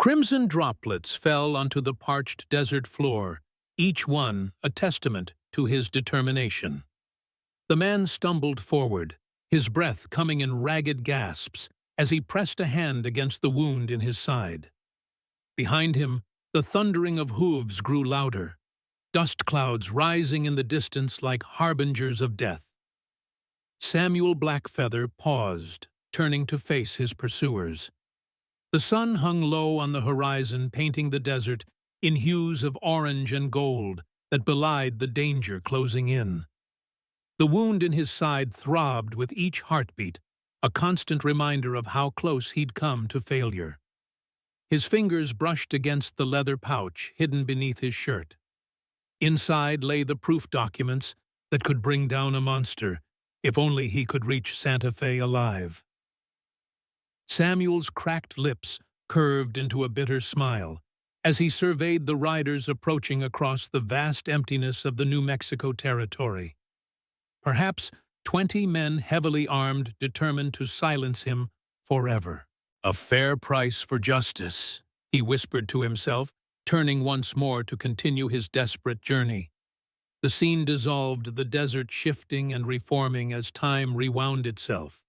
Crimson droplets fell onto the parched desert floor, each one a testament to his determination. The man stumbled forward, his breath coming in ragged gasps as he pressed a hand against the wound in his side. Behind him, the thundering of hooves grew louder, dust clouds rising in the distance like harbingers of death. Samuel Blackfeather paused, turning to face his pursuers. The sun hung low on the horizon, painting the desert in hues of orange and gold that belied the danger closing in. The wound in his side throbbed with each heartbeat, a constant reminder of how close he'd come to failure. His fingers brushed against the leather pouch hidden beneath his shirt. Inside lay the proof documents that could bring down a monster, if only he could reach Santa Fe alive. Samuel's cracked lips curved into a bitter smile as he surveyed the riders approaching across the vast emptiness of the New Mexico territory. Perhaps 20 men heavily armed, determined to silence him forever. A fair price for justice, he whispered to himself, turning once more to continue his desperate journey. The scene dissolved, the desert shifting and reforming as time rewound itself.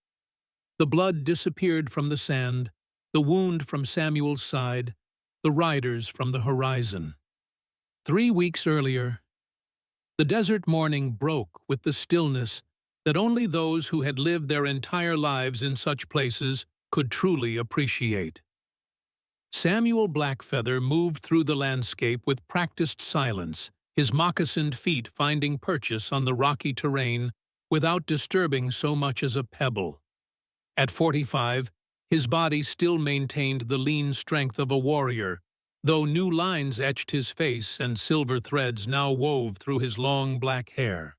The blood disappeared from the sand, the wound from Samuel's side, the riders from the horizon. 3 weeks earlier, the desert morning broke with the stillness that only those who had lived their entire lives in such places could truly appreciate. Samuel Blackfeather moved through the landscape with practiced silence, his moccasined feet finding purchase on the rocky terrain without disturbing so much as a pebble. At 45, his body still maintained the lean strength of a warrior, though new lines etched his face and silver threads now wove through his long black hair.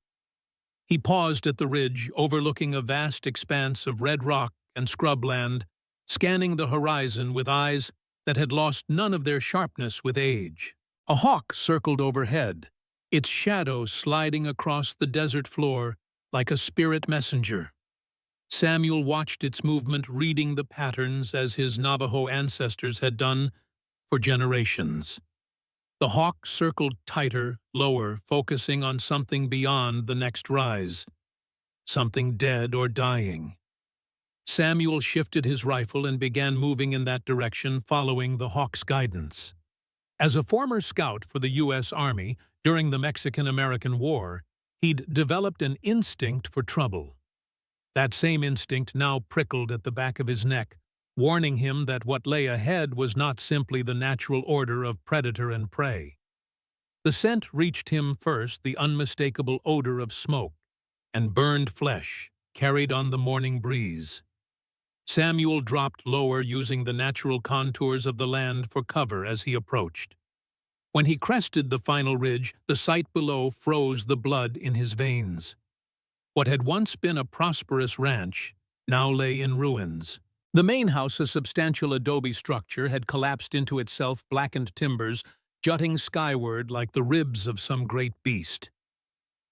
He paused at the ridge, overlooking a vast expanse of red rock and scrubland, scanning the horizon with eyes that had lost none of their sharpness with age. A hawk circled overhead, its shadow sliding across the desert floor like a spirit messenger. Samuel watched its movement, reading the patterns as his Navajo ancestors had done for generations. The hawk circled tighter, lower, focusing on something beyond the next rise, something dead or dying. Samuel shifted his rifle and began moving in that direction, following the hawk's guidance. As a former scout for the U.S. Army during the Mexican-American War, he'd developed an instinct for trouble. That same instinct now prickled at the back of his neck, warning him that what lay ahead was not simply the natural order of predator and prey. The scent reached him first, the unmistakable odor of smoke and burned flesh carried on the morning breeze. Samuel dropped lower, using the natural contours of the land for cover as he approached. When he crested the final ridge, the sight below froze the blood in his veins. What had once been a prosperous ranch now lay in ruins. The main house, a substantial adobe structure, had collapsed into itself, blackened timbers jutting skyward like the ribs of some great beast.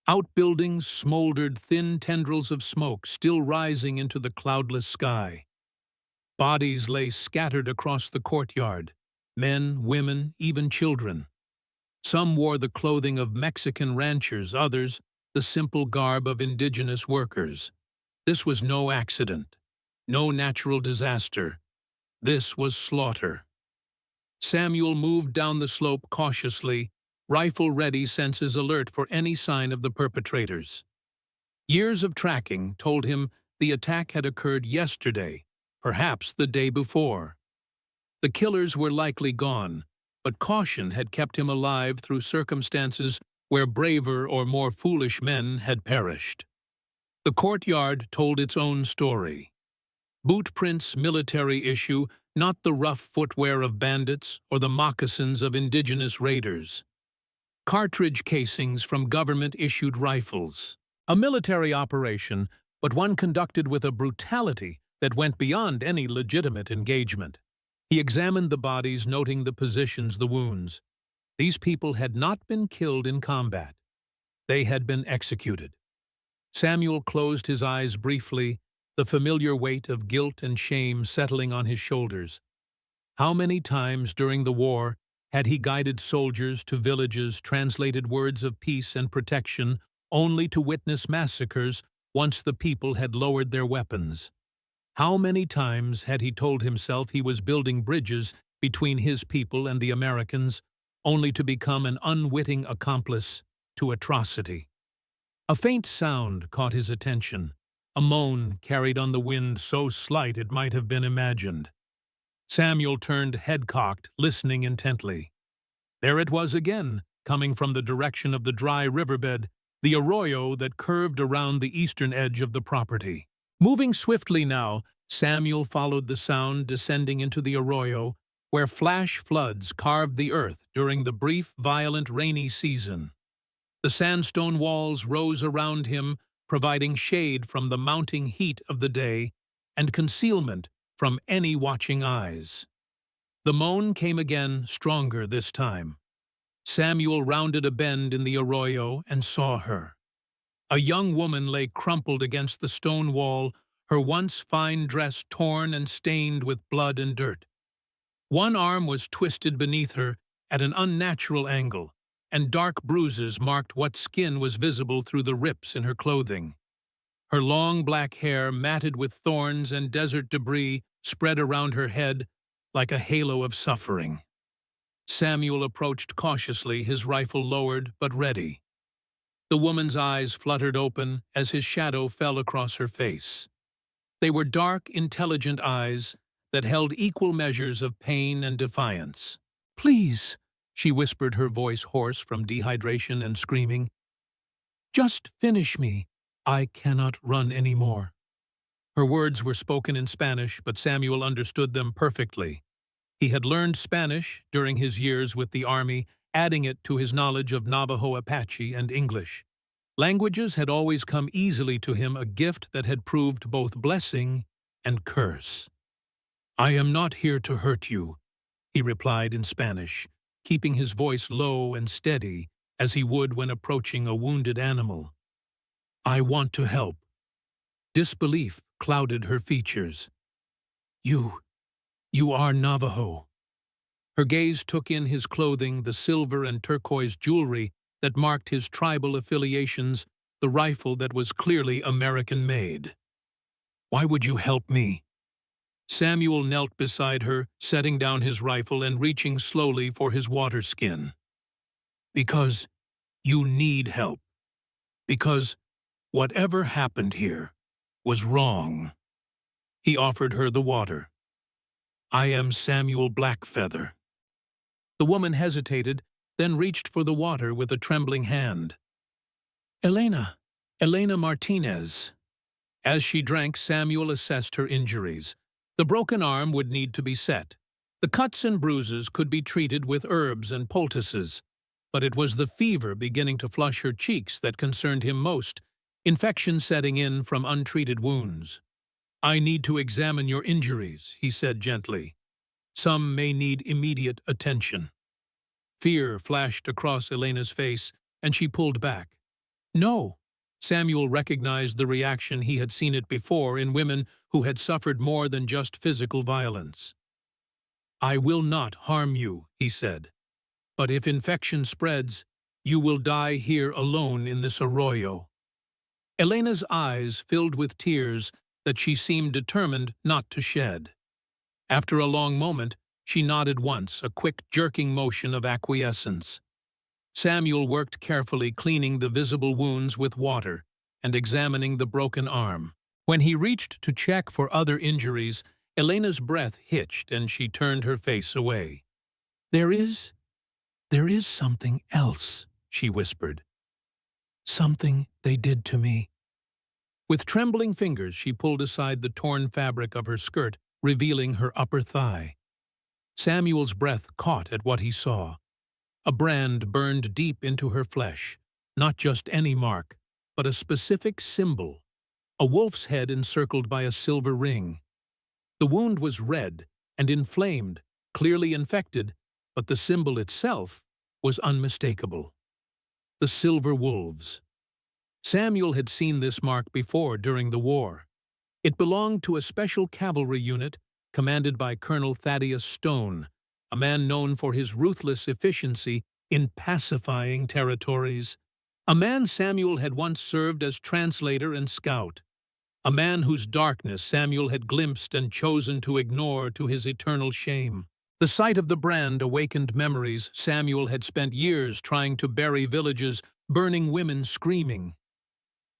Outbuildings smoldered, thin tendrils of smoke still rising into the cloudless sky. Bodies lay scattered across the courtyard, men, women, even children. Some wore the clothing of Mexican ranchers, others the simple garb of indigenous workers. This was no accident, no natural disaster. This was slaughter. Samuel moved down the slope cautiously, rifle ready, senses alert for any sign of the perpetrators. Years of tracking told him the attack had occurred yesterday, perhaps the day before. The killers were likely gone, but caution had kept him alive through circumstances where braver or more foolish men had perished. The courtyard told its own story. Boot prints, military issue, not the rough footwear of bandits or the moccasins of indigenous raiders. Cartridge casings from government-issued rifles. A military operation, but one conducted with a brutality that went beyond any legitimate engagement. He examined the bodies, noting the positions, the wounds. These people had not been killed in combat. They had been executed. Samuel closed his eyes briefly, the familiar weight of guilt and shame settling on his shoulders. How many times during the war had he guided soldiers to villages, translated words of peace and protection, only to witness massacres once the people had lowered their weapons? How many times had he told himself he was building bridges between his people and the Americans, only to become an unwitting accomplice to atrocity? A faint sound caught his attention, a moan carried on the wind so slight it might have been imagined. Samuel turned head-cocked, listening intently. There it was again, coming from the direction of the dry riverbed, the arroyo that curved around the eastern edge of the property. Moving swiftly now, Samuel followed the sound descending into the arroyo, where flash floods carved the earth during the brief, violent rainy season. The sandstone walls rose around him, providing shade from the mounting heat of the day and concealment from any watching eyes. The moan came again, stronger this time. Samuel rounded a bend in the arroyo and saw her. A young woman lay crumpled against the stone wall, her once fine dress torn and stained with blood and dirt. One arm was twisted beneath her at an unnatural angle, and dark bruises marked what skin was visible through the rips in her clothing. Her long black hair, matted with thorns and desert debris, spread around her head like a halo of suffering. Samuel approached cautiously, his rifle lowered but ready. The woman's eyes fluttered open as his shadow fell across her face. They were dark, intelligent eyes that held equal measures of pain and defiance. "Please," she whispered, her voice hoarse from dehydration and screaming. "Just finish me. I cannot run anymore." Her words were spoken in Spanish, but Samuel understood them perfectly. He had learned Spanish during his years with the army, adding it to his knowledge of Navajo, Apache, and English. Languages had always come easily to him, a gift that had proved both blessing and curse. "I am not here to hurt you," he replied in Spanish, keeping his voice low and steady as he would when approaching a wounded animal. "I want to help." Disbelief clouded her features. You are Navajo." Her gaze took in his clothing, the silver and turquoise jewelry that marked his tribal affiliations, the rifle that was clearly American-made. "Why would you help me?" Samuel knelt beside her, setting down his rifle and reaching slowly for his water skin. "Because you need help. Because whatever happened here was wrong." He offered her the water. "I am Samuel Blackfeather." The woman hesitated, then reached for the water with a trembling hand. Elena Martinez." As she drank, Samuel assessed her injuries. The broken arm would need to be set. The cuts and bruises could be treated with herbs and poultices, but it was the fever beginning to flush her cheeks that concerned him most, infection setting in from untreated wounds. "I need to examine your injuries," he said gently. "Some may need immediate attention." Fear flashed across Elena's face, and she pulled back. "No." Samuel recognized the reaction. He had seen it before in women who had suffered more than just physical violence. "I will not harm you," he said. "But if infection spreads, you will die here alone in this arroyo." Elena's eyes filled with tears that she seemed determined not to shed. After a long moment, she nodded once, a quick, jerking motion of acquiescence. Samuel worked carefully, cleaning the visible wounds with water and examining the broken arm. When he reached to check for other injuries, Elena's breath hitched and she turned her face away. There is something else," she whispered. "Something they did to me." With trembling fingers, she pulled aside the torn fabric of her skirt, revealing her upper thigh. Samuel's breath caught at what he saw. A brand burned deep into her flesh, not just any mark, but a specific symbol, a wolf's head encircled by a silver ring. The wound was red and inflamed, clearly infected, but the symbol itself was unmistakable. The silver wolves. Samuel had seen this mark before during the war. It belonged to a special cavalry unit commanded by Colonel Thaddeus Stone, a man known for his ruthless efficiency in pacifying territories. A man Samuel had once served as translator and scout. A man whose darkness Samuel had glimpsed and chosen to ignore to his eternal shame. The sight of the brand awakened memories Samuel had spent years trying to bury villages, burning women screaming.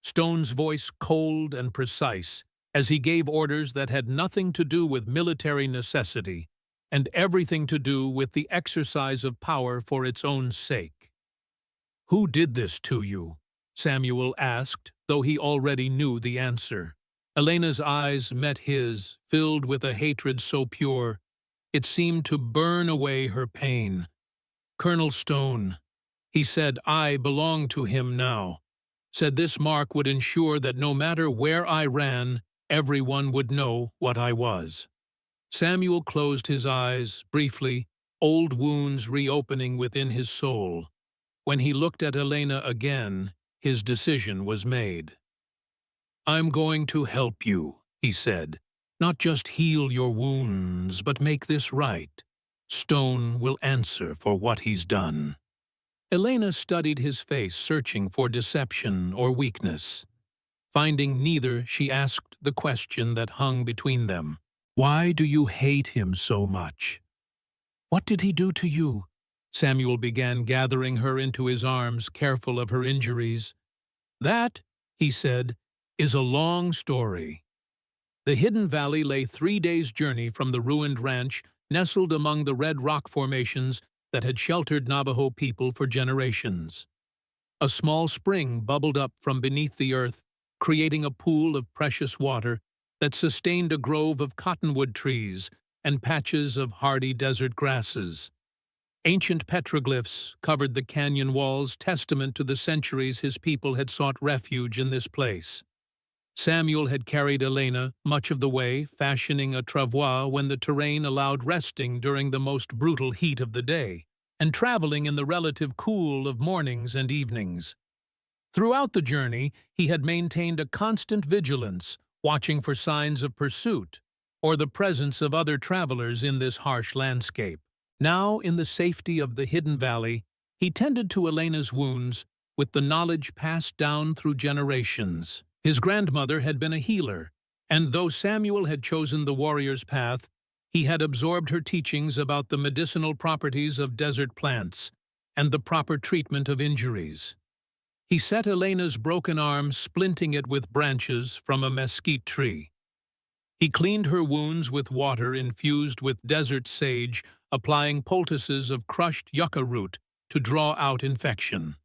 Stone's voice cold and precise, as he gave orders that had nothing to do with military necessity, and everything to do with the exercise of power for its own sake. "Who did this to you?" Samuel asked, though he already knew the answer. Elena's eyes met his, filled with a hatred so pure, it seemed to burn away her pain. "Colonel Stone," he said. "I belong to him now. Said this mark would ensure that no matter where I ran, everyone would know what I was." Samuel closed his eyes, briefly, old wounds reopening within his soul. When he looked at Elena again, his decision was made. "I'm going to help you," he said. "Not just heal your wounds, but make this right. Stone will answer for what he's done." Elena studied his face, searching for deception or weakness. Finding neither, she asked the question that hung between them. "Why do you hate him so much? What did he do to you?" Samuel began, gathering her into his arms, careful of her injuries. "That," he said, "is a long story." The hidden valley lay 3 days' journey from the ruined ranch, nestled among the red rock formations that had sheltered Navajo people for generations. A small spring bubbled up from beneath the earth, creating a pool of precious water that sustained a grove of cottonwood trees and patches of hardy desert grasses. Ancient petroglyphs covered the canyon walls, testament to the centuries his people had sought refuge in this place. Samuel had carried Elena much of the way, fashioning a travois when the terrain allowed resting during the most brutal heat of the day, and traveling in the relative cool of mornings and evenings. Throughout the journey, he had maintained a constant vigilance, watching for signs of pursuit or the presence of other travelers in this harsh landscape. Now, in the safety of the hidden valley, he tended to Elena's wounds with the knowledge passed down through generations. His grandmother had been a healer, and though Samuel had chosen the warrior's path, he had absorbed her teachings about the medicinal properties of desert plants and the proper treatment of injuries. He set Elena's broken arm, splinting it with branches from a mesquite tree. He cleaned her wounds with water infused with desert sage, applying poultices of crushed yucca root to draw out infection.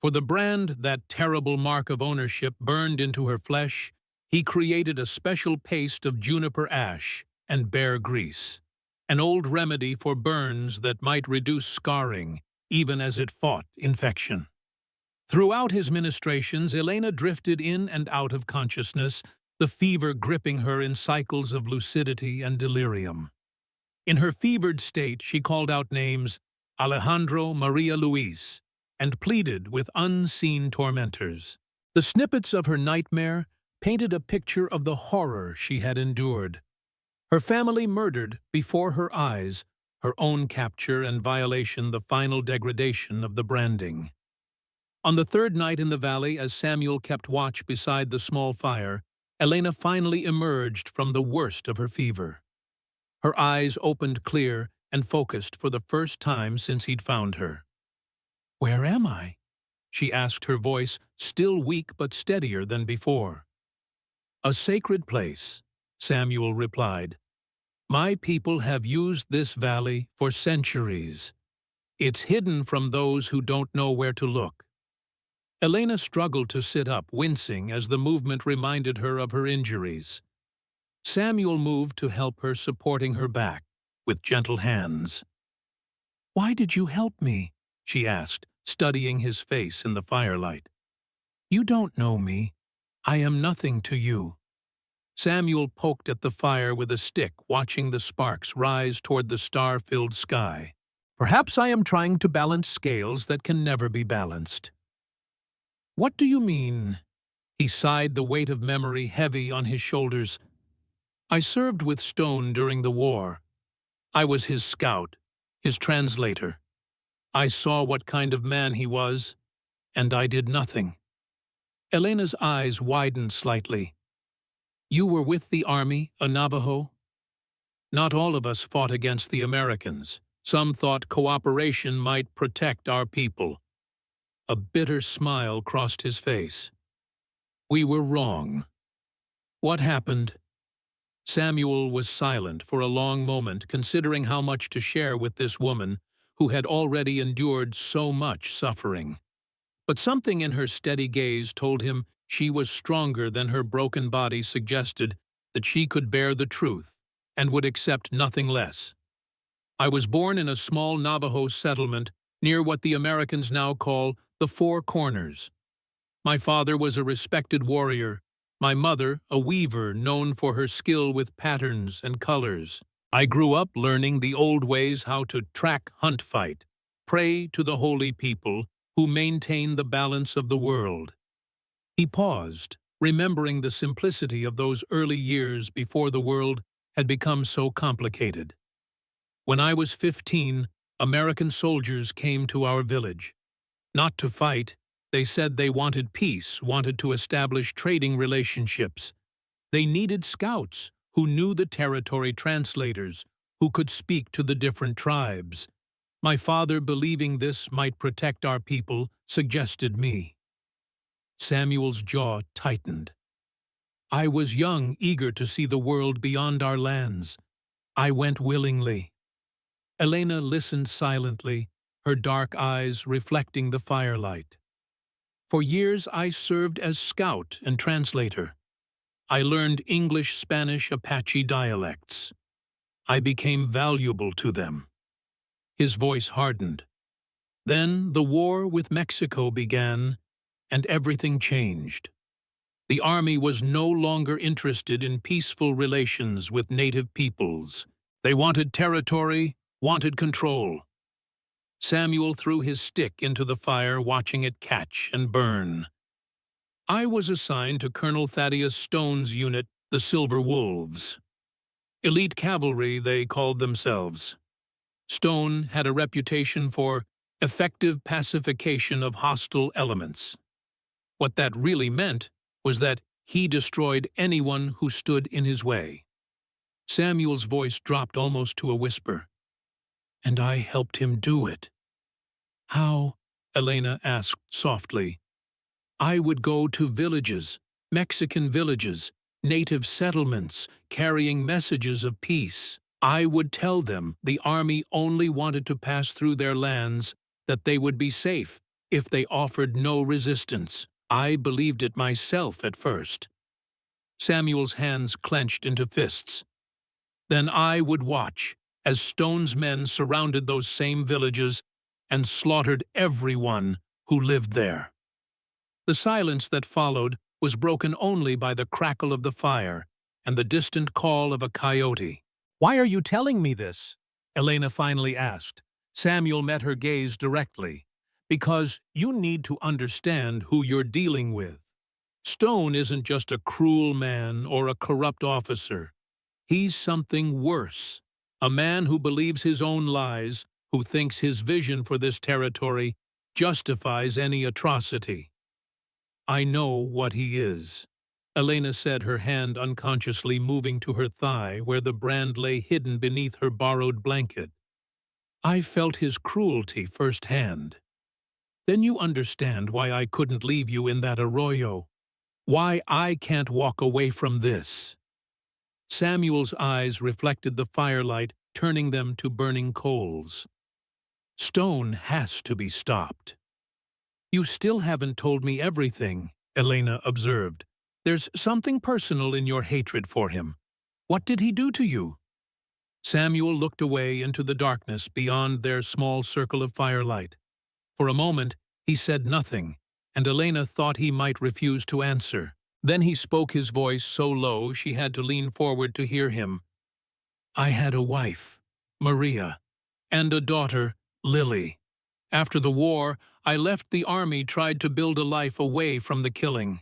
For the brand, that terrible mark of ownership, burned into her flesh, he created a special paste of juniper ash and bear grease, an old remedy for burns that might reduce scarring even as it fought infection. Throughout his ministrations, Elena drifted in and out of consciousness, the fever gripping her in cycles of lucidity and delirium. In her fevered state, she called out names Alejandro, Maria Luis, and pleaded with unseen tormentors. The snippets of her nightmare painted a picture of the horror she had endured. Her family murdered before her eyes, her own capture and violation the final degradation of the branding. On the third night in the valley, as Samuel kept watch beside the small fire, Elena finally emerged from the worst of her fever. Her eyes opened clear and focused for the first time since he'd found her. "Where am I?" she asked, her voice still weak but steadier than before. "A sacred place," Samuel replied. "My people have used this valley for centuries. It's hidden from those who don't know where to look." Elena struggled to sit up, wincing as the movement reminded her of her injuries. Samuel moved to help her, supporting her back with gentle hands. "Why did you help me?" she asked, studying his face in the firelight. "You don't know me. I am nothing to you." Samuel poked at the fire with a stick, watching the sparks rise toward the star-filled sky. "Perhaps I am trying to balance scales that can never be balanced." "What do you mean?" He sighed, the weight of memory heavy on his shoulders. I served with Stone during the war. I was his scout, his translator. I saw what kind of man he was, and I did nothing. Elena's eyes widened slightly. You were with the army, a Navajo? Not all of us fought against the Americans. Some thought cooperation might protect our people. A bitter smile crossed his face. We were wrong. What happened? Samuel was silent for a long moment, considering how much to share with this woman who had already endured so much suffering. But something in her steady gaze told him she was stronger than her broken body suggested, that she could bear the truth and would accept nothing less. I was born in a small Navajo settlement near what the Americans now call the Four Corners. My father was a respected warrior, my mother a weaver known for her skill with patterns and colors. I grew up learning the old ways how to track, hunt, fight, pray to the holy people who maintain the balance of the world. He paused, remembering the simplicity of those early years before the world had become so complicated. When I was 15, American soldiers came to our village. Not to fight, they said they wanted peace, wanted to establish trading relationships. They needed scouts who knew the territory, translators who could speak to the different tribes. My father, believing this might protect our people, suggested me. Samuel's jaw tightened. I was young, eager to see the world beyond our lands. I went willingly. Elena listened silently, her dark eyes reflecting the firelight. For years I served as scout and translator. I learned English, Spanish, Apache dialects. I became valuable to them. His voice hardened. Then the war with Mexico began, and everything changed. The army was no longer interested in peaceful relations with native peoples. They wanted territory, wanted control. Samuel threw his stick into the fire, watching it catch and burn. I was assigned to Colonel Thaddeus Stone's unit, the Silver Wolves. Elite cavalry, they called themselves. Stone had a reputation for effective pacification of hostile elements. What that really meant was that he destroyed anyone who stood in his way. Samuel's voice dropped almost to a whisper. And I helped him do it. How? Elena asked softly. I would go to villages, Mexican villages, native settlements, carrying messages of peace. I would tell them the army only wanted to pass through their lands, that they would be safe if they offered no resistance. I believed it myself at first. Samuel's hands clenched into fists. Then I would watch as Stone's men surrounded those same villages and slaughtered everyone who lived there. The silence that followed was broken only by the crackle of the fire and the distant call of a coyote. Why are you telling me this? Elena finally asked. Samuel met her gaze directly. Because you need to understand who you're dealing with. Stone isn't just a cruel man or a corrupt officer. He's something worse. A man who believes his own lies, who thinks his vision for this territory justifies any atrocity. I know what he is. Elena said, her hand unconsciously moving to her thigh where the brand lay hidden beneath her borrowed blanket. I felt his cruelty firsthand. Then you understand why I couldn't leave you in that arroyo. Why I can't walk away from this. Samuel's eyes reflected the firelight, turning them to burning coals. Stone has to be stopped. You still haven't told me everything, Elena observed. There's something personal in your hatred for him. What did he do to you? Samuel looked away into the darkness beyond their small circle of firelight. For a moment, he said nothing, and Elena thought he might refuse to answer. Then he spoke, his voice so low she had to lean forward to hear him. I had a wife, Maria, and a daughter, Lily. After the war, I left the army, tried to build a life away from the killing.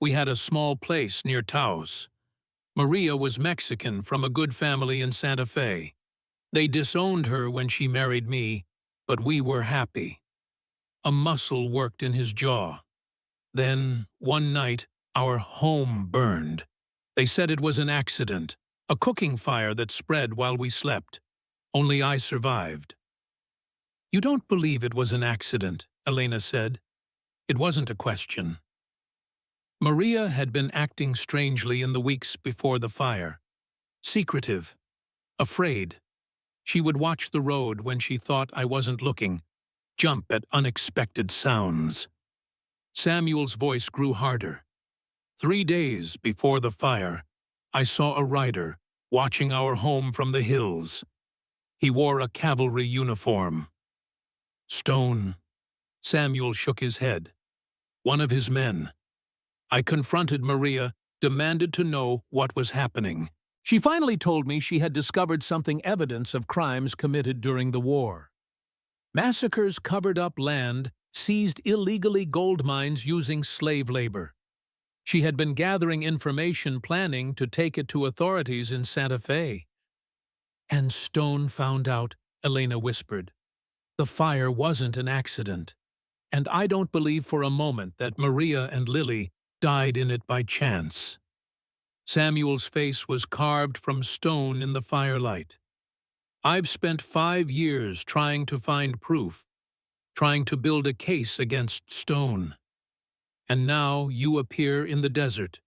We had a small place near Taos. Maria was Mexican from a good family in Santa Fe. They disowned her when she married me, but we were happy. A muscle worked in his jaw. Then, one night, our home burned. They said it was an accident, a cooking fire that spread while we slept. Only I survived. You don't believe it was an accident, Elena said. It wasn't a question. Maria had been acting strangely in the weeks before the fire. Secretive, afraid. She would watch the road when she thought I wasn't looking, jump at unexpected sounds. Samuel's voice grew harder. 3 days before the fire, I saw a rider watching our home from the hills. He wore a cavalry uniform. Stone. Samuel shook his head. One of his men. I confronted Maria, demanded to know what was happening. She finally told me she had discovered something evidence of crimes committed during the war. Massacres covered up land, seized illegally gold mines using slave labor. She had been gathering information planning to take it to authorities in Santa Fe. And Stone found out, Elena whispered. The fire wasn't an accident. And I don't believe for a moment that Maria and Lily died in it by chance. Samuel's face was carved from stone in the firelight. I've spent 5 years trying to find proof, trying to build a case against Stone. And now you appear in the desert,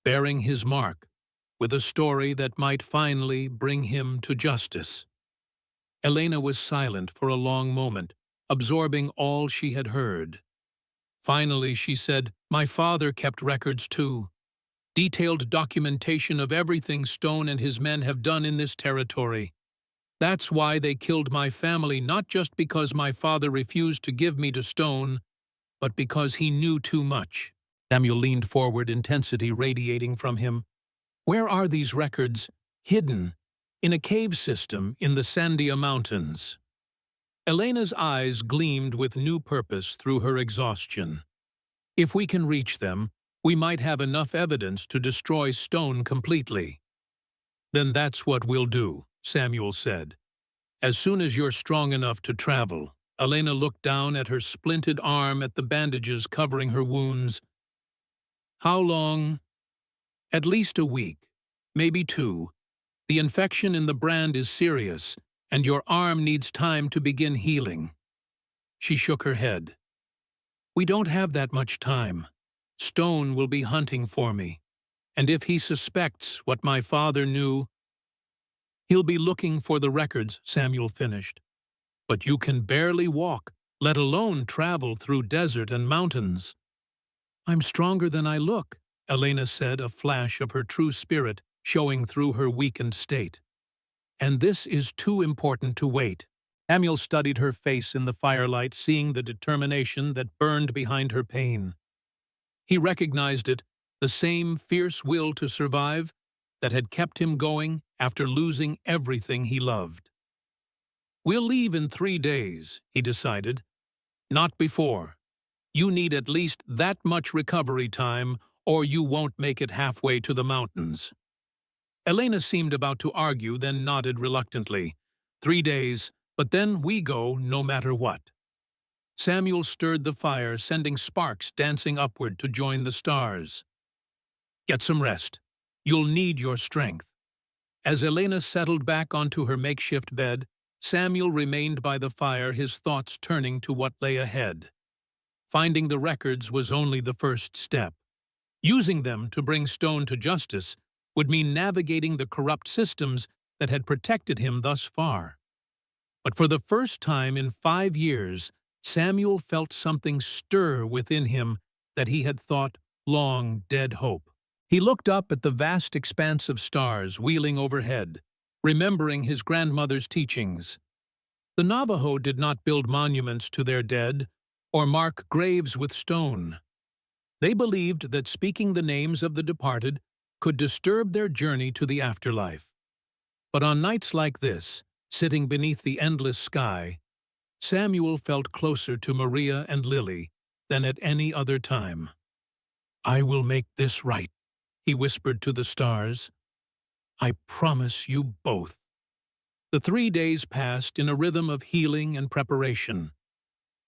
bearing his mark, with a story that might finally bring him to justice. Elena was silent for a long moment, absorbing all she had heard. Finally, she said, My father kept records too. Detailed documentation of everything Stone and his men have done in this territory. That's why they killed my family, not just because my father refused to give me to Stone, but because he knew too much. Samuel leaned forward, intensity radiating from him. Where are these records? Hidden, in a cave system in the Sandia Mountains. Elena's eyes gleamed with new purpose through her exhaustion. If we can reach them, we might have enough evidence to destroy Stone completely. Then that's what we'll do, Samuel said. As soon as you're strong enough to travel. Elena looked down at her splinted arm, at the bandages covering her wounds. How long? At least a week, maybe 2. The infection in the brand is serious, and your arm needs time to begin healing. She shook her head. We don't have that much time. Stone will be hunting for me, and if he suspects what my father knew, he'll be looking for the records, Samuel finished. But you can barely walk, let alone travel through desert and mountains. I'm stronger than I look, Elena said, a flash of her true spirit showing through her weakened state. And this is too important to wait. Samuel studied her face in the firelight, seeing the determination that burned behind her pain. He recognized it, the same fierce will to survive that had kept him going after losing everything he loved. We'll leave in 3 days, he decided. Not before. You need at least that much recovery time, or you won't make it halfway to the mountains. Elena seemed about to argue, then nodded reluctantly. 3 days, but then we go no matter what. Samuel stirred the fire, sending sparks dancing upward to join the stars. Get some rest. You'll need your strength. As Elena settled back onto her makeshift bed, Samuel remained by the fire, his thoughts turning to what lay ahead. Finding the records was only the first step. Using them to bring Stone to justice would mean navigating the corrupt systems that had protected him thus far. But for the first time in 5 years, Samuel felt something stir within him that he had thought long dead hope. He looked up at the vast expanse of stars wheeling overhead, remembering his grandmother's teachings. The Navajo did not build monuments to their dead or mark graves with stone. They believed that speaking the names of the departed could disturb their journey to the afterlife. But on nights like this, sitting beneath the endless sky, Samuel felt closer to Maria and Lily than at any other time. I will make this right, he whispered to the stars. I promise you both. The 3 days passed in a rhythm of healing and preparation.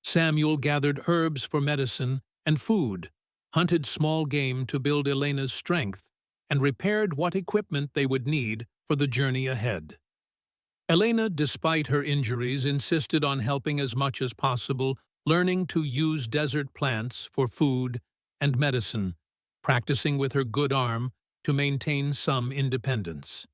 Samuel gathered herbs for medicine and food, hunted small game to build Elena's strength, and repaired what equipment they would need for the journey ahead. Elena, despite her injuries, insisted on helping as much as possible, learning to use desert plants for food and medicine, practicing with her good arm to maintain some independence.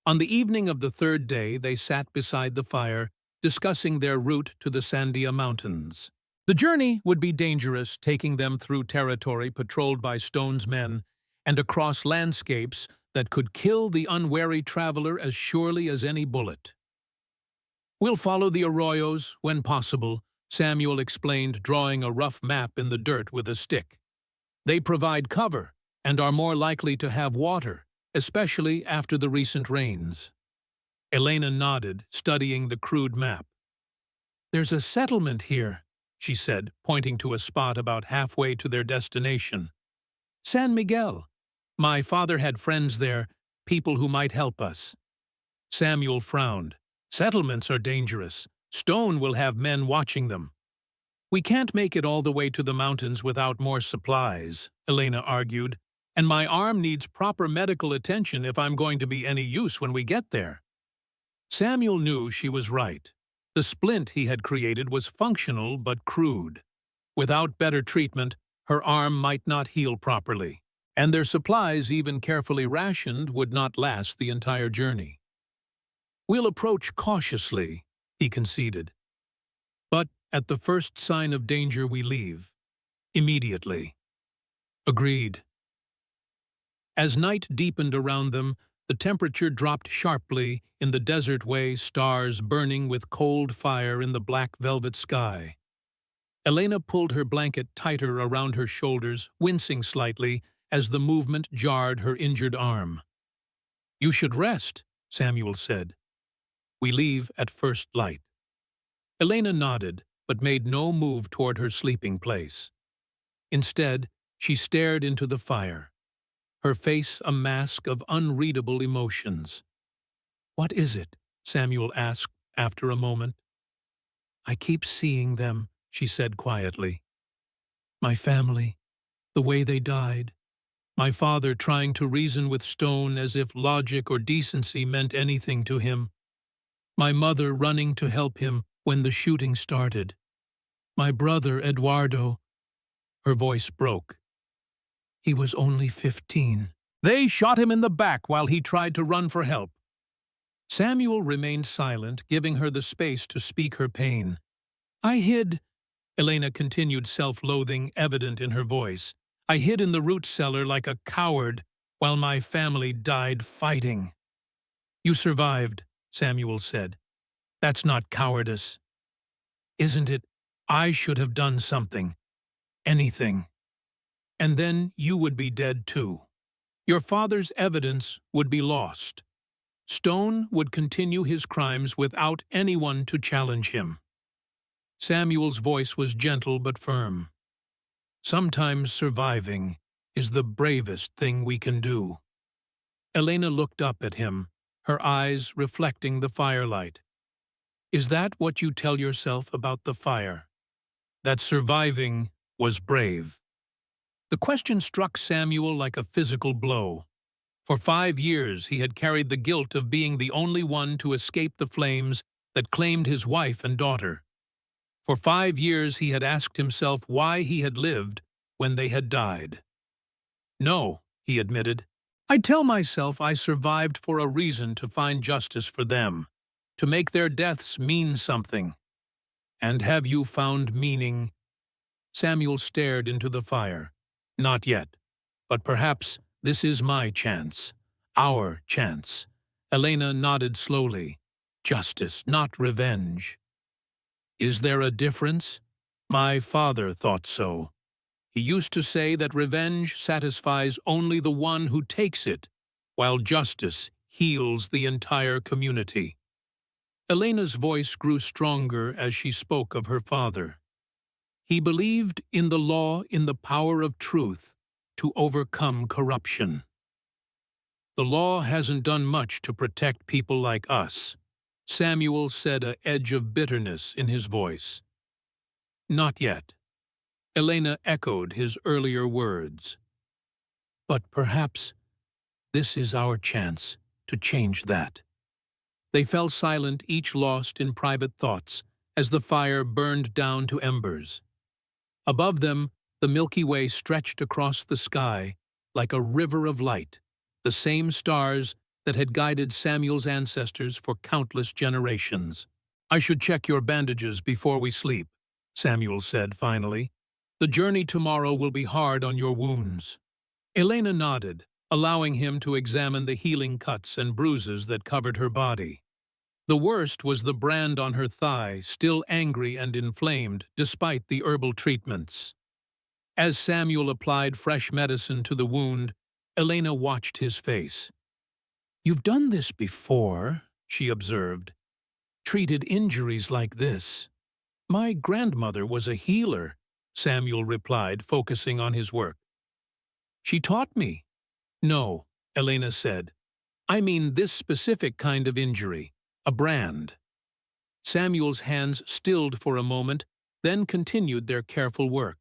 On the evening of the 3rd day, they sat beside the fire, discussing their route to the Sandia Mountains. The journey would be dangerous, taking them through territory patrolled by Stone's men and across landscapes that could kill the unwary traveler as surely as any bullet. "We'll follow the arroyos when possible," Samuel explained, drawing a rough map in the dirt with a stick. "They provide cover and are more likely to have water, especially after the recent rains." Elena nodded, studying the crude map. "There's a settlement here," she said, pointing to a spot about halfway to their destination. "San Miguel. My father had friends there, people who might help us." Samuel frowned. "Settlements are dangerous. Stone will have men watching them." "We can't make it all the way to the mountains without more supplies," Elena argued, "and my arm needs proper medical attention if I'm going to be any use when we get there." Samuel knew she was right. The splint he had created was functional but crude. Without better treatment, her arm might not heal properly, and their supplies, even carefully rationed, would not last the entire journey. "We'll approach cautiously," he conceded. "But at the first sign of danger we leave. Immediately." "Agreed." As night deepened around them, the temperature dropped sharply in the desert way, stars burning with cold fire in the black velvet sky. Elena pulled her blanket tighter around her shoulders, wincing slightly as the movement jarred her injured arm. "You should rest," Samuel said. "We leave at first light." Elena nodded, but made no move toward her sleeping place. Instead, she stared into the fire, her face a mask of unreadable emotions. "What is it?" Samuel asked after a moment. "I keep seeing them," she said quietly. "My family, the way they died. My father trying to reason with Stone as if logic or decency meant anything to him. My mother running to help him when the shooting started. My brother, Eduardo." Her voice broke. "He was only 15. They shot him in the back while he tried to run for help." Samuel remained silent, giving her the space to speak her pain. "I hid," Elena continued, self-loathing evident in her voice. "I hid in the root cellar like a coward while my family died fighting." "You survived," Samuel said. "That's not cowardice." "Isn't it? I should have done something. Anything. And then you would be dead too. Your father's evidence would be lost. Stone would continue his crimes without anyone to challenge him." Samuel's voice was gentle but firm. "Sometimes surviving is the bravest thing we can do." Elena looked up at him, her eyes reflecting the firelight. "Is that what you tell yourself about the fire? That surviving was brave?" The question struck Samuel like a physical blow. For 5 years he had carried the guilt of being the only one to escape the flames that claimed his wife and daughter. For 5 years he had asked himself why he had lived when they had died. "No," he admitted. "I tell myself I survived for a reason, to find justice for them, to make their deaths mean something." "And have you found meaning?" Samuel stared into the fire. "Not yet, but perhaps this is my chance, our chance." Elena nodded slowly. "Justice, not revenge." "Is there a difference?" "My father thought so. He used to say that revenge satisfies only the one who takes it, while justice heals the entire community." Elena's voice grew stronger as she spoke of her father. "He believed in the law, in the power of truth, to overcome corruption." The law hasn't done much to protect people like us, Samuel said, an edge of bitterness in his voice. Not yet. Elena echoed his earlier words. But perhaps this is our chance to change that. They fell silent, each lost in private thoughts, as the fire burned down to embers. Above them, the Milky Way stretched across the sky like a river of light, the same stars that had guided Samuel's ancestors for countless generations. I should check your bandages before we sleep, Samuel said finally. The journey tomorrow will be hard on your wounds. Elena nodded, allowing him to examine the healing cuts and bruises that covered her body. The worst was the brand on her thigh, still angry and inflamed despite the herbal treatments. As Samuel applied fresh medicine to the wound, Elena watched his face. You've done this before, she observed. Treated injuries like this. My grandmother was a healer, Samuel replied, focusing on his work. She taught me. No, Elena said. I mean this specific kind of injury, a brand. Samuel's hands stilled for a moment, then continued their careful work.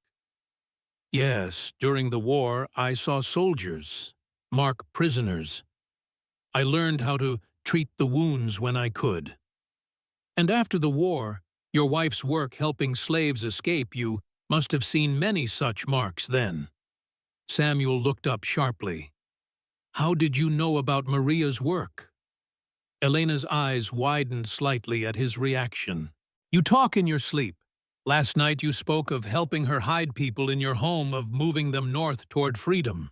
Yes, during the war, I saw soldiers mark prisoners. I learned how to treat the wounds when I could. And after the war, your wife's work helping slaves escape, you must have seen many such marks then. Samuel looked up sharply. How did you know about Maria's work? Elena's eyes widened slightly at his reaction. You talk in your sleep. Last night you spoke of helping her hide people in your home, of moving them north toward freedom.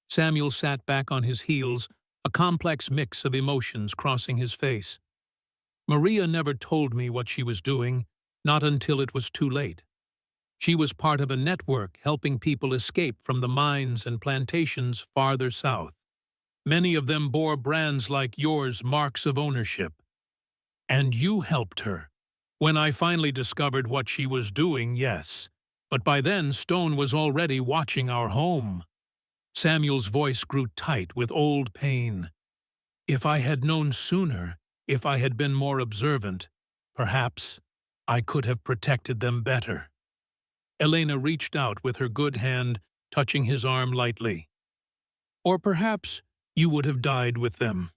Samuel sat back on his heels, a complex mix of emotions crossing his face. Maria never told me what she was doing, not until it was too late. She was part of a network helping people escape from the mines and plantations farther south. Many of them bore brands like yours, marks of ownership. And you helped her. When I finally discovered what she was doing, yes. But by then, Stone was already watching our home. Samuel's voice grew tight with old pain. If I had known sooner, if I had been more observant, perhaps I could have protected them better. Elena reached out with her good hand, touching his arm lightly. Or perhaps you would have died with them.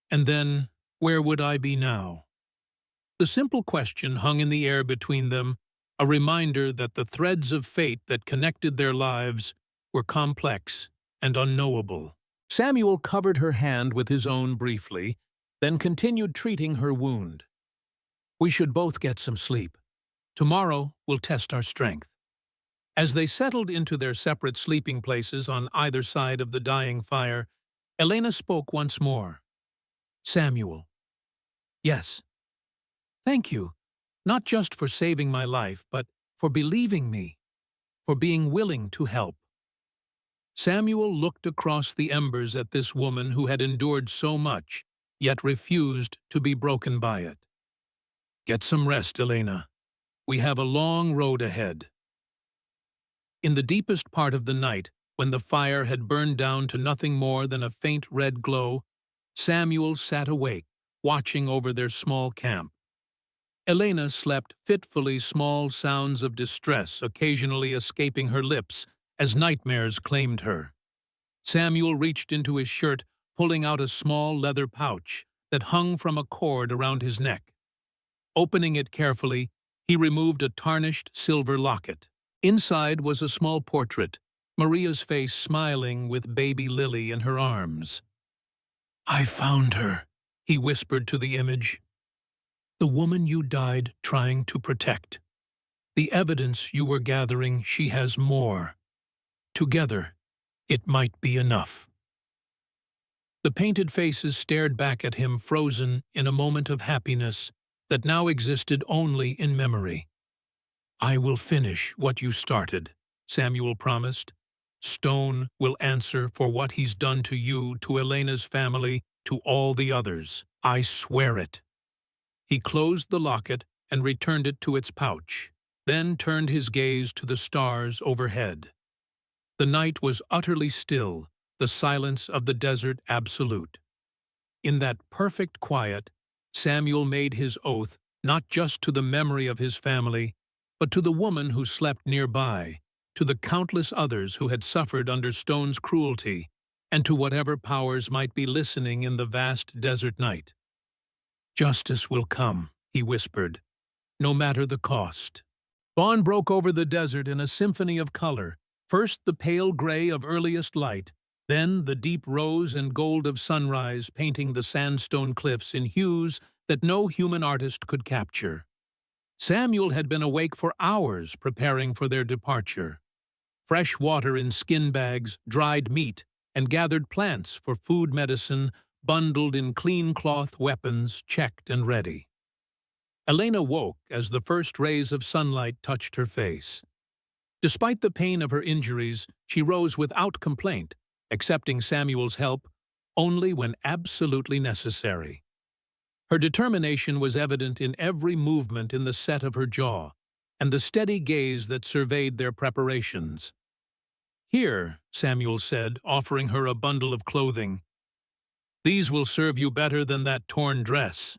And then, where would I be now? The simple question hung in the air between them, a reminder that the threads of fate that connected their lives were complex and unknowable. Samuel covered her hand with his own briefly, then continued treating her wound. We should both get some sleep. Tomorrow we'll test our strength. As they settled into their separate sleeping places on either side of the dying fire, Elena spoke once more. Samuel. Yes. Thank you, not just for saving my life, but for believing me, for being willing to help. Samuel looked across the embers at this woman who had endured so much, yet refused to be broken by it. Get some rest, Elena. We have a long road ahead. In the deepest part of the night, when the fire had burned down to nothing more than a faint red glow, Samuel sat awake, watching over their small camp. Elena slept fitfully, small sounds of distress occasionally escaping her lips as nightmares claimed her. Samuel reached into his shirt, pulling out a small leather pouch that hung from a cord around his neck. Opening it carefully, he removed a tarnished silver locket. Inside was a small portrait, Maria's face smiling with baby Lily in her arms. I found her, he whispered to the image. The woman you died trying to protect. The evidence you were gathering, she has more. Together, it might be enough. The painted faces stared back at him, frozen in a moment of happiness that now existed only in memory. I will finish what you started, Samuel promised. Stone will answer for what he's done to you, to Elena's family, to all the others. I swear it. He closed the locket and returned it to its pouch, then turned his gaze to the stars overhead. The night was utterly still, the silence of the desert absolute. In that perfect quiet, Samuel made his oath not just to the memory of his family, but to the woman who slept nearby, to the countless others who had suffered under Stone's cruelty, and to whatever powers might be listening in the vast desert night. "Justice will come," he whispered, "no matter the cost." Dawn broke over the desert in a symphony of color, first the pale gray of earliest light, then the deep rose and gold of sunrise painting the sandstone cliffs in hues that no human artist could capture. Samuel had been awake for hours preparing for their departure. Fresh water in skin bags, dried meat, and gathered plants for food medicine bundled in clean cloth weapons checked and ready. Elena woke as the first rays of sunlight touched her face. Despite the pain of her injuries, she rose without complaint, accepting Samuel's help only when absolutely necessary. Her determination was evident in every movement in the set of her jaw, and the steady gaze that surveyed their preparations. "Here," Samuel said, offering her a bundle of clothing. "These will serve you better than that torn dress."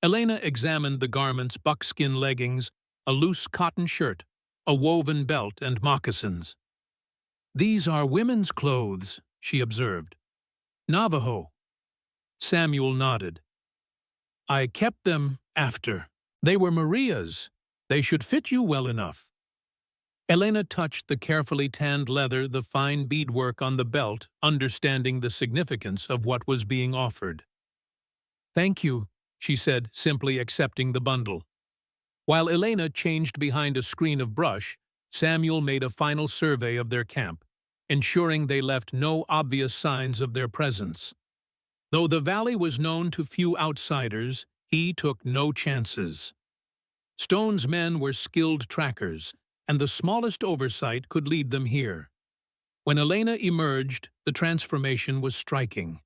Elena examined the garment's buckskin leggings, a loose cotton shirt, a woven belt, and moccasins. "These are women's clothes," she observed. "Navajo." Samuel nodded. "I kept them after. They were Maria's. They should fit you well enough." Elena touched the carefully tanned leather, the fine beadwork on the belt, understanding the significance of what was being offered. "Thank you," she said, simply accepting the bundle. While Elena changed behind a screen of brush, Samuel made a final survey of their camp, ensuring they left no obvious signs of their presence. Though the valley was known to few outsiders, he took no chances. Stone's men were skilled trackers, and the smallest oversight could lead them here. When Elena emerged, the transformation was striking.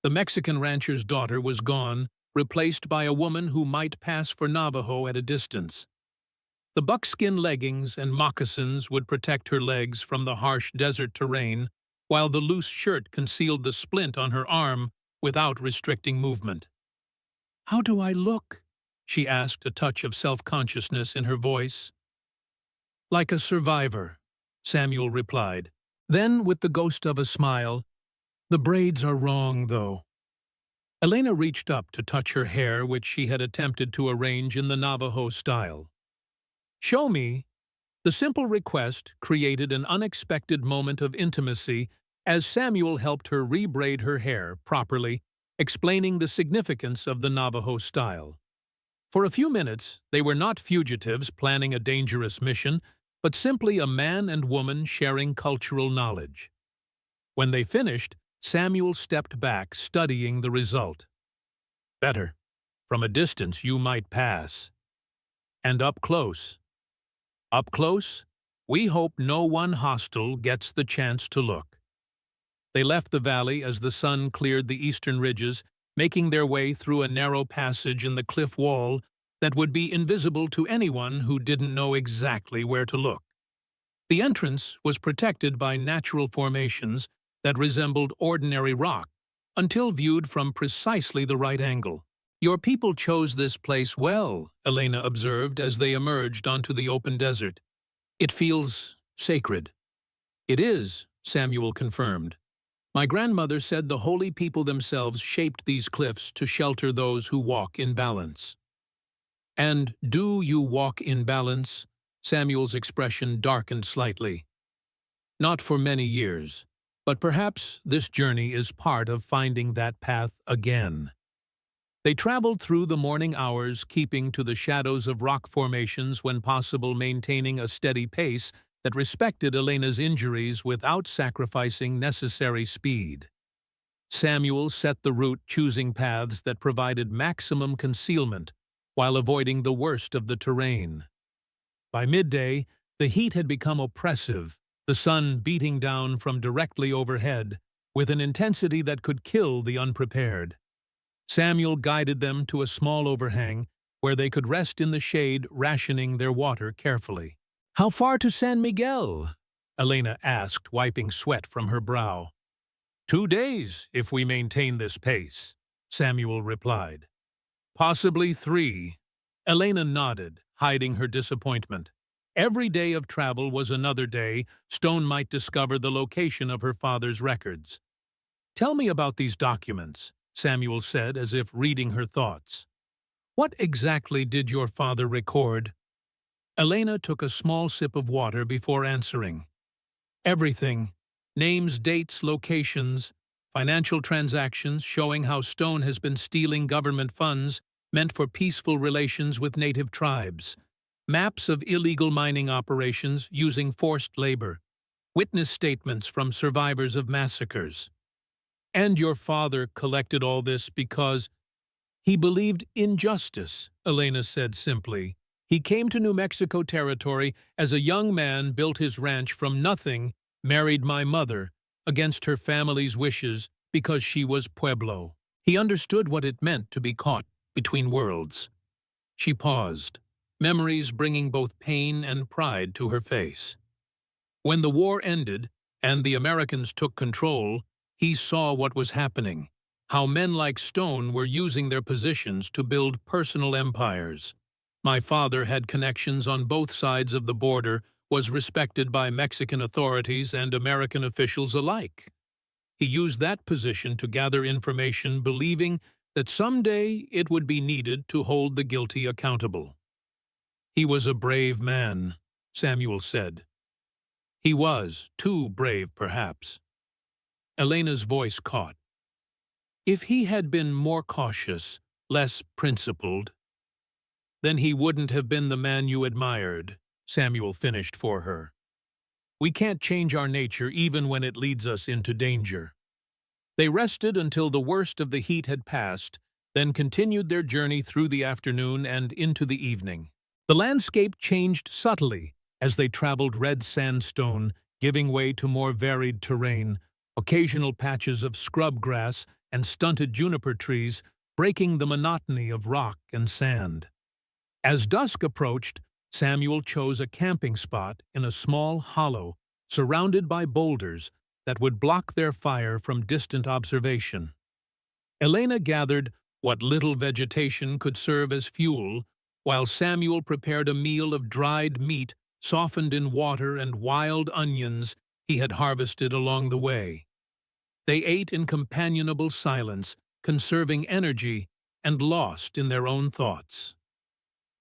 The Mexican rancher's daughter was gone, replaced by a woman who might pass for Navajo at a distance. The buckskin leggings and moccasins would protect her legs from the harsh desert terrain, while the loose shirt concealed the splint on her arm without restricting movement. "How do I look?" she asked, a touch of self-consciousness in her voice. "Like a survivor," Samuel replied. Then, with the ghost of a smile, "The braids are wrong, though." Elena reached up to touch her hair, which she had attempted to arrange in the Navajo style. "Show me." The simple request created an unexpected moment of intimacy as Samuel helped her rebraid her hair properly, explaining the significance of the Navajo style. For a few minutes, they were not fugitives planning a dangerous mission, but simply a man and woman sharing cultural knowledge. When they finished, Samuel stepped back, studying the result. "Better. From a distance you might pass. And up close. Up close, we hope no one hostile gets the chance to look." They left the valley as the sun cleared the eastern ridges, making their way through a narrow passage in the cliff wall that would be invisible to anyone who didn't know exactly where to look. The entrance was protected by natural formations that resembled ordinary rock, until viewed from precisely the right angle. "Your people chose this place well," Elena observed as they emerged onto the open desert. "It feels sacred." "It is," Samuel confirmed. "My grandmother said the holy people themselves shaped these cliffs to shelter those who walk in balance." "And do you walk in balance?" Samuel's expression darkened slightly. "Not for many years, but perhaps this journey is part of finding that path again." They traveled through the morning hours, keeping to the shadows of rock formations when possible, maintaining a steady pace that respected Elena's injuries without sacrificing necessary speed. Samuel set the route, choosing paths that provided maximum concealment while avoiding the worst of the terrain. By midday, the heat had become oppressive, the sun beating down from directly overhead with an intensity that could kill the unprepared. Samuel guided them to a small overhang where they could rest in the shade, rationing their water carefully. "How far to San Miguel?" Elena asked, wiping sweat from her brow. 2 days, if we maintain this pace, Samuel replied. Possibly 3. Elena nodded, hiding her disappointment. Every day of travel was another day Stone might discover the location of her father's records. Tell me about these documents, Samuel said, as if reading her thoughts. What exactly did your father record? Elena took a small sip of water before answering. Everything. Names, dates, locations, financial transactions showing how Stone has been stealing government funds meant for peaceful relations with native tribes. Maps of illegal mining operations using forced labor. Witness statements from survivors of massacres. And your father collected all this because he believed in justice, Elena said simply. He came to New Mexico territory as a young man, built his ranch from nothing, married my mother, against her family's wishes because she was Pueblo. He understood what it meant to be caught between worlds. She paused, memories bringing both pain and pride to her face. When the war ended and the Americans took control, he saw what was happening, how men like Stone were using their positions to build personal empires. My father had connections on both sides of the border, was respected by Mexican authorities and American officials alike. He used that position to gather information, believing that someday it would be needed to hold the guilty accountable. He was a brave man, Samuel said. He was, too brave, perhaps. Elena's voice caught. If he had been more cautious, less principled, then he wouldn't have been the man you admired, Samuel finished for her. We can't change our nature even when it leads us into danger. They rested until the worst of the heat had passed, then continued their journey through the afternoon and into the evening. The landscape changed subtly as they traveled red sandstone, giving way to more varied terrain, occasional patches of scrub grass and stunted juniper trees breaking the monotony of rock and sand. As dusk approached, Samuel chose a camping spot in a small hollow surrounded by boulders that would block their fire from distant observation. Elena gathered what little vegetation could serve as fuel, while Samuel prepared a meal of dried meat softened in water and wild onions he had harvested along the way. They ate in companionable silence, conserving energy and lost in their own thoughts.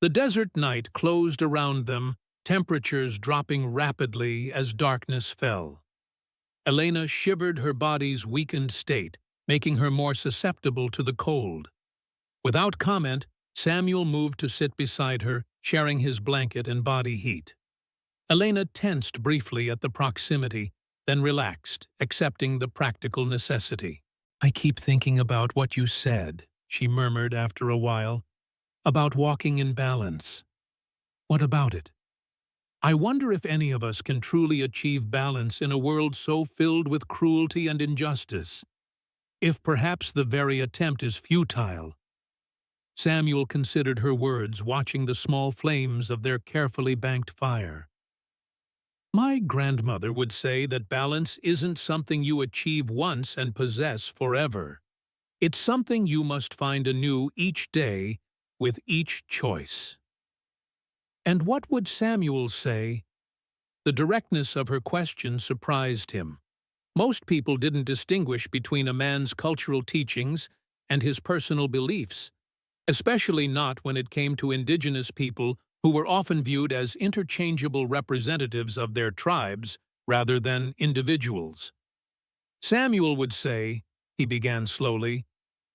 The desert night closed around them, temperatures dropping rapidly as darkness fell. Elena shivered her body's weakened state, making her more susceptible to the cold. Without comment, Samuel moved to sit beside her, sharing his blanket and body heat. Elena tensed briefly at the proximity, then relaxed, accepting the practical necessity. I keep thinking about what you said, she murmured after a while, about walking in balance. What about it? I wonder if any of us can truly achieve balance in a world so filled with cruelty and injustice. If perhaps the very attempt is futile. Samuel considered her words, watching the small flames of their carefully banked fire. My grandmother would say that balance isn't something you achieve once and possess forever. It's something you must find anew each day with each choice. And what would Samuel say? The directness of her question surprised him. Most people didn't distinguish between a man's cultural teachings and his personal beliefs, especially not when it came to indigenous people who were often viewed as interchangeable representatives of their tribes rather than individuals. Samuel would say, he began slowly,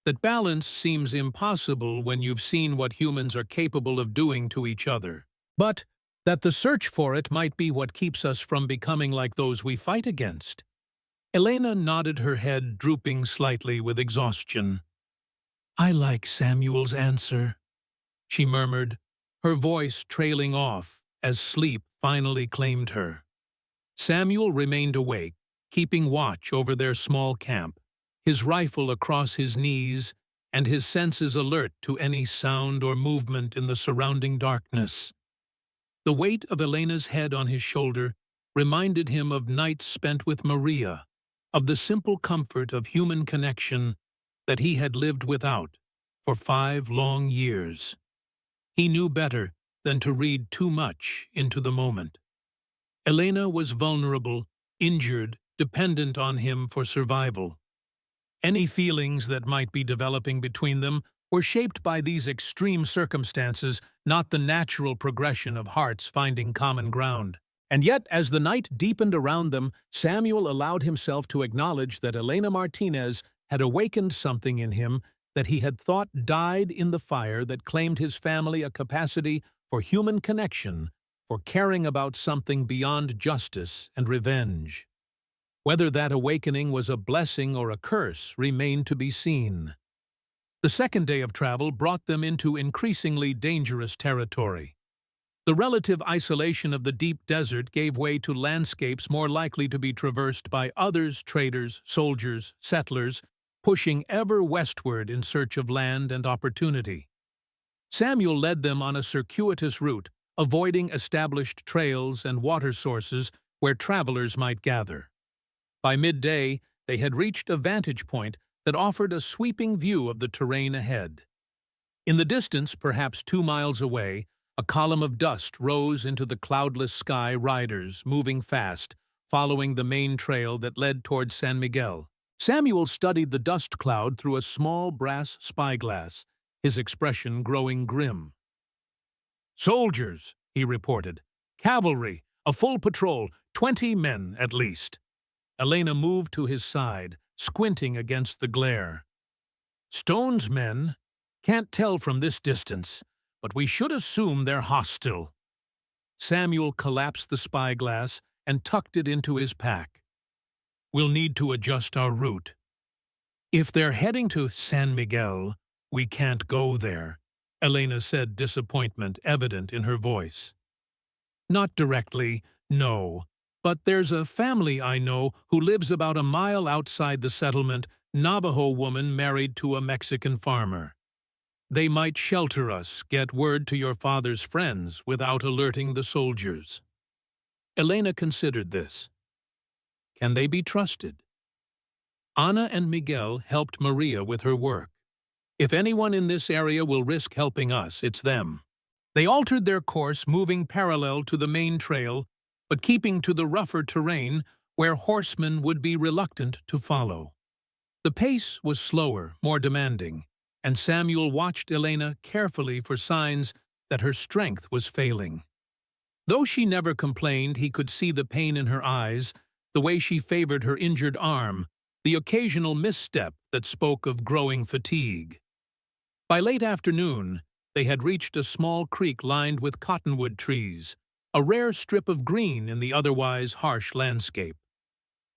that balance seems impossible when you've seen what humans are capable of doing to each other, but that the search for it might be what keeps us from becoming like those we fight against. Elena nodded her head, drooping slightly with exhaustion. I like Samuel's answer, she murmured, her voice trailing off as sleep finally claimed her. Samuel remained awake, keeping watch over their small camp, his rifle across his knees and his senses alert to any sound or movement in the surrounding darkness. The weight of Elena's head on his shoulder reminded him of nights spent with Maria, of the simple comfort of human connection that he had lived without for 5 long years. He knew better than to read too much into the moment. Elena was vulnerable, injured, dependent on him for survival. Any feelings that might be developing between them were shaped by these extreme circumstances, not the natural progression of hearts finding common ground. And yet, as the night deepened around them, Samuel allowed himself to acknowledge that Elena Martinez had awakened something in him that he had thought died in the fire that claimed his family a capacity for human connection, for caring about something beyond justice and revenge. Whether that awakening was a blessing or a curse remained to be seen. The second day of travel brought them into increasingly dangerous territory. The relative isolation of the deep desert gave way to landscapes more likely to be traversed by others, traders, soldiers, settlers, pushing ever westward in search of land and opportunity. Samuel led them on a circuitous route, avoiding established trails and water sources where travelers might gather. By midday, they had reached a vantage point that offered a sweeping view of the terrain ahead. In the distance, perhaps 2 miles away, a column of dust rose into the cloudless sky, riders moving fast, following the main trail that led toward San Miguel. Samuel studied the dust cloud through a small brass spyglass, his expression growing grim. "Soldiers," he reported. "Cavalry, a full patrol, 20 men at least." Elena moved to his side, squinting against the glare. "Stone's men? Can't tell from this distance, but we should assume they're hostile." Samuel collapsed the spyglass and tucked it into his pack. "We'll need to adjust our route. If they're heading to San Miguel, we can't go there," Elena said, disappointment evident in her voice. "Not directly, no. But there's a family I know who lives about a mile outside the settlement, Navajo woman married to a Mexican farmer. They might shelter us, get word to your father's friends without alerting the soldiers." Elena considered this. Can they be trusted? Ana and Miguel helped Maria with her work. If anyone in this area will risk helping us, it's them. They altered their course, moving parallel to the main trail, but keeping to the rougher terrain where horsemen would be reluctant to follow. The pace was slower, more demanding, and Samuel watched Elena carefully for signs that her strength was failing. Though she never complained, he could see the pain in her eyes, the way she favored her injured arm, the occasional misstep that spoke of growing fatigue. By late afternoon, they had reached a small creek lined with cottonwood trees, a rare strip of green in the otherwise harsh landscape.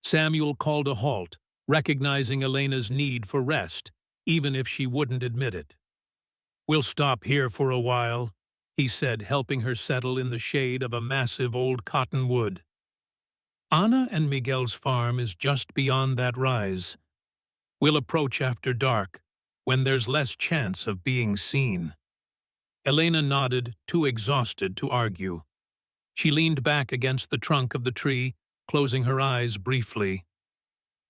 Samuel called a halt, recognizing Elena's need for rest, even if she wouldn't admit it. "We'll stop here for a while," he said, helping her settle in the shade of a massive old cottonwood. "Ana and Miguel's farm is just beyond that rise. We'll approach after dark, when there's less chance of being seen." Elena nodded, too exhausted to argue. She leaned back against the trunk of the tree, closing her eyes briefly.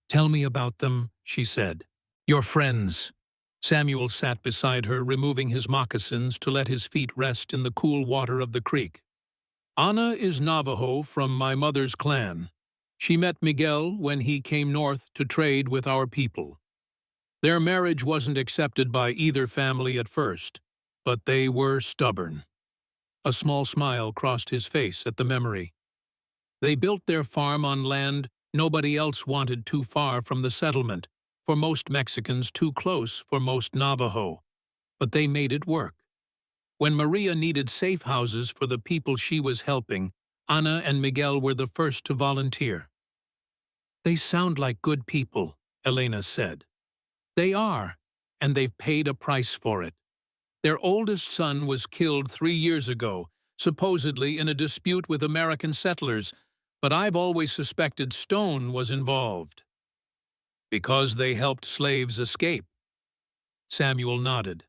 "Tell me about them," she said. "Your friends." Samuel sat beside her, removing his moccasins to let his feet rest in the cool water of the creek. "Ana is Navajo from my mother's clan. She met Miguel when he came north to trade with our people. Their marriage wasn't accepted by either family at first, but they were stubborn." A small smile crossed his face at the memory. "They built their farm on land nobody else wanted, too far from the settlement, for most Mexicans, too close for most Navajo. But they made it work. When Maria needed safe houses for the people she was helping, Ana and Miguel were the first to volunteer." "They sound like good people," Elena said. "They are, and they've paid a price for it. Their oldest son was killed 3 years ago, supposedly in a dispute with American settlers, but I've always suspected Stone was involved." "Because they helped slaves escape." Samuel nodded.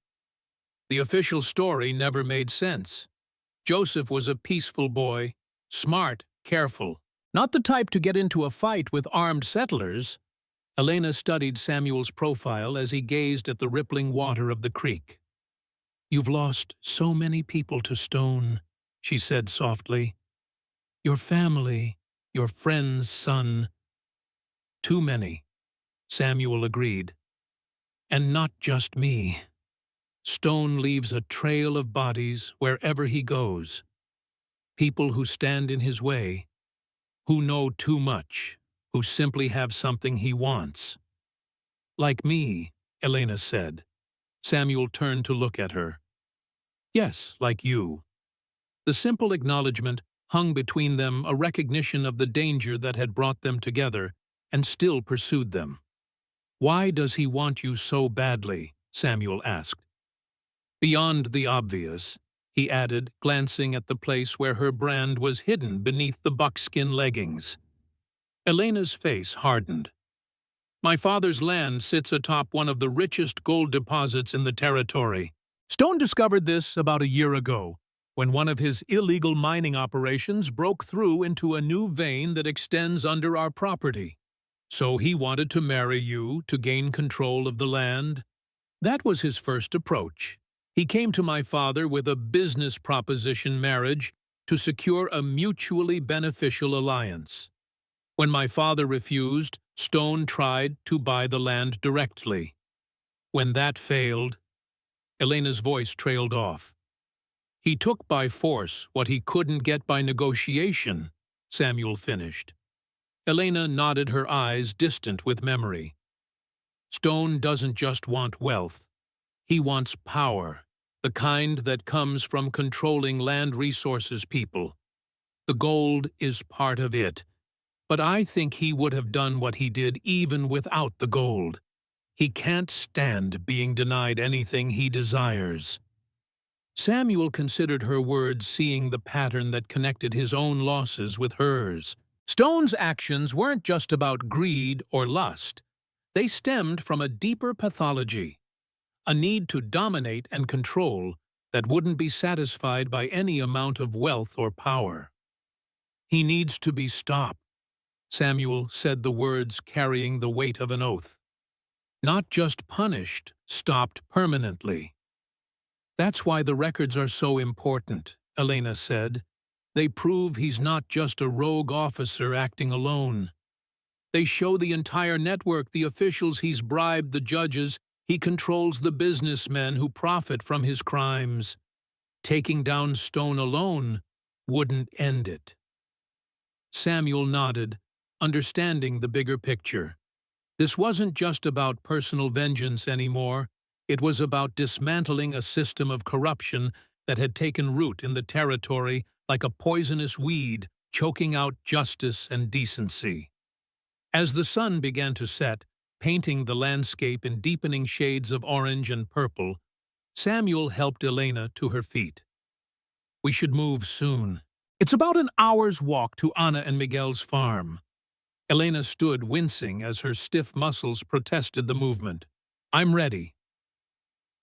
"The official story never made sense. Joseph was a peaceful boy, smart, careful, not the type to get into a fight with armed settlers. Elena studied Samuel's profile as he gazed at the rippling water of the creek. "You've lost so many people to Stone," she said softly. "Your family, your friend's son." "Too many," Samuel agreed. "And not just me. Stone leaves a trail of bodies wherever he goes. People who stand in his way, who know too much, who simply have something he wants." "Like me," Elena said. Samuel turned to look at her. "Yes, like you." The simple acknowledgement hung between them, a recognition of the danger that had brought them together and still pursued them. "Why does he want you so badly?" Samuel asked. "Beyond the obvious," he added, glancing at the place where her brand was hidden beneath the buckskin leggings. Elena's face hardened. "My father's land sits atop one of the richest gold deposits in the territory. Stone discovered this about a year ago, when one of his illegal mining operations broke through into a new vein that extends under our property. So he wanted to marry you to gain control of the land. That was his first approach. He came to my father with a business proposition marriage to secure a mutually beneficial alliance. When my father refused, Stone tried to buy the land directly. When that failed," Elena's voice trailed off. "He took by force what he couldn't get by negotiation," Samuel finished. Elena nodded, her eyes distant with memory. "Stone doesn't just want wealth. He wants power, the kind that comes from controlling land resources people. The gold is part of it. But I think he would have done what he did even without the gold. He can't stand being denied anything he desires." Samuel considered her words, seeing the pattern that connected his own losses with hers. Stone's actions weren't just about greed or lust. They stemmed from a deeper pathology, a need to dominate and control that wouldn't be satisfied by any amount of wealth or power. "He needs to be stopped," Samuel said, the words carrying the weight of an oath. "Not just punished, stopped permanently." "That's why the records are so important," Elena said. "They prove he's not just a rogue officer acting alone. They show the entire network, the officials he's bribed, the judges. He controls the businessmen who profit from his crimes. Taking down Stone alone wouldn't end it." Samuel nodded, understanding the bigger picture. This wasn't just about personal vengeance anymore. It was about dismantling a system of corruption that had taken root in the territory like a poisonous weed, choking out justice and decency. As the sun began to set, painting the landscape in deepening shades of orange and purple, Samuel helped Elena to her feet. "We should move soon. It's about an hour's walk to Ana and Miguel's farm." Elena stood wincing as her stiff muscles protested the movement. "I'm ready."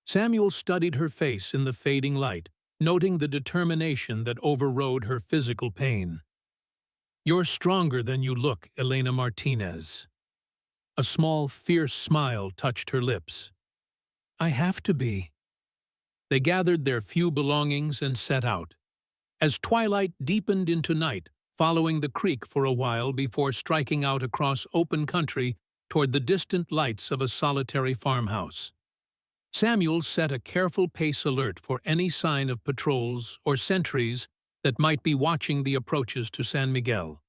Samuel studied her face in the fading light, noting the determination that overrode her physical pain. "You're stronger than you look, Elena Martinez." A small, fierce smile touched her lips. "I have to be." They gathered their few belongings and set out. As twilight deepened into night, following the creek for a while before striking out across open country toward the distant lights of a solitary farmhouse. Samuel set a careful pace alert for any sign of patrols or sentries that might be watching the approaches to San Miguel.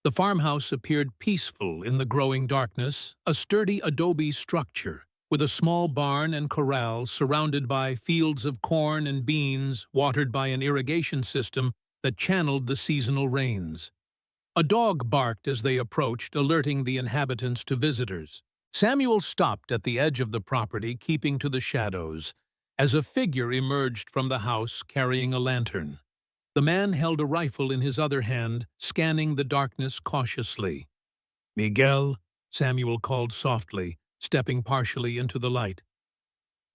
The farmhouse appeared peaceful in the growing darkness, a sturdy adobe structure, with a small barn and corral surrounded by fields of corn and beans watered by an irrigation system that channeled the seasonal rains. A dog barked as they approached, alerting the inhabitants to visitors. Samuel stopped at the edge of the property, keeping to the shadows, as a figure emerged from the house carrying a lantern. The man held a rifle in his other hand, scanning the darkness cautiously. "Miguel," Samuel called softly, stepping partially into the light.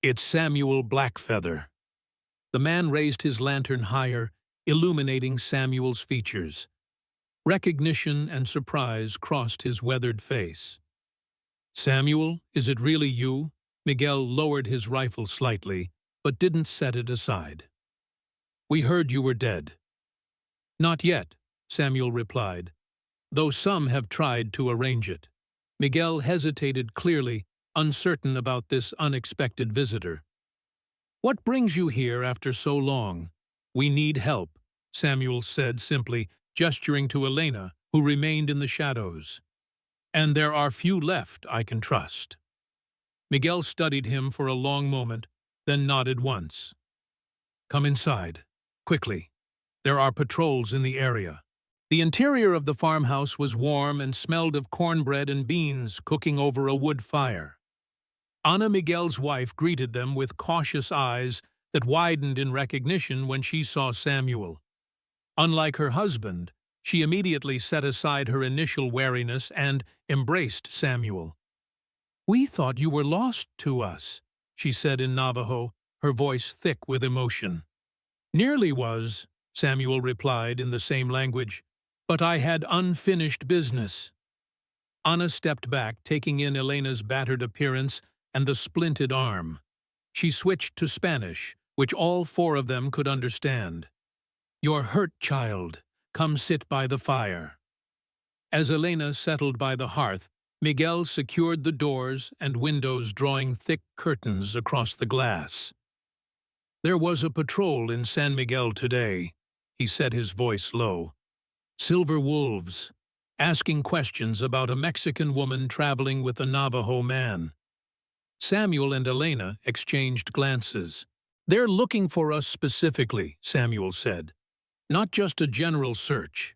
"It's Samuel Blackfeather." The man raised his lantern higher, illuminating Samuel's features. Recognition and surprise crossed his weathered face. Samuel, is it really you? Miguel lowered his rifle slightly, but didn't set it aside. We heard you were dead. Not yet, Samuel replied, though some have tried to arrange it. Miguel hesitated clearly, uncertain about this unexpected visitor. What brings you here after so long? We need help, Samuel said simply, gesturing to Elena, who remained in the shadows. And there are few left I can trust. Miguel studied him for a long moment, then nodded once. Come inside, quickly. There are patrols in the area. The interior of the farmhouse was warm and smelled of cornbread and beans cooking over a wood fire. Ana, Miguel's wife, greeted them with cautious eyes that widened in recognition when she saw Samuel. Unlike her husband, she immediately set aside her initial wariness and embraced Samuel. We thought you were lost to us, she said in Navajo, her voice thick with emotion. Nearly was, Samuel replied in the same language, but I had unfinished business. Ana stepped back, taking in Elena's battered appearance and the splinted arm. She switched to Spanish, which all four of them could understand. You're hurt, child. Come sit by the fire. As Elena settled by the hearth, Miguel secured the doors and windows, drawing thick curtains across the glass. There was a patrol in San Miguel today, he said, his voice low. Silver wolves, asking questions about a Mexican woman traveling with a Navajo man. Samuel and Elena exchanged glances. They're looking for us specifically, Samuel said. Not just a general search.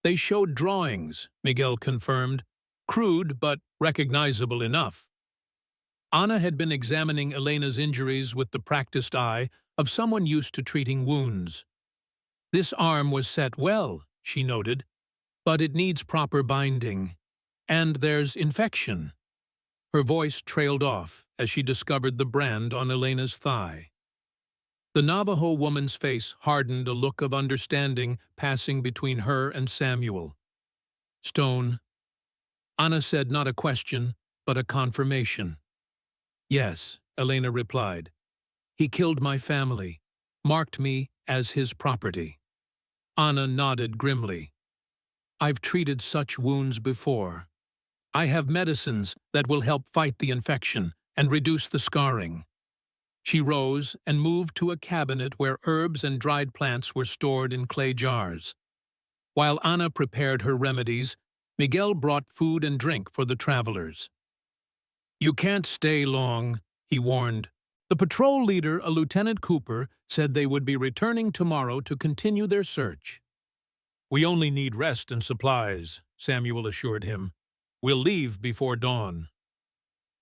They showed drawings, Miguel confirmed. Crude, but recognizable enough. Ana had been examining Elena's injuries with the practiced eye of someone used to treating wounds. This arm was set well, she noted, but it needs proper binding. And there's infection. Her voice trailed off as she discovered the brand on Elena's thigh. The Navajo woman's face hardened, a look of understanding passing between her and Samuel. Stone. Ana said not a question, but a confirmation. Yes, Elena replied. He killed my family, marked me as his property. Ana nodded grimly. I've treated such wounds before. I have medicines that will help fight the infection and reduce the scarring. She rose and moved to a cabinet where herbs and dried plants were stored in clay jars. While Ana prepared her remedies, Miguel brought food and drink for the travelers. You can't stay long, he warned. The patrol leader, a Lieutenant Cooper, said they would be returning tomorrow to continue their search. We only need rest and supplies, Samuel assured him. We'll leave before dawn.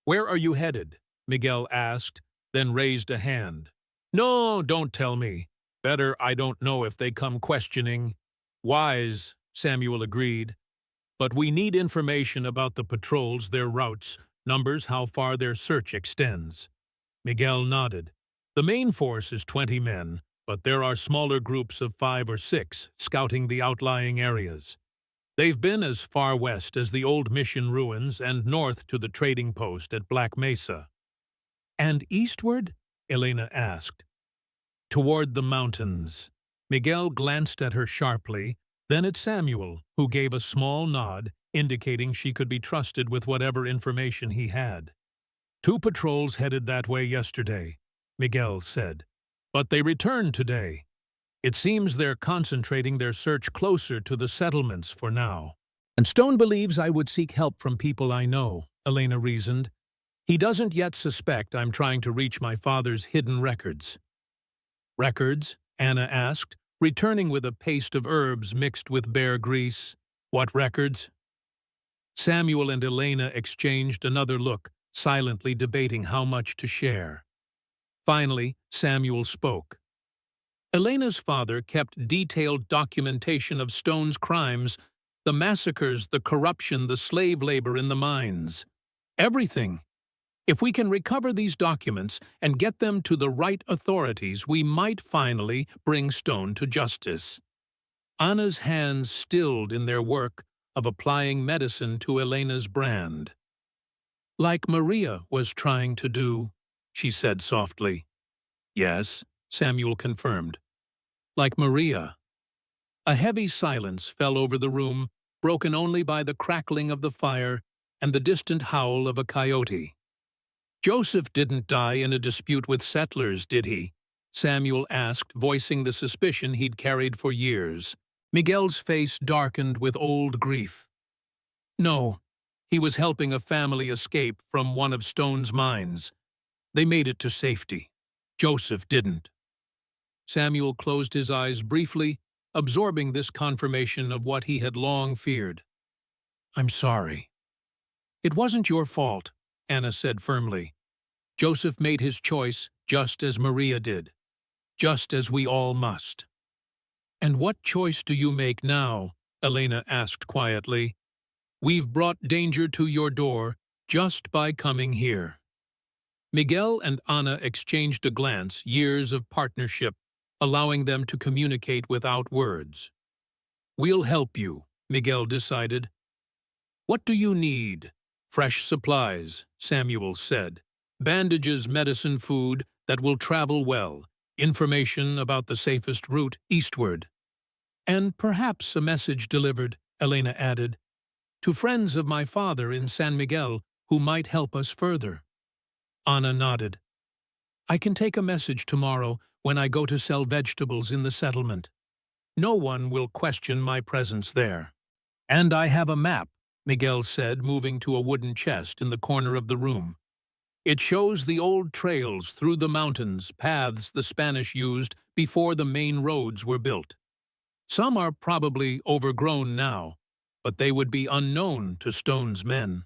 Where are you headed? Miguel asked, then raised a hand. No, don't tell me. Better I don't know if they come questioning. Wise, Samuel agreed. But we need information about the patrols, their routes, numbers, how far their search extends. Miguel nodded. The main force is 20 men, but there are smaller groups of 5 or 6 scouting the outlying areas. They've been as far west as the old mission ruins and north to the trading post at Black Mesa. And eastward? Elena asked. Toward the mountains. Miguel glanced at her sharply, then at Samuel, who gave a small nod, indicating she could be trusted with whatever information he had. 2 patrols headed that way yesterday, Miguel said. But they returned today. It seems they're concentrating their search closer to the settlements for now. And Stone believes I would seek help from people I know, Elena reasoned. He doesn't yet suspect I'm trying to reach my father's hidden records. Records? Ana asked, returning with a paste of herbs mixed with bear grease. What records? Samuel and Elena exchanged another look, silently debating how much to share. Finally, Samuel spoke. Elena's father kept detailed documentation of Stone's crimes, the massacres, the corruption, the slave labor in the mines. Everything. If we can recover these documents and get them to the right authorities, we might finally bring Stone to justice. Ana's hands stilled in their work of applying medicine to Elena's brand. Like Maria was trying to do, she said softly. Yes, Samuel confirmed. Like Maria. A heavy silence fell over the room, broken only by the crackling of the fire and the distant howl of a coyote. Joseph didn't die in a dispute with settlers, did he? Samuel asked, voicing the suspicion he'd carried for years. Miguel's face darkened with old grief. No, he was helping a family escape from one of Stone's mines. They made it to safety. Joseph didn't. Samuel closed his eyes briefly, absorbing this confirmation of what he had long feared. I'm sorry. It wasn't your fault, Anna said firmly. Joseph made his choice just as Maria did, just as we all must. And what choice do you make now? Elena asked quietly. We've brought danger to your door just by coming here. Miguel and Anna exchanged a glance, years of partnership, allowing them to communicate without words. We'll help you, Miguel decided. What do you need? Fresh supplies, Samuel said. Bandages, medicine, food that will travel well, information about the safest route eastward. And perhaps a message delivered, Elena added, to friends of my father in San Miguel who might help us further. Anna nodded. I can take a message tomorrow when I go to sell vegetables in the settlement. No one will question my presence there. And I have a map, Miguel said, moving to a wooden chest in the corner of the room. It shows the old trails through the mountains, paths the Spanish used before the main roads were built. Some are probably overgrown now, but they would be unknown to Stone's men.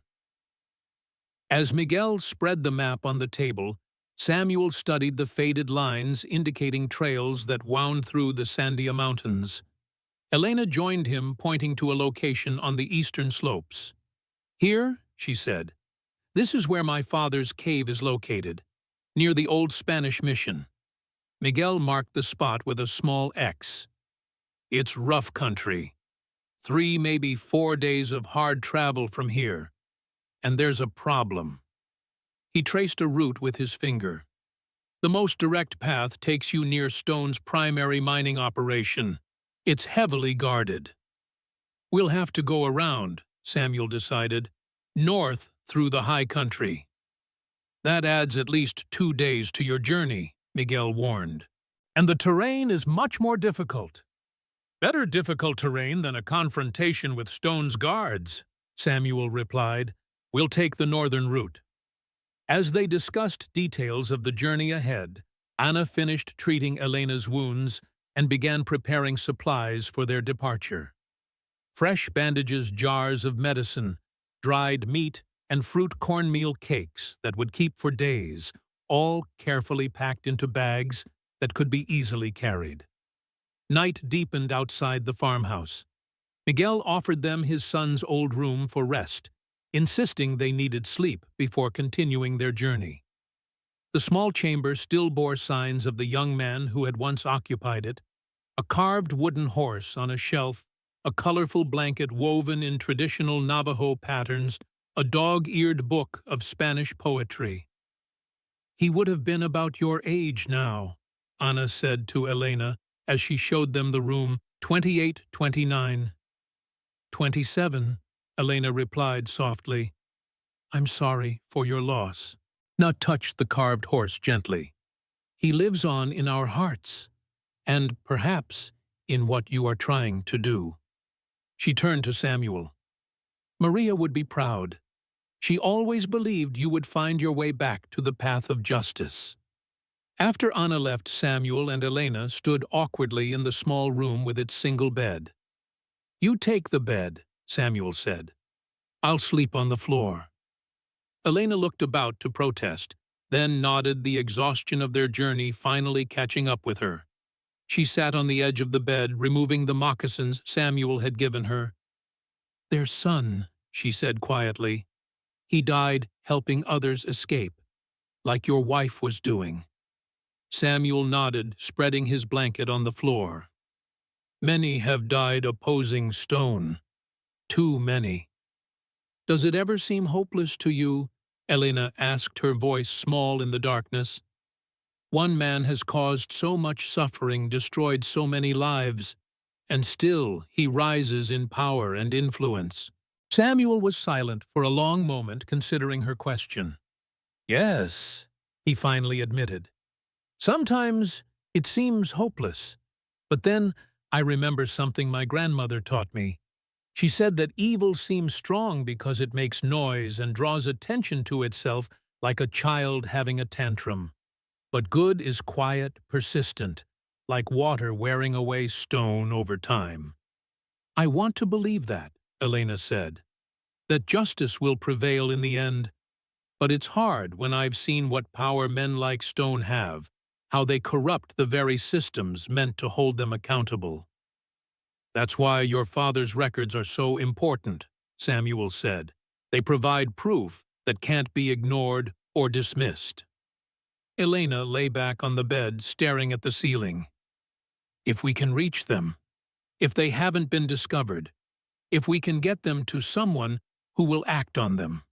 As Miguel spread the map on the table, Samuel studied the faded lines indicating trails that wound through the Sandia Mountains. Elena joined him, pointing to a location on the eastern slopes. Here, she said, this is where my father's cave is located, near the old Spanish mission. Miguel marked the spot with a small X. It's rough country. 3, maybe 4 days of hard travel from here. And there's a problem. He traced a route with his finger. The most direct path takes you near Stone's primary mining operation. It's heavily guarded. We'll have to go around, Samuel decided, north through the high country. That adds at least 2 days to your journey, Miguel warned. And the terrain is much more difficult. Better difficult terrain than a confrontation with Stone's guards, Samuel replied. We'll take the northern route. As they discussed details of the journey ahead, Anna finished treating Elena's wounds and began preparing supplies for their departure. Fresh bandages, jars of medicine, dried meat, and fruit cornmeal cakes that would keep for days, all carefully packed into bags that could be easily carried. Night deepened outside the farmhouse. Miguel offered them his son's old room for rest, insisting they needed sleep before continuing their journey. The small chamber still bore signs of the young man who had once occupied it: a carved wooden horse on a shelf, a colorful blanket woven in traditional Navajo patterns, a dog-eared book of Spanish poetry. He would have been about your age now, Anna said to Elena as she showed them the room. 28, 29. 27, Elena replied softly. I'm sorry for your loss. Anna touched the carved horse gently. He lives on in our hearts, and perhaps in what you are trying to do. She turned to Samuel. Maria would be proud. She always believed you would find your way back to the path of justice. After Anna left, Samuel and Elena stood awkwardly in the small room with its single bed. You take the bed, Samuel said. I'll sleep on the floor. Elena looked about to protest, then nodded, the exhaustion of their journey finally catching up with her. She sat on the edge of the bed, removing the moccasins Samuel had given her. Their son, she said quietly. He died helping others escape, like your wife was doing. Samuel nodded, spreading his blanket on the floor. Many have died opposing Stone. Too many. Does it ever seem hopeless to you Elena asked, her voice small in the darkness. One man has caused so much suffering, destroyed so many lives, and still he rises in power and influence. Samuel was silent for a long moment, considering her question. Yes, he finally admitted. Sometimes it seems hopeless, but then I remember something my grandmother taught me. She said that evil seems strong because it makes noise and draws attention to itself like a child having a tantrum. But good is quiet, persistent, like water wearing away stone over time. I want to believe that, Elena said, that justice will prevail in the end. But it's hard when I've seen what power men like Stone have, how they corrupt the very systems meant to hold them accountable. That's why your father's records are so important, Samuel said. They provide proof that can't be ignored or dismissed. Elena lay back on the bed, staring at the ceiling. If we can reach them, if they haven't been discovered, if we can get them to someone who will act on them.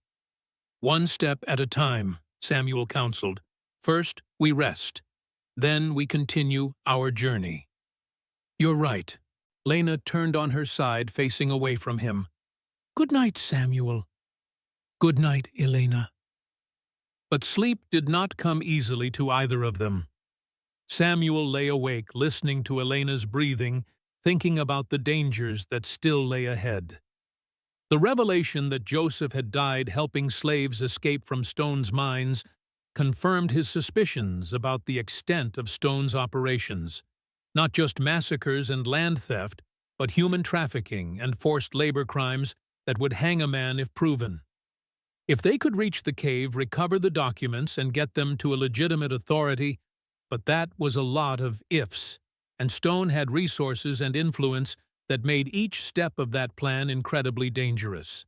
One step at a time, Samuel counseled. First, we rest. Then we continue our journey. You're right. Lena turned on her side, facing away from him. Good night, Samuel. Good night, Elena. But sleep did not come easily to either of them. Samuel lay awake, listening to Elena's breathing, thinking about the dangers that still lay ahead. The revelation that Joseph had died helping slaves escape from Stone's mines confirmed his suspicions about the extent of Stone's operations. Not just massacres and land theft, but human trafficking and forced labor crimes that would hang a man if proven. If they could reach the cave, recover the documents, and get them to a legitimate authority, but that was a lot of ifs, and Stone had resources and influence that made each step of that plan incredibly dangerous.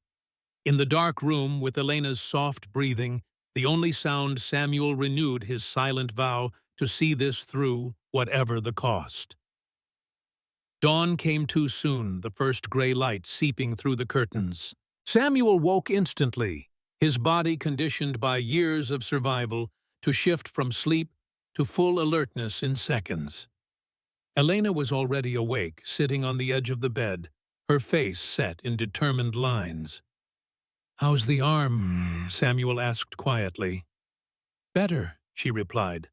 In the dark room, with Elena's soft breathing, the only sound, Samuel renewed his silent vow to see this through, whatever the cost. Dawn came too soon, the first gray light seeping through the curtains. Samuel woke instantly, his body conditioned by years of survival to shift from sleep to full alertness in seconds. Elena was already awake, sitting on the edge of the bed, her face set in determined lines. "How's the arm?" Samuel asked quietly. "Better," she replied.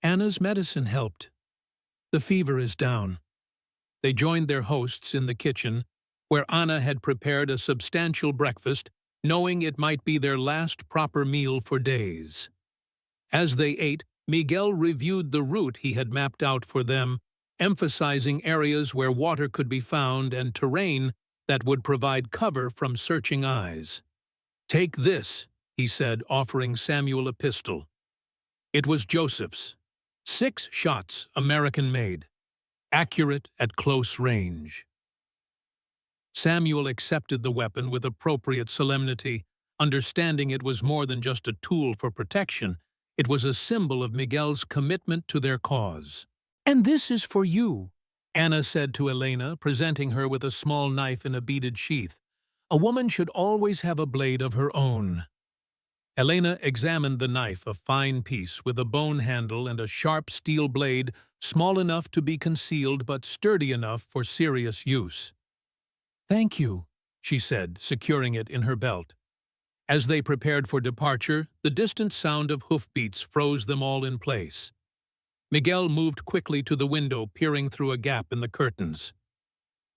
"Anna's medicine helped. The fever is down." They joined their hosts in the kitchen, where Anna had prepared a substantial breakfast, knowing it might be their last proper meal for days. As they ate, Miguel reviewed the route he had mapped out for them, emphasizing areas where water could be found and terrain that would provide cover from searching eyes. "Take this," he said, offering Samuel a pistol. It was Joseph's. 6 shots, American-made, accurate at close range. Samuel accepted the weapon with appropriate solemnity, understanding it was more than just a tool for protection. It was a symbol of Miguel's commitment to their cause. "And this is for you," Anna said to Elena, presenting her with a small knife in a beaded sheath. "A woman should always have a blade of her own." Elena examined the knife, a fine piece with a bone handle and a sharp steel blade, small enough to be concealed but sturdy enough for serious use. "Thank you," she said, securing it in her belt. As they prepared for departure, the distant sound of hoofbeats froze them all in place. Miguel moved quickly to the window, peering through a gap in the curtains.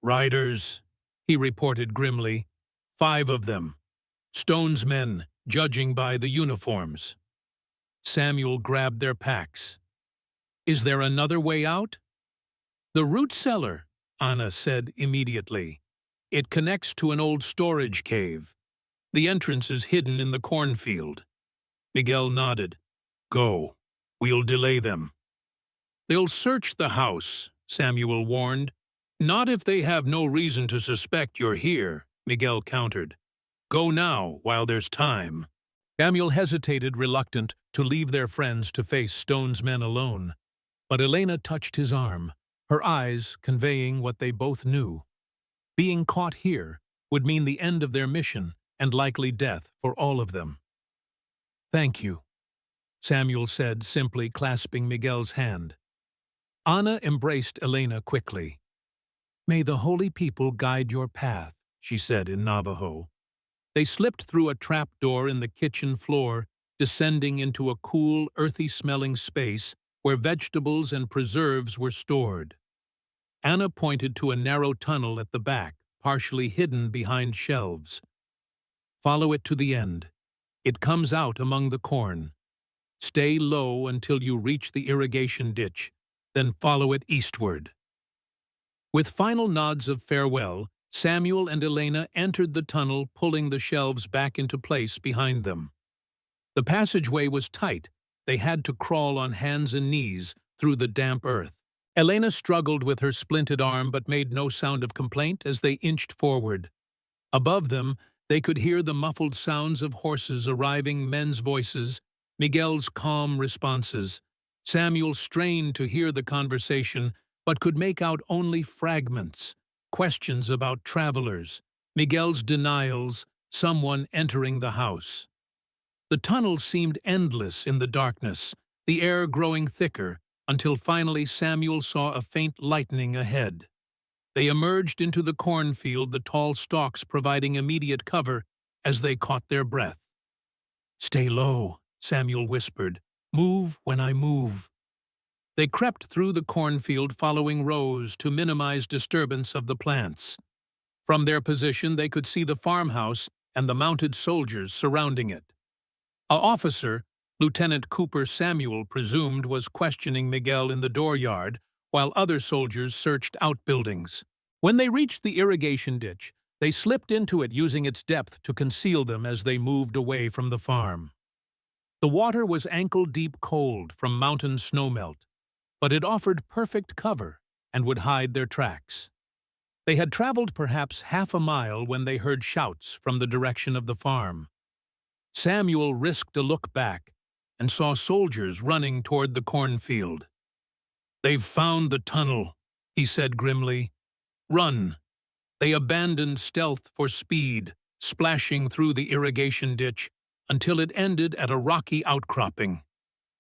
"Riders," he reported grimly. 5 of them. Stone's men, judging by the uniforms. Samuel grabbed their packs. "Is there another way out?" "The root cellar," Anna said immediately. "It connects to an old storage cave. The entrance is hidden in the cornfield." Miguel nodded. "Go. We'll delay them." "They'll search the house," Samuel warned. "Not if they have no reason to suspect you're here," Miguel countered. "Go now, while there's time." Samuel hesitated, reluctant to leave their friends to face Stone's men alone. But Elena touched his arm, her eyes conveying what they both knew. Being caught here would mean the end of their mission and likely death for all of them. "Thank you," Samuel said, simply clasping Miguel's hand. Anna embraced Elena quickly. "May the holy people guide your path," she said in Navajo. They slipped through a trapdoor in the kitchen floor, descending into a cool, earthy-smelling space where vegetables and preserves were stored. Anna pointed to a narrow tunnel at the back, partially hidden behind shelves. "Follow it to the end. It comes out among the corn. Stay low until you reach the irrigation ditch, then follow it eastward." With final nods of farewell, Samuel and Elena entered the tunnel, pulling the shelves back into place behind them. The passageway was tight. They had to crawl on hands and knees through the damp earth. Elena struggled with her splinted arm but made no sound of complaint as they inched forward. Above them, they could hear the muffled sounds of horses arriving, men's voices, Miguel's calm responses. Samuel strained to hear the conversation, but could make out only fragments. Questions about travelers, Miguel's denials, someone entering the house. The tunnel seemed endless in the darkness, the air growing thicker, until finally Samuel saw a faint lightening ahead. They emerged into the cornfield, the tall stalks providing immediate cover as they caught their breath. "Stay low," Samuel whispered. "Move when I move." They crept through the cornfield, following rows to minimize disturbance of the plants. From their position, they could see the farmhouse and the mounted soldiers surrounding it. An officer, Lieutenant Cooper Samuel presumed, was questioning Miguel in the dooryard, while other soldiers searched outbuildings. When they reached the irrigation ditch, they slipped into it, using its depth to conceal them as they moved away from the farm. The water was ankle-deep cold from mountain snowmelt, but it offered perfect cover and would hide their tracks. They had traveled perhaps half a mile when they heard shouts from the direction of the farm. Samuel risked a look back and saw soldiers running toward the cornfield. "They've found the tunnel," he said grimly. "Run." They abandoned stealth for speed, splashing through the irrigation ditch until it ended at a rocky outcropping.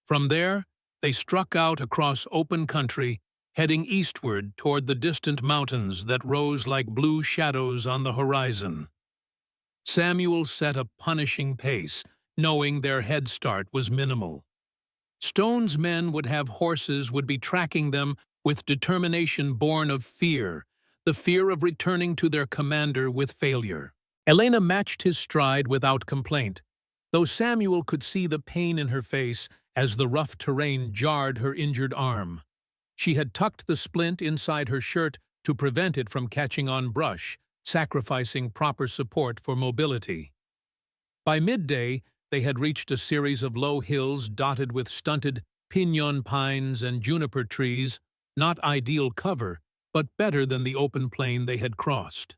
From there, they struck out across open country, heading eastward toward the distant mountains that rose like blue shadows on the horizon. Samuel set a punishing pace, knowing their head start was minimal. Stone's men would have horses, would be tracking them with determination born of fear, the fear of returning to their commander with failure. Elena matched his stride without complaint, though Samuel could see the pain in her face as the rough terrain jarred her injured arm. She had tucked the splint inside her shirt to prevent it from catching on brush, sacrificing proper support for mobility. By midday, they had reached a series of low hills dotted with stunted pinon pines and juniper trees, not ideal cover, but better than the open plain they had crossed.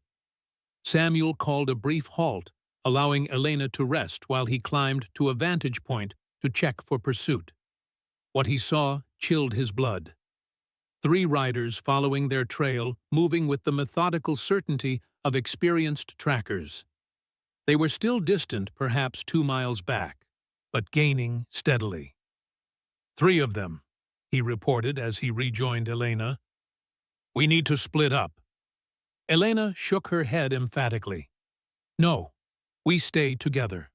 Samuel called a brief halt, allowing Elena to rest while he climbed to a vantage point to check for pursuit. What he saw chilled his blood. 3 riders following their trail, moving with the methodical certainty of experienced trackers. They were still distant, perhaps 2 miles back, but gaining steadily. 3 of them, he reported as he rejoined Elena. "We need to split up." Elena shook her head emphatically. "No, we stay together."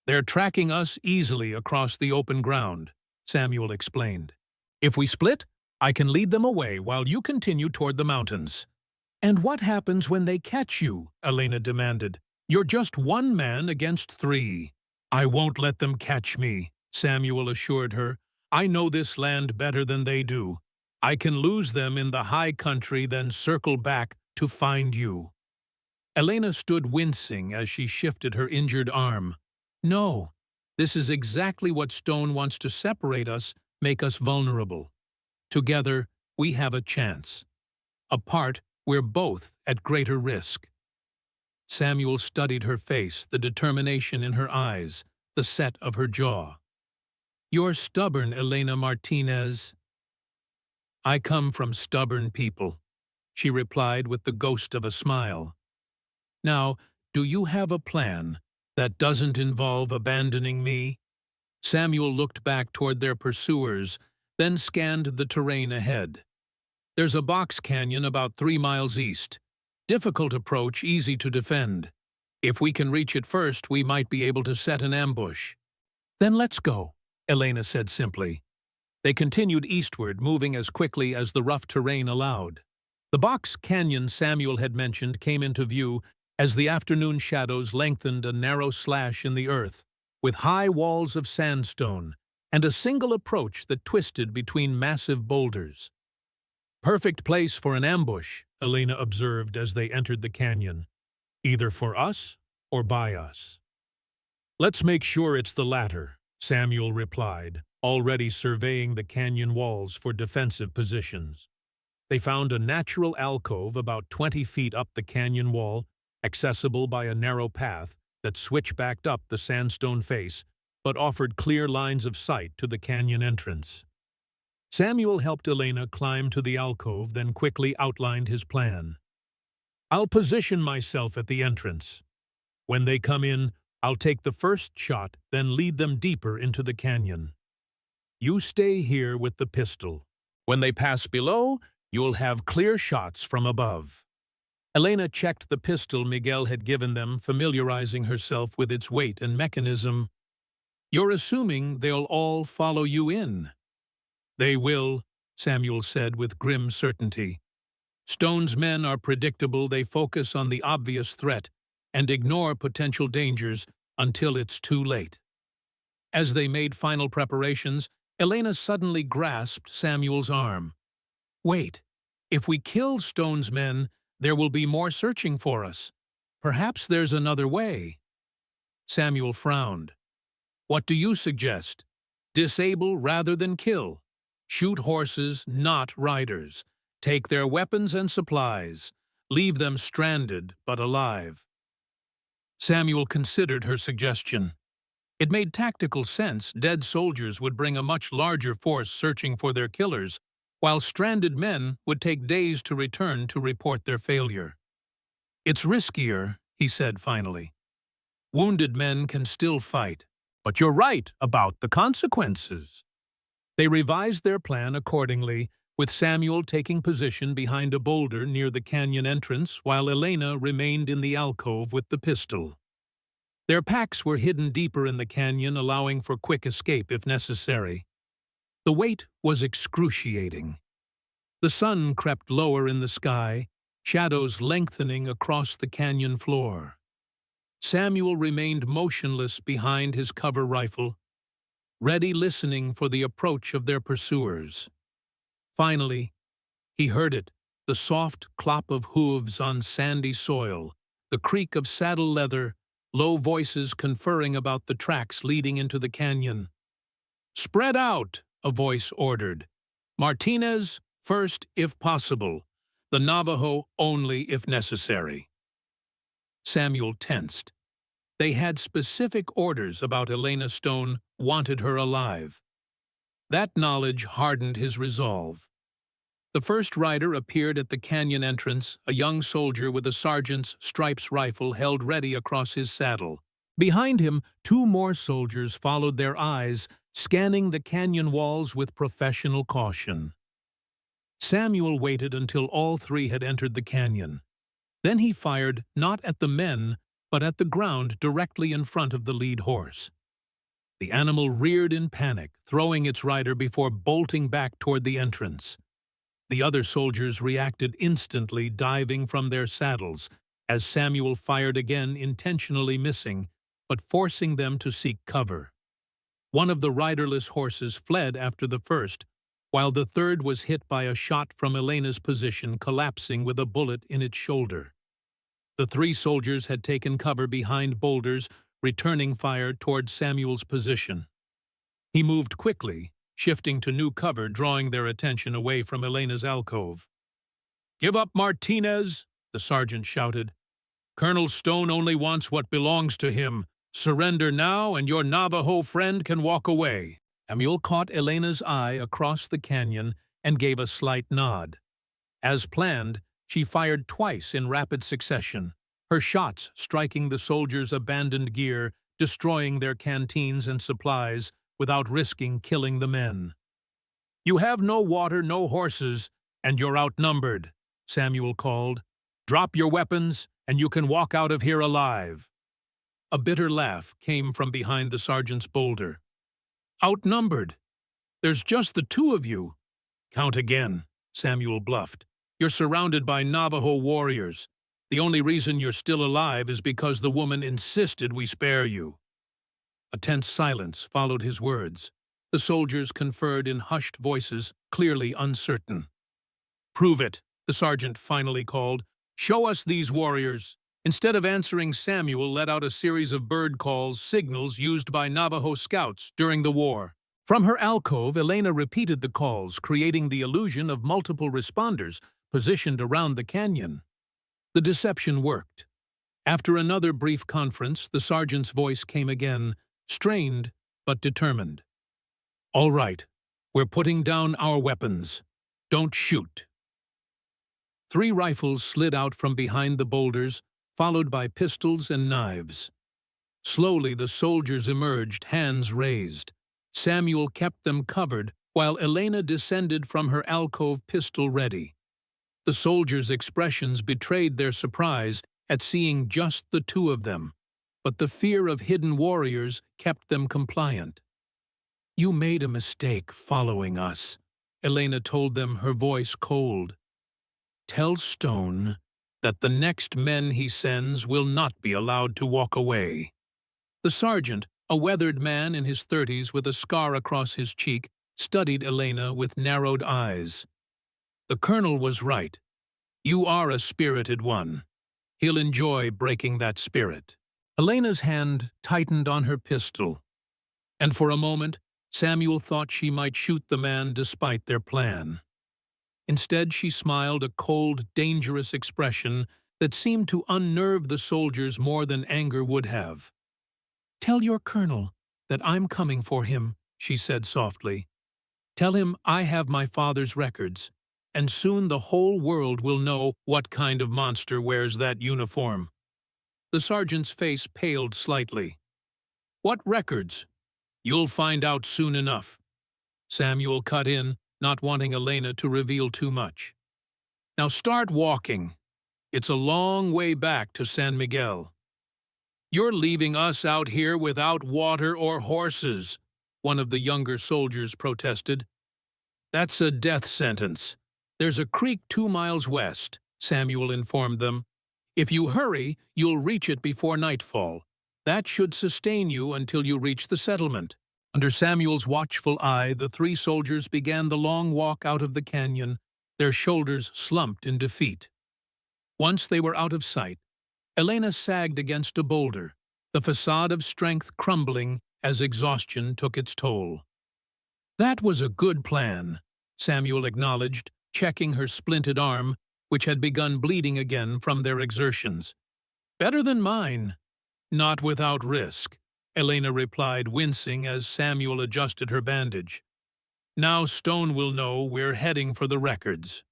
"They're tracking us easily across the open ground," Samuel explained. "If we split, I can lead them away while you continue toward the mountains." "And what happens when they catch you?" Elena demanded. "You're just 1 man against 3. "I won't let them catch me," Samuel assured her. "I know this land better than they do. I can lose them in the high country, then circle back to find you." Elena stood wincing as she shifted her injured arm. "No, this is exactly what Stone wants to separate us, make us vulnerable. Together, we have a chance. Apart, we're both at greater risk." Samuel studied her face, the determination in her eyes, the set of her jaw. "You're stubborn, Elena Martinez." "I come from stubborn people," she replied with the ghost of a smile. "Now, do you have a plan That doesn't involve abandoning me. Samuel looked back toward their pursuers, then scanned the terrain ahead. There's a box canyon about 3 miles east. Difficult approach, easy to defend. If we can reach it first, we might be able to set an ambush. Then let's go, Elena said simply. They continued eastward, moving as quickly as the rough terrain allowed. The box canyon Samuel had mentioned came into view as the afternoon shadows lengthened a narrow slash in the earth, with high walls of sandstone and a single approach that twisted between massive boulders. Perfect place for an ambush, Elena observed as they entered the canyon. Either for us or by us. Let's make sure it's the latter, Samuel replied, already surveying the canyon walls for defensive positions. They found a natural alcove about 20 feet up the canyon wall, accessible by a narrow path that switchbacked up the sandstone face, but offered clear lines of sight to the canyon entrance. Samuel helped Elena climb to the alcove, then quickly outlined his plan. I'll position myself at the entrance. When they come in, I'll take the first shot, then lead them deeper into the canyon. You stay here with the pistol. When they pass below, you'll have clear shots from above. Elena checked the pistol Miguel had given them, familiarizing herself with its weight and mechanism. You're assuming they'll all follow you in. They will, Samuel said with grim certainty. Stone's men are predictable. They focus on the obvious threat and ignore potential dangers until it's too late. As they made final preparations, Elena suddenly grasped Samuel's arm. Wait, if we kill Stone's men, there will be more searching for us. Perhaps there's another way. Samuel frowned. What do you suggest? Disable rather than kill. Shoot horses, not riders. Take their weapons and supplies. Leave them stranded but alive. Samuel considered her suggestion. It made tactical sense. Dead soldiers would bring a much larger force searching for their killers, while stranded men would take days to return to report their failure. It's riskier, he said finally. Wounded men can still fight. But you're right about the consequences. They revised their plan accordingly, with Samuel taking position behind a boulder near the canyon entrance while Elena remained in the alcove with the pistol. Their packs were hidden deeper in the canyon, allowing for quick escape if necessary. The wait was excruciating. The sun crept lower in the sky, shadows lengthening across the canyon floor. Samuel remained motionless behind his cover rifle, ready listening for the approach of their pursuers. Finally, he heard it, the soft clop of hooves on sandy soil, the creak of saddle leather, low voices conferring about the tracks leading into the canyon. Spread out, a voice ordered. Martinez, first if possible. The Navajo only if necessary. Samuel tensed. They had specific orders about Elena Stone, wanted her alive. That knowledge hardened his resolve. The first rider appeared at the canyon entrance, a young soldier with a sergeant's stripes rifle held ready across his saddle. Behind him, 2 more soldiers followed, their eyes scanning the canyon walls with professional caution. Samuel waited until all 3 had entered the canyon. Then he fired not at the men, but at the ground directly in front of the lead horse. The animal reared in panic, throwing its rider before bolting back toward the entrance. The other soldiers reacted instantly, diving from their saddles, as Samuel fired again, intentionally missing, but forcing them to seek cover. One of the riderless horses fled after the first, while the third was hit by a shot from Elena's position, collapsing with a bullet in its shoulder. The 3 soldiers had taken cover behind boulders, returning fire toward Samuel's position. He moved quickly, shifting to new cover, drawing their attention away from Elena's alcove. Give up, Martinez, the sergeant shouted. Colonel Stone only wants what belongs to him. Surrender now, and your Navajo friend can walk away. Samuel caught Elena's eye across the canyon and gave a slight nod. As planned, she fired twice in rapid succession, her shots striking the soldiers' abandoned gear, destroying their canteens and supplies without risking killing the men. "You have no water, no horses, and you're outnumbered," Samuel called. "Drop your weapons, and you can walk out of here alive." A bitter laugh came from behind the sergeant's boulder. "Outnumbered? There's just the two of you." "Count again," Samuel bluffed. "You're surrounded by Navajo warriors. The only reason you're still alive is because the woman insisted we spare you." A tense silence followed his words. The soldiers conferred in hushed voices, clearly uncertain. "Prove it," the sergeant finally called. "Show us these warriors." Instead of answering, Samuel let out a series of bird calls, signals used by Navajo scouts during the war. From her alcove, Elena repeated the calls, creating the illusion of multiple responders positioned around the canyon. The deception worked. After another brief conference, the sergeant's voice came again, strained but determined. "All right, we're putting down our weapons. Don't shoot." 3 rifles slid out from behind the boulders, followed by pistols and knives. Slowly the soldiers emerged, hands raised. Samuel kept them covered, while Elena descended from her alcove, pistol ready. The soldiers' expressions betrayed their surprise at seeing just the two of them, but the fear of hidden warriors kept them compliant. "You made a mistake following us," Elena told them, her voice cold. "Tell Stone that the next men he sends will not be allowed to walk away." The sergeant, a weathered man in his 30s with a scar across his cheek, studied Elena with narrowed eyes. "The colonel was right. You are a spirited one. He'll enjoy breaking that spirit." Elena's hand tightened on her pistol, and for a moment Samuel thought she might shoot the man despite their plan. Instead, she smiled, a cold, dangerous expression that seemed to unnerve the soldiers more than anger would have. "Tell your colonel that I'm coming for him," she said softly. "Tell him I have my father's records, and soon the whole world will know what kind of monster wears that uniform." The sergeant's face paled slightly. "What records?" "You'll find out soon enough." Samuel cut in, not wanting Elena to reveal too much. "Now start walking. It's a long way back to San Miguel." "You're leaving us out here without water or horses," one of the younger soldiers protested. "That's a death sentence. There's a creek 2 miles west," Samuel informed them. "If you hurry, you'll reach it before nightfall. That should sustain you until you reach the settlement." Under Samuel's watchful eye, the 3 soldiers began the long walk out of the canyon, their shoulders slumped in defeat. Once they were out of sight, Elena sagged against a boulder, the facade of strength crumbling as exhaustion took its toll. "That was a good plan," Samuel acknowledged, checking her splinted arm, which had begun bleeding again from their exertions. "Better than mine." "Not without risk," Elena replied, wincing as Samuel adjusted her bandage. "Now Stone will know we're heading for the records."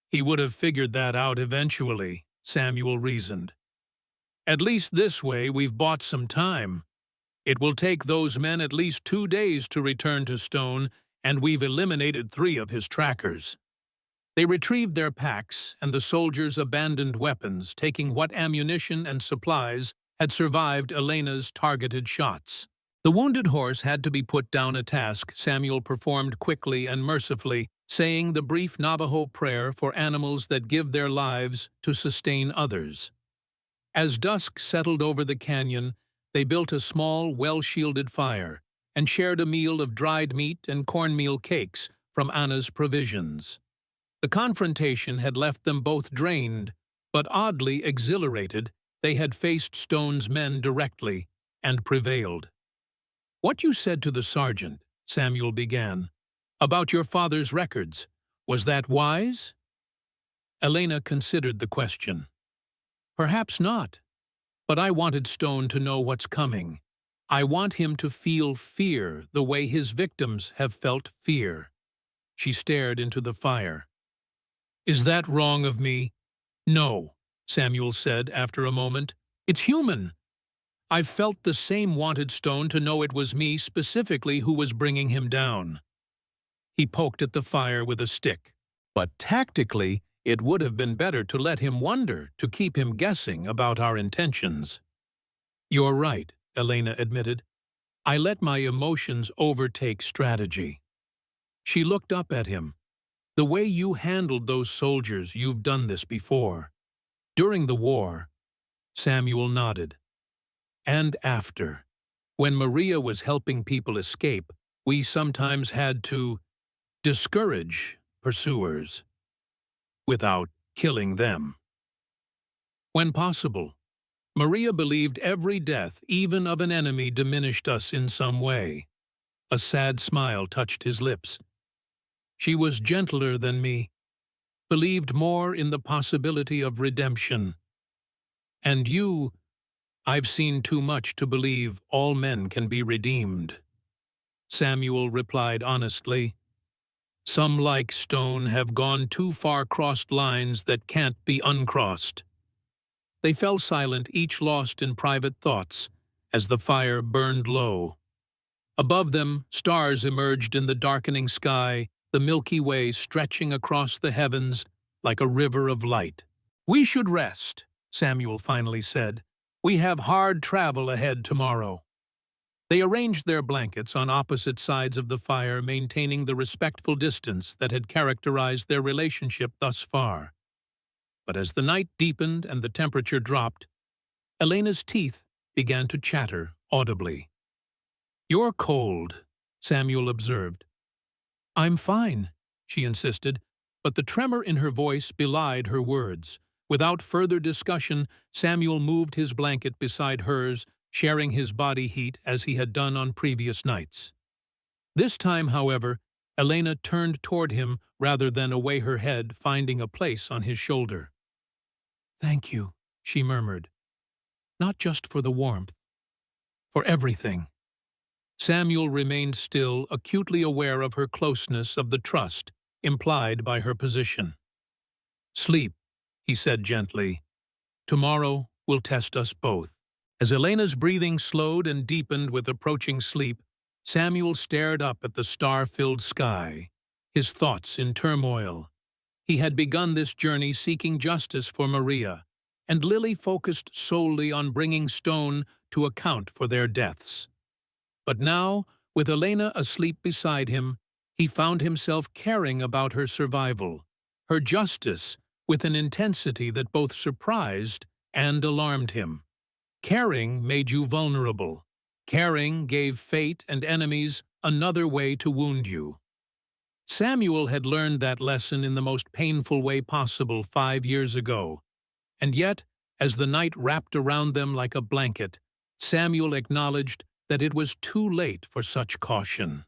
"He would have figured that out eventually," Samuel reasoned. "At least this way we've bought some time. It will take those men at least 2 days to return to Stone, and we've eliminated 3 of his trackers." They retrieved their packs, and the soldiers abandoned weapons, taking what ammunition and supplies had survived Elena's targeted shots. The wounded horse had to be put down, a task Samuel performed quickly and mercifully, saying the brief Navajo prayer for animals that give their lives to sustain others. As dusk settled over the canyon, they built a small, well-shielded fire and shared a meal of dried meat and cornmeal cakes from Anna's provisions. The confrontation had left them both drained, but oddly exhilarated. They had faced Stone's men directly and prevailed. "What you said to the sergeant," Samuel began, "about your father's records, was that wise?" Elena considered the question. "Perhaps not, but I wanted Stone to know what's coming. I want him to feel fear the way his victims have felt fear." She stared into the fire. "Is that wrong of me?" "No," Samuel said after a moment. "It's human. I've felt the same wanted stone to know it was me specifically who was bringing him down." He poked at the fire with a stick. "But tactically, it would have been better to let him wonder, to keep him guessing about our intentions." "You're right," Elena admitted. "I let my emotions overtake strategy." She looked up at him. "The way you handled those soldiers, you've done this before. During the war," Samuel nodded. "And after. When Maria was helping people escape, we sometimes had to discourage pursuers without killing them. When possible. Maria believed every death, even of an enemy, diminished us in some way." A sad smile touched his lips. "She was gentler than me, believed more in the possibility of redemption. And you, I've seen too much to believe all men can be redeemed." Samuel replied honestly. "Some, like Stone, have gone too far crossed lines that can't be uncrossed." They fell silent, each lost in private thoughts, as the fire burned low. Above them, stars emerged in the darkening sky, the Milky Way stretching across the heavens like a river of light. "We should rest," Samuel finally said. "We have hard travel ahead tomorrow." They arranged their blankets on opposite sides of the fire, maintaining the respectful distance that had characterized their relationship thus far. But as the night deepened and the temperature dropped, Elena's teeth began to chatter audibly. "You're cold," Samuel observed. "I'm fine," she insisted, but the tremor in her voice belied her words. Without further discussion, Samuel moved his blanket beside hers, sharing his body heat as he had done on previous nights. This time, however, Elena turned toward him rather than away her head, finding a place on his shoulder. "Thank you," she murmured. "Not just for the warmth. For everything." Samuel remained still, acutely aware of her closeness, of the trust implied by her position. "Sleep," he said gently. "Tomorrow will test us both." As Elena's breathing slowed and deepened with approaching sleep, Samuel stared up at the star-filled sky, his thoughts in turmoil. He had begun this journey seeking justice for Maria, and Lily focused solely on bringing Stone to account for their deaths. But now, with Elena asleep beside him, he found himself caring about her survival, her justice, with an intensity that both surprised and alarmed him. Caring made you vulnerable. Caring gave fate and enemies another way to wound you. Samuel had learned that lesson in the most painful way possible 5 years ago, and yet, as the night wrapped around them like a blanket, Samuel acknowledged that it was too late for such caution.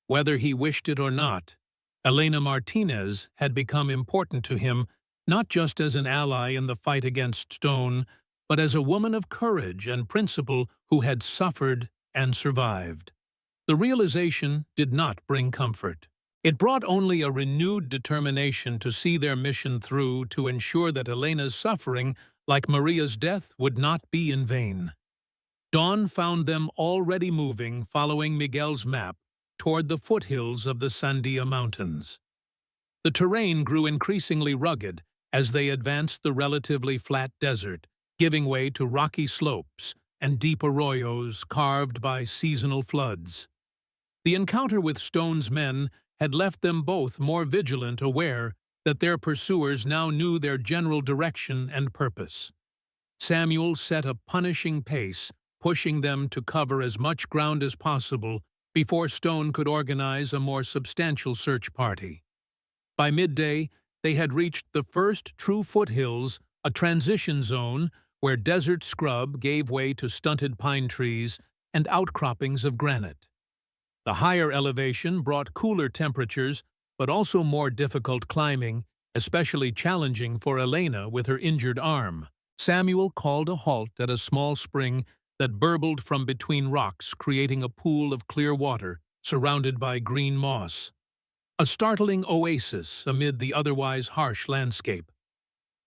Whether he wished it or not, Elena Martinez had become important to him, not just as an ally in the fight against Stone, but as a woman of courage and principle who had suffered and survived. The realization did not bring comfort. It brought only a renewed determination to see their mission through, to ensure that Elena's suffering, like Maria's death, would not be in vain. Dawn found them already moving, following Miguel's map, toward the foothills of the Sandia Mountains. The terrain grew increasingly rugged as they advanced the relatively flat desert, giving way to rocky slopes and deep arroyos carved by seasonal floods. The encounter with Stone's men had left them both more vigilant, aware that their pursuers now knew their general direction and purpose. Samuel set a punishing pace, pushing them to cover as much ground as possible before Stone could organize a more substantial search party. By midday, they had reached the first true foothills, a transition zone where desert scrub gave way to stunted pine trees and outcroppings of granite. The higher elevation brought cooler temperatures, but also more difficult climbing, especially challenging for Elena with her injured arm. Samuel called a halt at a small spring that burbled from between rocks, creating a pool of clear water surrounded by green moss. A startling oasis amid the otherwise harsh landscape.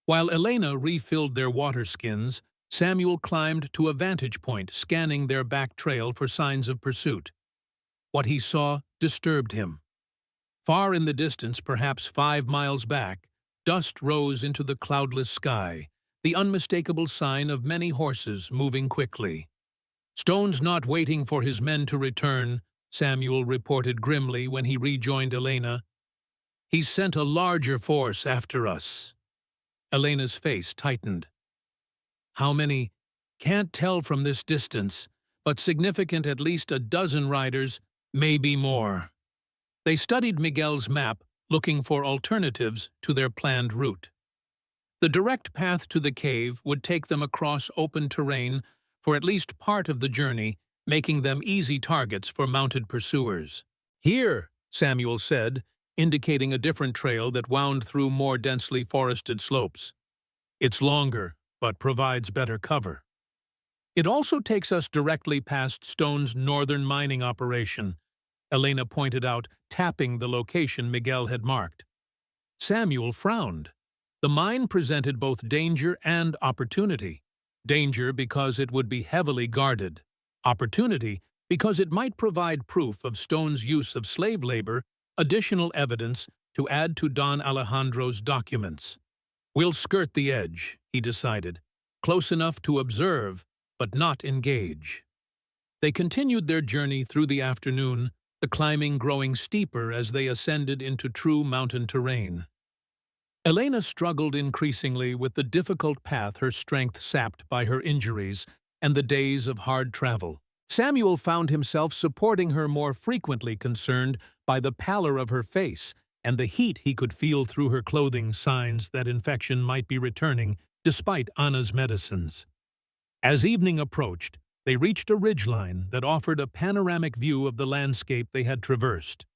While Elena refilled their water skins, Samuel climbed to a vantage point, scanning their back trail for signs of pursuit. What he saw disturbed him. Far in the distance, perhaps 5 miles back, dust rose into the cloudless sky, the unmistakable sign of many horses moving quickly. "Stone's not waiting for his men to return," Samuel reported grimly when he rejoined Elena. "He's sent a larger force after us." Elena's face tightened. "How many? Can't tell from this distance, but significant, at least a dozen riders, maybe more." They studied Miguel's map, looking for alternatives to their planned route. The direct path to the cave would take them across open terrain for at least part of the journey, making them easy targets for mounted pursuers. "Here," Samuel said, indicating a different trail that wound through more densely forested slopes. "It's longer, but provides better cover. It also takes us directly past Stone's northern mining operation," Elena pointed out, tapping the location Miguel had marked. Samuel frowned. The mine presented both danger and opportunity. Danger because it would be heavily guarded. Opportunity because it might provide proof of Stone's use of slave labor, additional evidence to add to Don Alejandro's documents. "We'll skirt the edge," he decided, close enough to observe, but not engage. They continued their journey through the afternoon, the climbing growing steeper as they ascended into true mountain terrain. Elena struggled increasingly with the difficult path, her strength sapped by her injuries and the days of hard travel. Samuel found himself supporting her more frequently, concerned by the pallor of her face and the heat he could feel through her clothing, signs that infection might be returning despite Anna's medicines. As evening approached, they reached a ridgeline that offered a panoramic view of the landscape they had traversed.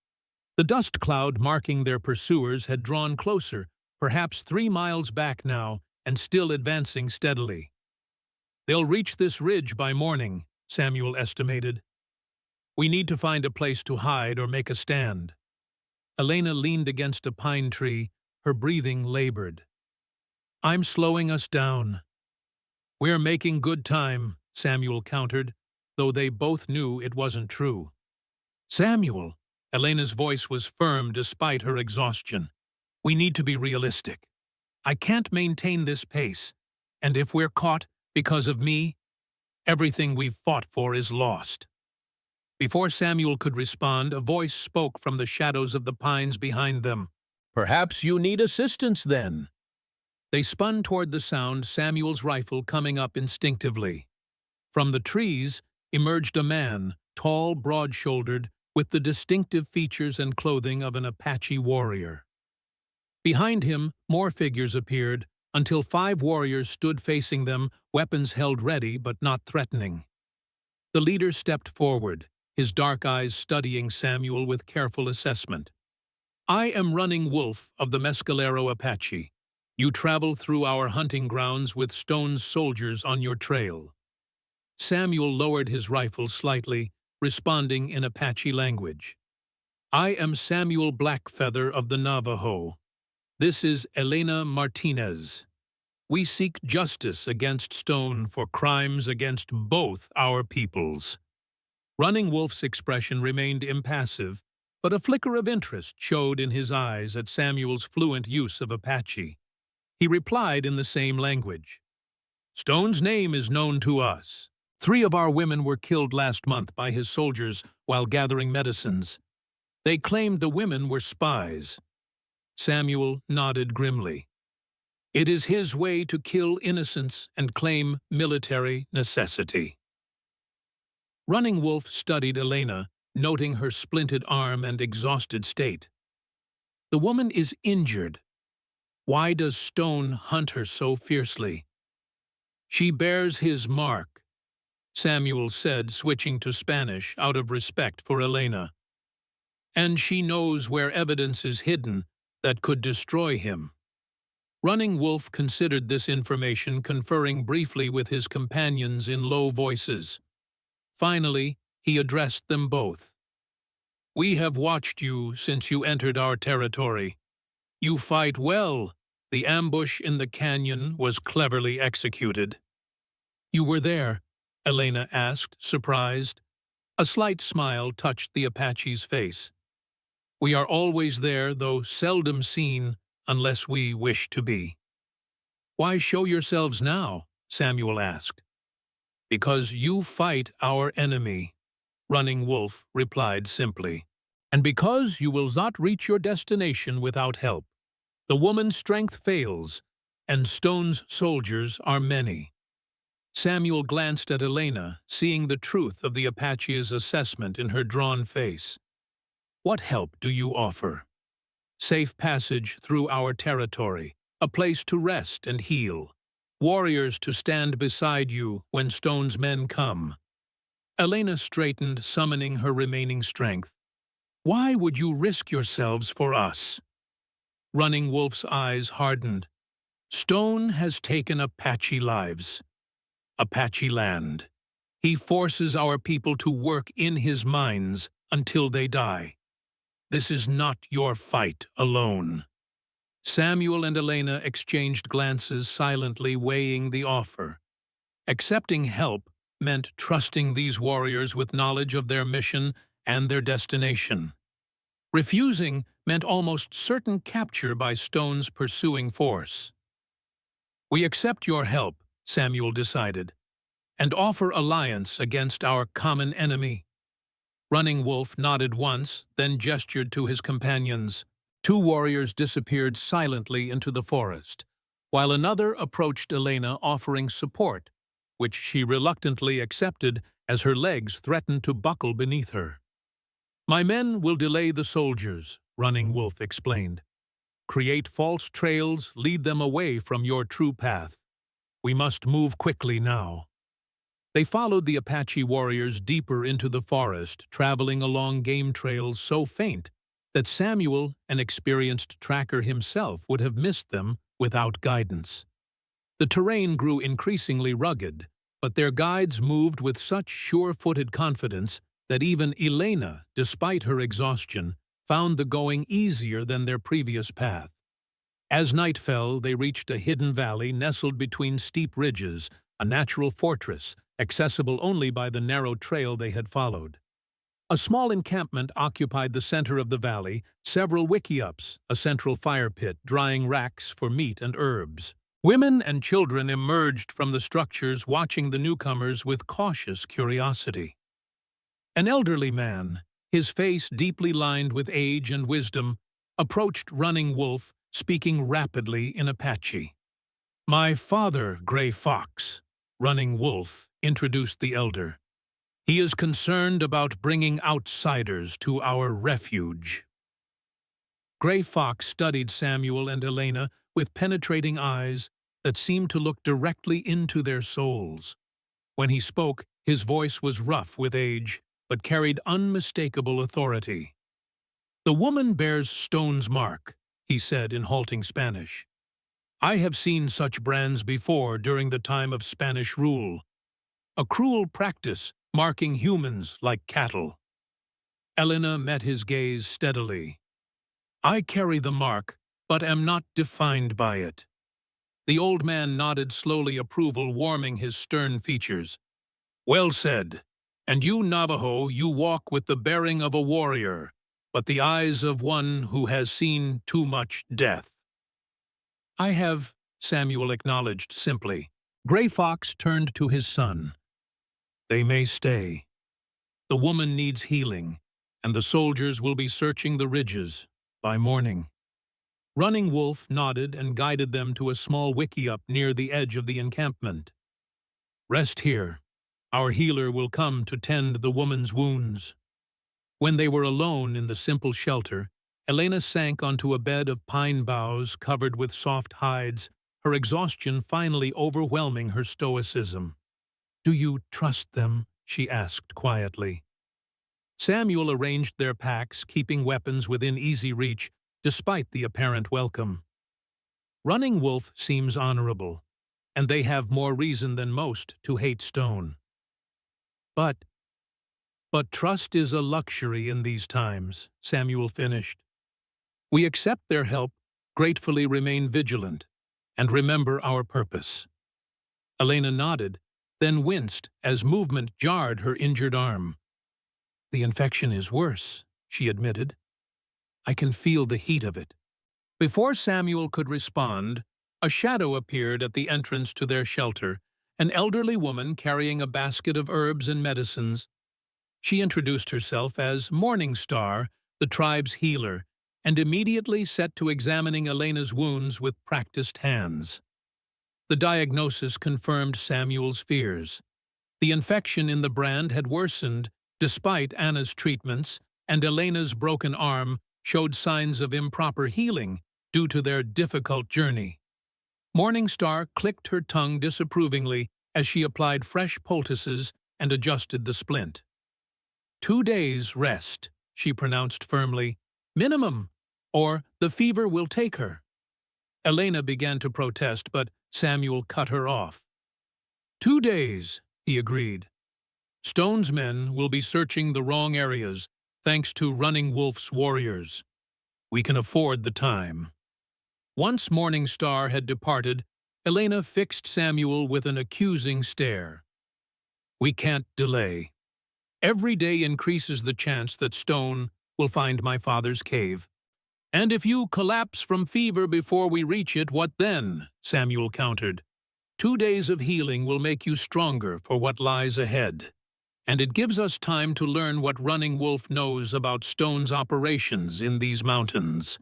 The dust cloud marking their pursuers had drawn closer, perhaps 3 miles back now, and still advancing steadily. "They'll reach this ridge by morning," Samuel estimated. "We need to find a place to hide or make a stand." Elena leaned against a pine tree, her breathing labored. "I'm slowing us down." "We're making good time," Samuel countered, though they both knew it wasn't true. "Samuel," Elena's voice was firm despite her exhaustion, "we need to be realistic. I can't maintain this pace, and if we're caught because of me, everything we've fought for is lost." Before Samuel could respond, a voice spoke from the shadows of the pines behind them. "Perhaps you need assistance, then." They spun toward the sound, Samuel's rifle coming up instinctively. From the trees emerged a man, tall, broad-shouldered, with the distinctive features and clothing of an Apache warrior. Behind him, more figures appeared, until 5 warriors stood facing them, weapons held ready but not threatening. The leader stepped forward, his dark eyes studying Samuel with careful assessment. "I am Running Wolf of the Mescalero Apache. You travel through our hunting grounds with Stone's soldiers on your trail." Samuel lowered his rifle slightly, responding in Apache language. "I am Samuel Blackfeather of the Navajo. This is Elena Martinez. We seek justice against Stone for crimes against both our peoples." Running Wolf's expression remained impassive, but a flicker of interest showed in his eyes at Samuel's fluent use of Apache. He replied in the same language. "Stone's name is known to us. 3 of our women were killed last month by his soldiers while gathering medicines. They claimed the women were spies." Samuel nodded grimly. "It is his way to kill innocents and claim military necessity." Running Wolf studied Elena, noting her splinted arm and exhausted state. "The woman is injured. Why does Stone hunt her so fiercely?" "She bears his mark," Samuel said, switching to Spanish out of respect for Elena. "And she knows where evidence is hidden that could destroy him." Running Wolf considered this information, conferring briefly with his companions in low voices. Finally, he addressed them both. "We have watched you since you entered our territory. You fight well, The ambush in the canyon was cleverly executed. "You were there?" Elena asked, surprised. A slight smile touched the Apache's face. "We are always there, though seldom seen, unless we wish to be." "Why show yourselves now?" Samuel asked. "Because you fight our enemy," Running Wolf replied simply. "And because you will not reach your destination without help. The woman's strength fails, and Stone's soldiers are many." Samuel glanced at Elena, seeing the truth of the Apache's assessment in her drawn face. "What help do you offer?" "Safe passage through our territory, a place to rest and heal. Warriors to stand beside you when Stone's men come." Elena straightened, summoning her remaining strength. "Why would you risk yourselves for us?" Running Wolf's eyes hardened. "Stone has taken Apache lives. Apache land. He forces our people to work in his mines until they die. This is not your fight alone." Samuel and Elena exchanged glances, silently weighing the offer. Accepting help meant trusting these warriors with knowledge of their mission and their destination. Refusing meant almost certain capture by Stone's pursuing force. "We accept your help," Samuel decided, "and offer alliance against our common enemy." Running Wolf nodded once, then gestured to his companions. Two warriors disappeared silently into the forest, while another approached Elena offering support, which she reluctantly accepted as her legs threatened to buckle beneath her. "My men will delay the soldiers," Running Wolf explained. "Create false trails, lead them away from your true path. We must move quickly now." They followed the Apache warriors deeper into the forest, traveling along game trails so faint that Samuel, an experienced tracker himself, would have missed them without guidance. The terrain grew increasingly rugged, but their guides moved with such sure-footed confidence that even Elena, despite her exhaustion, found the going easier than their previous path. As night fell, they reached a hidden valley nestled between steep ridges, a natural fortress, accessible only by the narrow trail they had followed. A small encampment occupied the center of the valley, several wickiups, a central fire pit, drying racks for meat and herbs. Women and children emerged from the structures, watching the newcomers with cautious curiosity. An elderly man, his face deeply lined with age and wisdom, approached Running Wolf, speaking rapidly in Apache. "My father, Gray Fox," Running Wolf introduced the elder. "He is concerned about bringing outsiders to our refuge." Gray Fox studied Samuel and Elena with penetrating eyes that seemed to look directly into their souls. When he spoke, his voice was rough with age, but carried unmistakable authority. "The woman bears Stone's mark," he said in halting Spanish. "I have seen such brands before during the time of Spanish rule. A cruel practice marking humans like cattle." Elena met his gaze steadily. "I carry the mark, but am not defined by it." The old man nodded slowly, approval warming his stern features. "Well said. And you, Navajo, you walk with the bearing of a warrior, but the eyes of one who has seen too much death." "I have," Samuel acknowledged simply. Gray Fox turned to his son. "They may stay. The woman needs healing, and the soldiers will be searching the ridges by morning." Running Wolf nodded and guided them to a small wickiup near the edge of the encampment. "Rest here. Our healer will come to tend the woman's wounds." When they were alone in the simple shelter, Elena sank onto a bed of pine boughs covered with soft hides, her exhaustion finally overwhelming her stoicism. "Do you trust them?" she asked quietly. Samuel arranged their packs, keeping weapons within easy reach, despite the apparent welcome. "Running Wolf seems honorable, and they have more reason than most to hate Stone. But trust is a luxury in these times," Samuel finished. "We accept their help, gratefully remain vigilant, and remember our purpose." Elena nodded, then winced as movement jarred her injured arm. "The infection is worse," she admitted. "I can feel the heat of it." Before Samuel could respond, a shadow appeared at the entrance to their shelter, an elderly woman carrying a basket of herbs and medicines. She introduced herself as Morning Star, the tribe's healer, and immediately set to examining Elena's wounds with practiced hands. The diagnosis confirmed Samuel's fears. The infection in the brand had worsened despite Anna's treatments, and Elena's broken arm showed signs of improper healing due to their difficult journey. Morningstar clicked her tongue disapprovingly as she applied fresh poultices and adjusted the splint. "2 days rest," she pronounced firmly. "Minimum, or the fever will take her." Elena began to protest, but Samuel cut her off. "2 days," he agreed. "Stone's men will be searching the wrong areas, thanks to Running Wolf's warriors. We can afford the time." Once Morningstar had departed, Elena fixed Samuel with an accusing stare. "We can't delay. Every day increases the chance that Stone will find my father's cave." "And if you collapse from fever before we reach it, what then?" Samuel countered. 2 days of healing will make you stronger for what lies ahead. And it gives us time to learn what Running Wolf knows about Stone's operations in these mountains."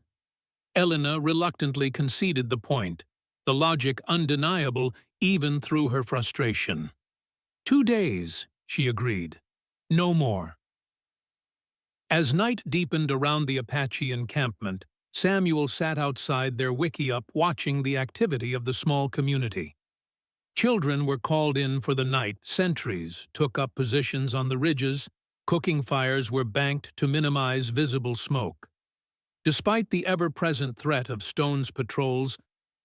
Elena reluctantly conceded the point, the logic undeniable even through her frustration. 2 days, she agreed. No more. As night deepened around the Apache encampment, Samuel sat outside their wickiup watching the activity of the small community. Children were called in for the night, sentries took up positions on the ridges, cooking fires were banked to minimize visible smoke. Despite the ever-present threat of Stone's patrols,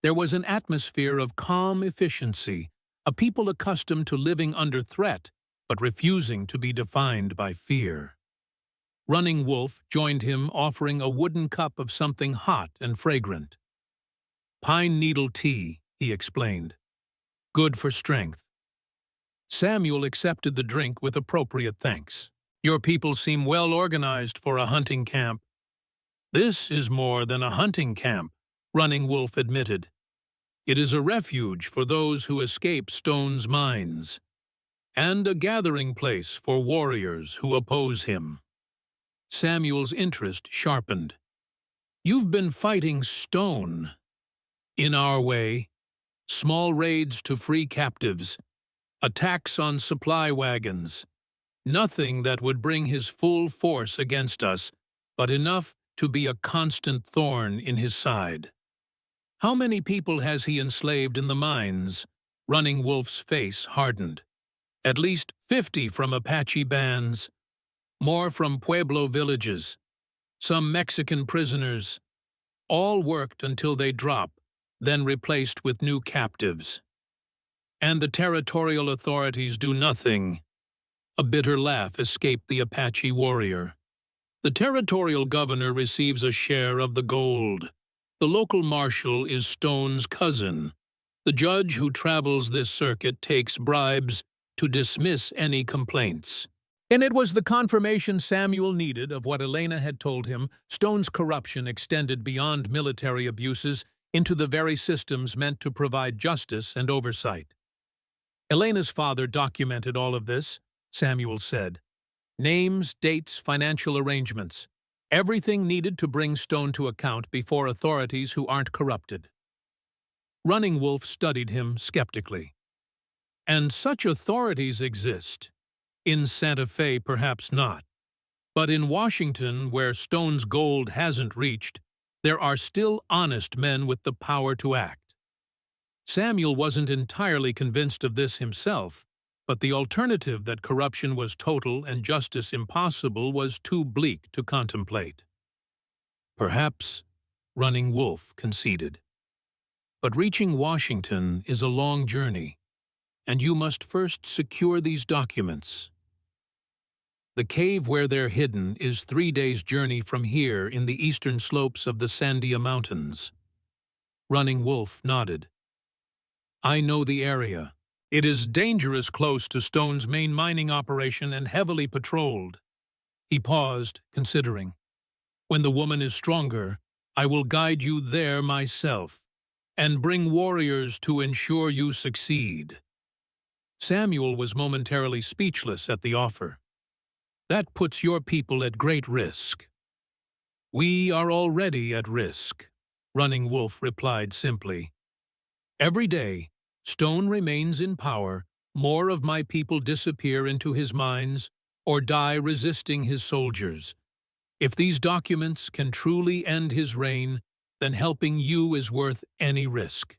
there was an atmosphere of calm efficiency, a people accustomed to living under threat but refusing to be defined by fear. Running Wolf joined him, offering a wooden cup of something hot and fragrant. "Pine needle tea," he explained. "Good for strength." Samuel accepted the drink with appropriate thanks. "Your people seem well organized for a hunting camp." "This is more than a hunting camp," Running Wolf admitted. "It is a refuge for those who escape Stone's mines, and a gathering place for warriors who oppose him." Samuel's interest sharpened. "You've been fighting Stone." "In our way. Small raids to free captives, attacks on supply wagons. Nothing that would bring his full force against us, but enough to be a constant thorn in his side." "How many people has he enslaved in the mines?" Running Wolf's face hardened. "At least 50 from Apache bands, more from Pueblo villages, some Mexican prisoners. All worked until they drop, then replaced with new captives. And the territorial authorities do nothing." A bitter laugh escaped the Apache warrior. "The territorial governor receives a share of the gold. The local marshal is Stone's cousin. The judge who travels this circuit takes bribes to dismiss any complaints." And it was the confirmation Samuel needed of what Elena had told him. Stone's corruption extended beyond military abuses into the very systems meant to provide justice and oversight. "Elena's father documented all of this," Samuel said. "Names, dates, financial arrangements. Everything needed to bring Stone to account before authorities who aren't corrupted." Running Wolf studied him skeptically. "And such authorities exist. In Santa Fe, perhaps not. But in Washington, where Stone's gold hasn't reached, there are still honest men with the power to act." Samuel wasn't entirely convinced of this himself, but the alternative that corruption was total and justice impossible was too bleak to contemplate. "Perhaps," Running Wolf conceded. "But reaching Washington is a long journey, and you must first secure these documents. The cave where they're hidden is 3 days' journey from here in the eastern slopes of the Sandia Mountains. Running Wolf nodded. I know the area. It is dangerous close to Stone's main mining operation and heavily patrolled. He paused, considering. When the woman is stronger, I will guide you there myself, and bring warriors to ensure you succeed. Samuel was momentarily speechless at the offer. That puts your people at great risk. We are already at risk, Running Wolf replied simply. Every day, Stone remains in power, more of my people disappear into his mines or die resisting his soldiers. If these documents can truly end his reign, then helping you is worth any risk.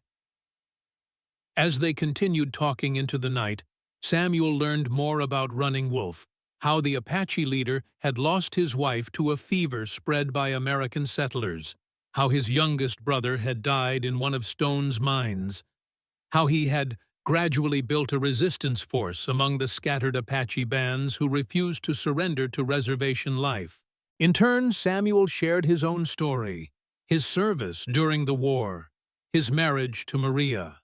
As they continued talking into the night, Samuel learned more about Running Wolf, how the Apache leader had lost his wife to a fever spread by American settlers, how his youngest brother had died in one of Stone's mines, how he had gradually built a resistance force among the scattered Apache bands who refused to surrender to reservation life. In turn, Samuel shared his own story, his service during the war, his marriage to Maria,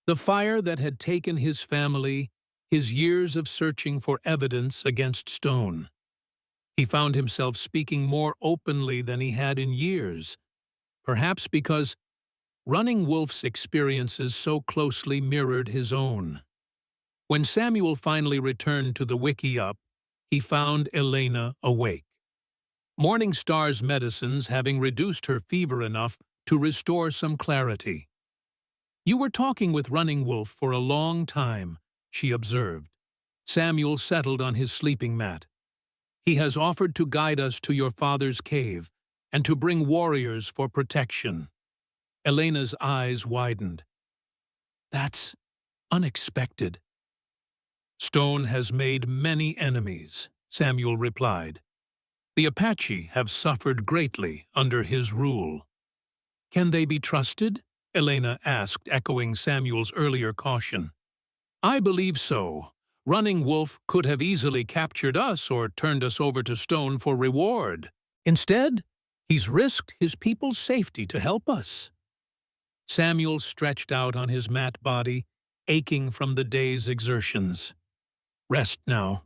the fire that had taken his family, his years of searching for evidence against Stone. He found himself speaking more openly than he had in years, perhaps because Running Wolf's experiences so closely mirrored his own. When Samuel finally returned to the wiki-up, he found Elena awake. Morning Star's medicines having reduced her fever enough to restore some clarity. You were talking with Running Wolf for a long time, she observed. Samuel settled on his sleeping mat. He has offered to guide us to your father's cave and to bring warriors for protection. Elena's eyes widened. That's unexpected. Stone has made many enemies, Samuel replied. The Apache have suffered greatly under his rule. Can they be trusted? Elena asked, echoing Samuel's earlier caution. I believe so. Running Wolf could have easily captured us or turned us over to Stone for reward. Instead, he's risked his people's safety to help us. Samuel stretched out on his mat body, aching from the day's exertions. Rest now.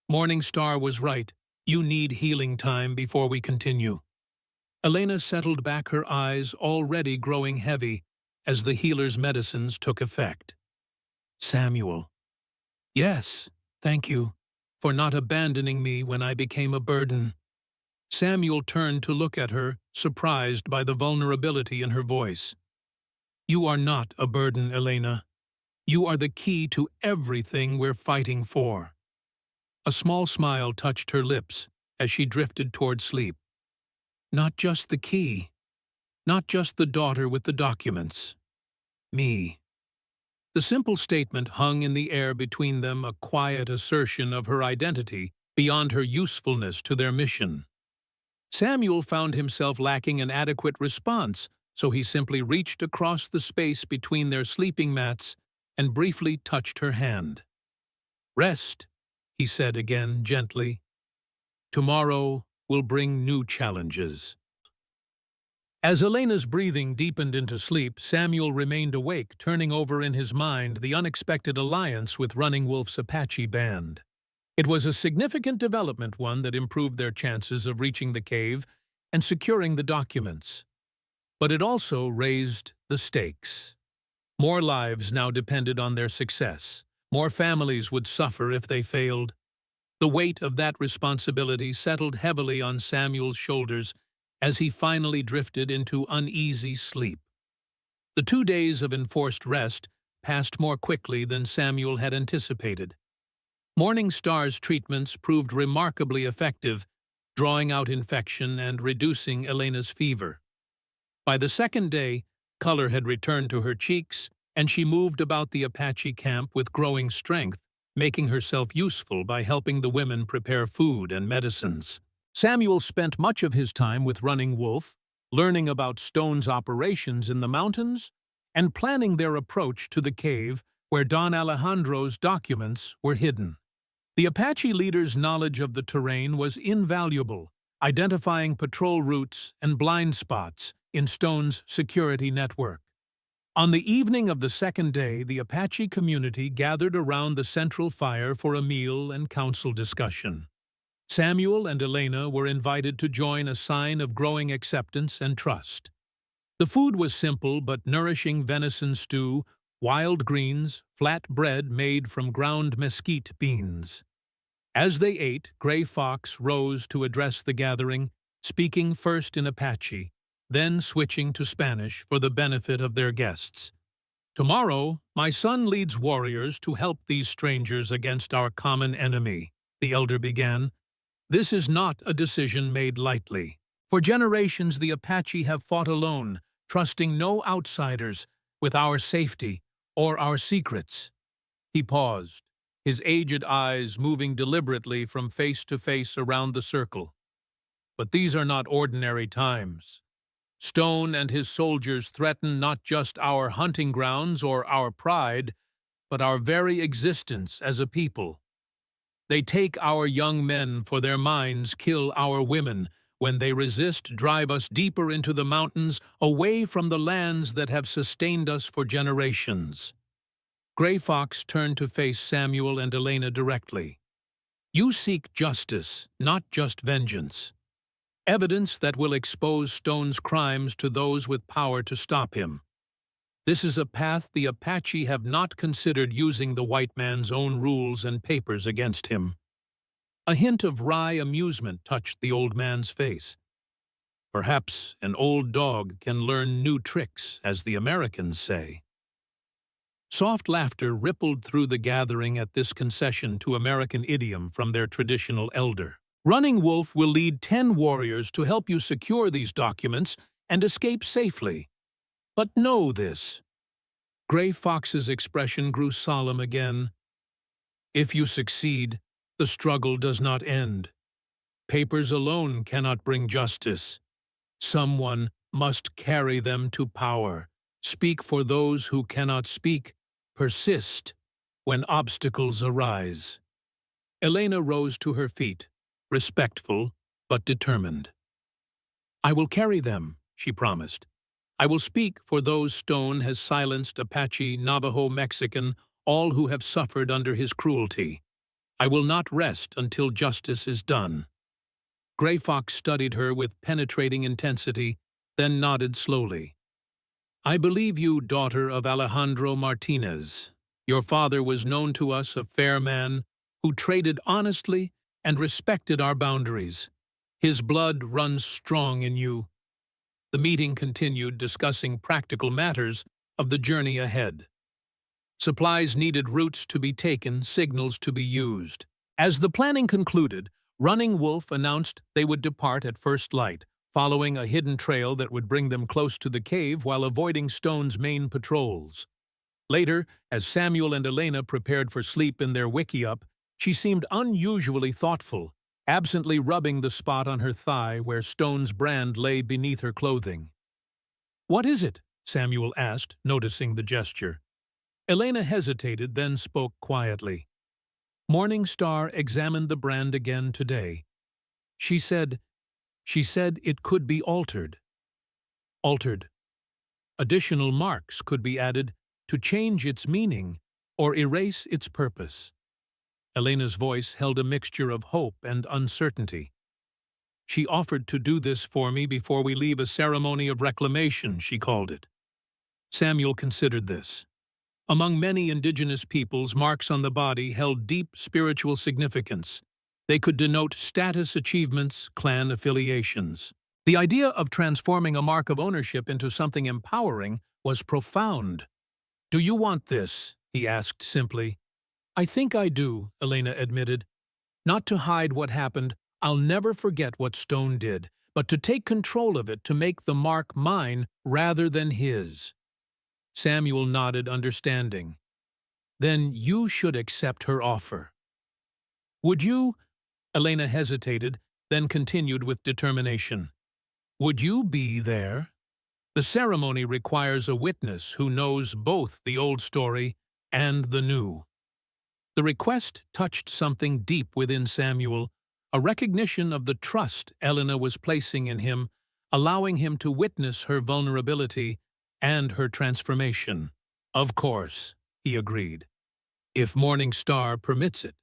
Morning Star was right. You need healing time before we continue. Elena settled back, her eyes already growing heavy as the healer's medicines took effect. Samuel. Yes, thank you for not abandoning me when I became a burden. Samuel turned to look at her, surprised by the vulnerability in her voice. You are not a burden, Elena. You are the key to everything we're fighting for. A small smile touched her lips as she drifted toward sleep. Not just the key. Not just the daughter with the documents. Me. The simple statement hung in the air between them, a quiet assertion of her identity beyond her usefulness to their mission. Samuel found himself lacking an adequate response, so he simply reached across the space between their sleeping mats and briefly touched her hand. Rest, he said again gently. Tomorrow will bring new challenges. As Elena's breathing deepened into sleep, Samuel remained awake, turning over in his mind the unexpected alliance with Running Wolf's Apache band. It was a significant development, one that improved their chances of reaching the cave and securing the documents. But it also raised the stakes. More lives now depended on their success. More families would suffer if they failed. The weight of that responsibility settled heavily on Samuel's shoulders as he finally drifted into uneasy sleep. The 2 days of enforced rest passed more quickly than Samuel had anticipated. Morning Star's treatments proved remarkably effective, drawing out infection and reducing Elena's fever. By the second day, color had returned to her cheeks, and she moved about the Apache camp with growing strength, making herself useful by helping the women prepare food and medicines. Samuel spent much of his time with Running Wolf, learning about Stone's operations in the mountains and planning their approach to the cave where Don Alejandro's documents were hidden. The Apache leader's knowledge of the terrain was invaluable, identifying patrol routes and blind spots in Stone's security network. On the evening of the second day, the Apache community gathered around the central fire for a meal and council discussion. Samuel and Elena were invited to join, a sign of growing acceptance and trust. The food was simple but nourishing: venison stew, wild greens, flat bread made from ground mesquite beans. As they ate, Gray Fox rose to address the gathering, speaking first in Apache, then switching to Spanish for the benefit of their guests. "Tomorrow, my son leads warriors to help these strangers against our common enemy," the elder began. "This is not a decision made lightly. For generations, the Apache have fought alone, trusting no outsiders with our safety or our secrets." He paused, his aged eyes moving deliberately from face to face around the circle. "But these are not ordinary times. Stone and his soldiers threaten not just our hunting grounds or our pride, but our very existence as a people. They take our young men for their mines, kill our women. When they resist, drive us deeper into the mountains, away from the lands that have sustained us for generations." Gray Fox turned to face Samuel and Elena directly. "You seek justice, not just vengeance. Evidence that will expose Stone's crimes to those with power to stop him. This is a path the Apache have not considered, using the white man's own rules and papers against him." A hint of wry amusement touched the old man's face. "Perhaps an old dog can learn new tricks, as the Americans say." Soft laughter rippled through the gathering at this concession to American idiom from their traditional elder. "Running Wolf will lead 10 warriors to help you secure these documents and escape safely. But know this." Gray Fox's expression grew solemn again. "If you succeed, the struggle does not end. Papers alone cannot bring justice. Someone must carry them to power. Speak for those who cannot speak. Persist when obstacles arise." Elena rose to her feet, respectful but determined. "I will carry them," she promised. "I will speak for those Stone has silenced: Apache, Navajo, Mexican, all who have suffered under his cruelty. I will not rest until justice is done." Gray Fox studied her with penetrating intensity, then nodded slowly. "I believe you, daughter of Alejandro Martinez. Your father was known to us a fair man who traded honestly and respected our boundaries. His blood runs strong in you." The meeting continued, discussing practical matters of the journey ahead. Supplies needed, routes to be taken, signals to be used. As the planning concluded, Running Wolf announced they would depart at first light, following a hidden trail that would bring them close to the cave while avoiding Stone's main patrols. Later, as Samuel and Elena prepared for sleep in their wickiup, she seemed unusually thoughtful, absently rubbing the spot on her thigh where Stone's brand lay beneath her clothing. "What is it?" Samuel asked, noticing the gesture. Elena hesitated, then spoke quietly. "Morning Star examined the brand again today. She said it could be altered. Additional marks could be added to change its meaning or erase its purpose." Elena's voice held a mixture of hope and uncertainty. "She offered to do this for me before we leave, a ceremony of reclamation," she called it. Samuel considered this. Among many indigenous peoples, marks on the body held deep spiritual significance. They could denote status, achievements, clan affiliations. The idea of transforming a mark of ownership into something empowering was profound. "Do you want this?" he asked simply. "I think I do," Elena admitted. "Not to hide what happened. I'll never forget what Stone did, but to take control of it, to make the mark mine rather than his." Samuel nodded, understanding. "Then you should accept her offer." "Would you?" Elena hesitated, then continued with determination. "Would you be there? The ceremony requires a witness who knows both the old story and the new." The request touched something deep within Samuel, a recognition of the trust Elena was placing in him, allowing him to witness her vulnerability and her transformation. Of course, he agreed, if Morning Star permits it.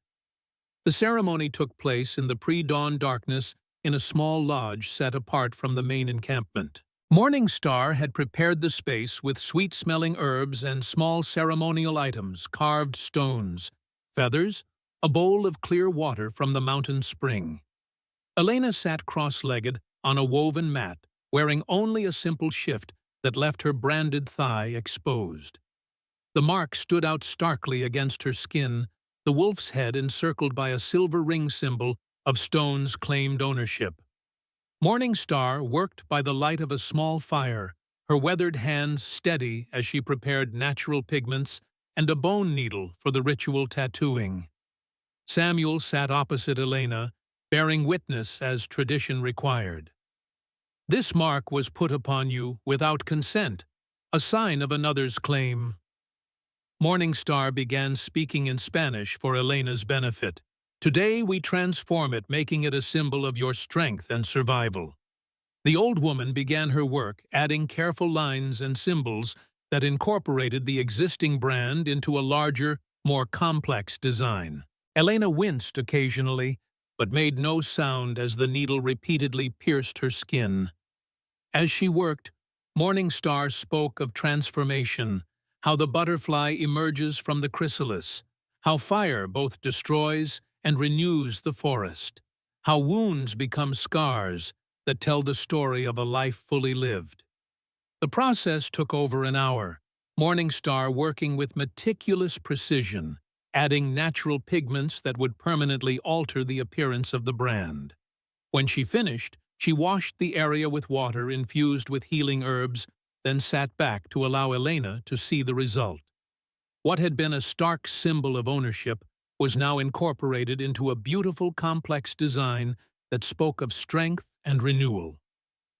The ceremony took place in the pre-dawn darkness in a small lodge set apart from the main encampment. Morning Star had prepared the space with sweet-smelling herbs and small ceremonial items, carved stones, feathers, a bowl of clear water from the mountain spring. Elena sat cross-legged on a woven mat, wearing only a simple shift that left her branded thigh exposed. The mark stood out starkly against her skin, the wolf's head encircled by a silver ring symbol of stone's claimed ownership. Morning Star worked by the light of a small fire, her weathered hands steady as she prepared natural pigments and a bone needle for the ritual tattooing. Samuel sat opposite Elena, bearing witness as tradition required. This mark was put upon you without consent, a sign of another's claim. Morning Star began speaking in Spanish for Elena's benefit. Today we transform it, making it a symbol of your strength and survival. The old woman began her work, adding careful lines and symbols that incorporated the existing brand into a larger, more complex design. Elena winced occasionally, but made no sound as the needle repeatedly pierced her skin. As she worked, Morning Star spoke of transformation, how the butterfly emerges from the chrysalis, how fire both destroys and renews the forest, how wounds become scars that tell the story of a life fully lived. The process took over an hour, Morning Star working with meticulous precision, adding natural pigments that would permanently alter the appearance of the brand. When she finished, she washed the area with water infused with healing herbs, then sat back to allow Elena to see the result. What had been a stark symbol of ownership was now incorporated into a beautiful, complex design that spoke of strength and renewal.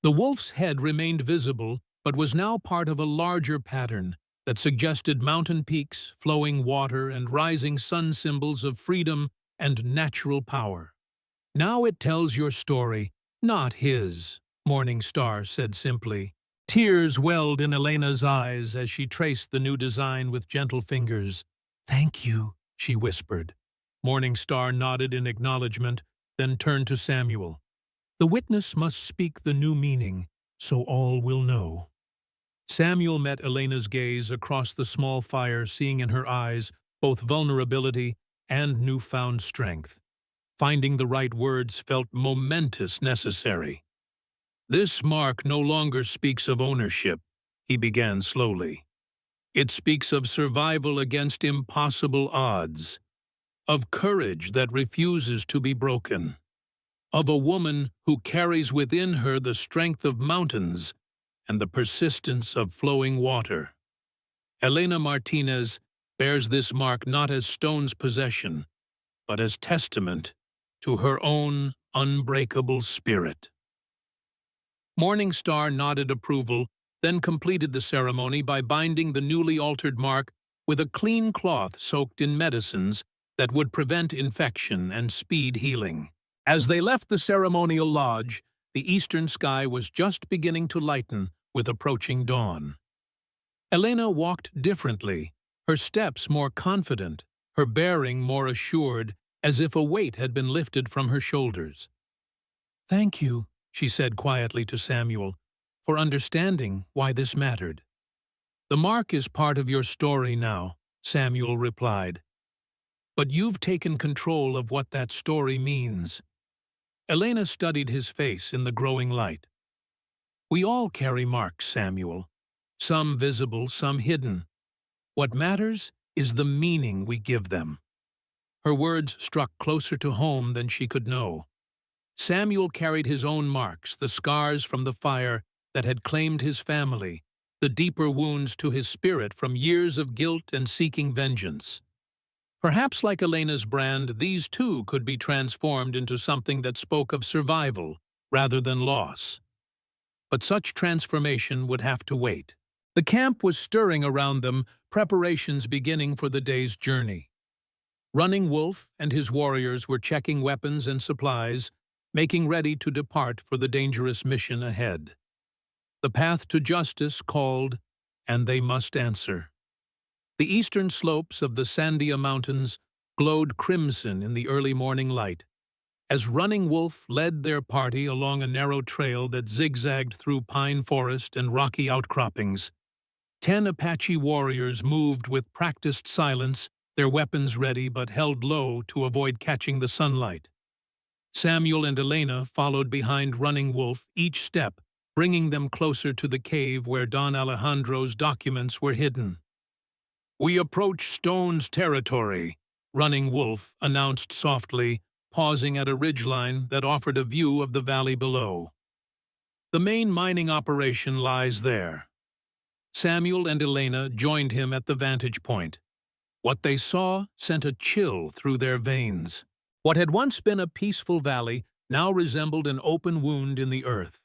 The wolf's head remained visible, but was now part of a larger pattern that suggested mountain peaks, flowing water, and rising sun, symbols of freedom and natural power. Now it tells your story, not his, Morning Star said simply. Tears welled in Elena's eyes as she traced the new design with gentle fingers. "Thank you," she whispered. Morning Star nodded in acknowledgement, then turned to Samuel. "The witness must speak the new meaning, so all will know." Samuel met Elena's gaze across the small fire, seeing in her eyes both vulnerability and newfound strength. Finding the right words felt momentous necessary. "This mark no longer speaks of ownership," he began slowly. "It speaks of survival against impossible odds, of courage that refuses to be broken, of a woman who carries within her the strength of mountains and the persistence of flowing water. Elena Martinez bears this mark not as stone's possession, but as testament to her own unbreakable spirit." Morning Star nodded approval, then completed the ceremony by binding the newly altered mark with a clean cloth soaked in medicines that would prevent infection and speed healing. As they left the ceremonial lodge, the eastern sky was just beginning to lighten with approaching dawn. Elena walked differently, her steps more confident, her bearing more assured, as if a weight had been lifted from her shoulders. "Thank you," she said quietly to Samuel, "for understanding why this mattered." "The mark is part of your story now," Samuel replied. "But you've taken control of what that story means." Elena studied his face in the growing light. "We all carry marks, Samuel. Some visible, some hidden. What matters is the meaning we give them." Her words struck closer to home than she could know. Samuel carried his own marks, the scars from the fire that had claimed his family, the deeper wounds to his spirit from years of guilt and seeking vengeance. Perhaps like Elena's brand, these too could be transformed into something that spoke of survival rather than loss. But such transformation would have to wait. The camp was stirring around them, preparations beginning for the day's journey. Running Wolf and his warriors were checking weapons and supplies, making ready to depart for the dangerous mission ahead. The path to justice called, and they must answer. The eastern slopes of the Sandia Mountains glowed crimson in the early morning light, as Running Wolf led their party along a narrow trail that zigzagged through pine forest and rocky outcroppings. 10 Apache warriors moved with practiced silence, their weapons ready but held low to avoid catching the sunlight. Samuel and Elena followed behind Running Wolf, each step bringing them closer to the cave where Don Alejandro's documents were hidden. "We approach Stone's territory," Running Wolf announced softly, pausing at a ridgeline that offered a view of the valley below. "The main mining operation lies there." Samuel and Elena joined him at the vantage point. What they saw sent a chill through their veins. What had once been a peaceful valley now resembled an open wound in the earth.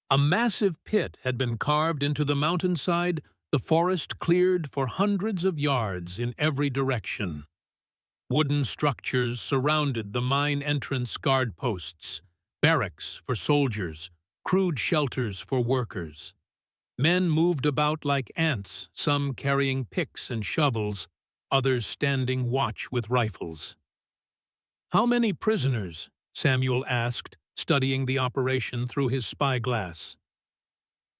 A massive pit had been carved into the mountainside, the forest cleared for hundreds of yards in every direction. Wooden structures surrounded the mine entrance guard posts, barracks for soldiers, crude shelters for workers. Men moved about like ants, some carrying picks and shovels, others standing watch with rifles. "How many prisoners?" Samuel asked, studying the operation through his spyglass.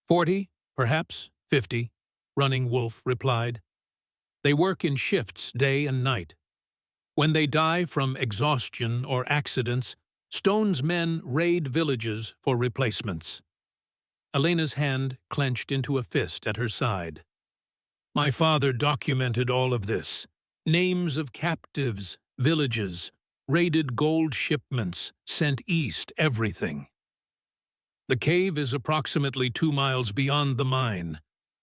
40, perhaps 50, Running Wolf replied. "They work in shifts day and night. When they die from exhaustion or accidents, Stone's men raid villages for replacements." Elena's hand clenched into a fist at her side. "My father documented all of this. Names of captives, villages, raided gold shipments, sent east, everything." "The cave is approximately 2 miles beyond the mine,"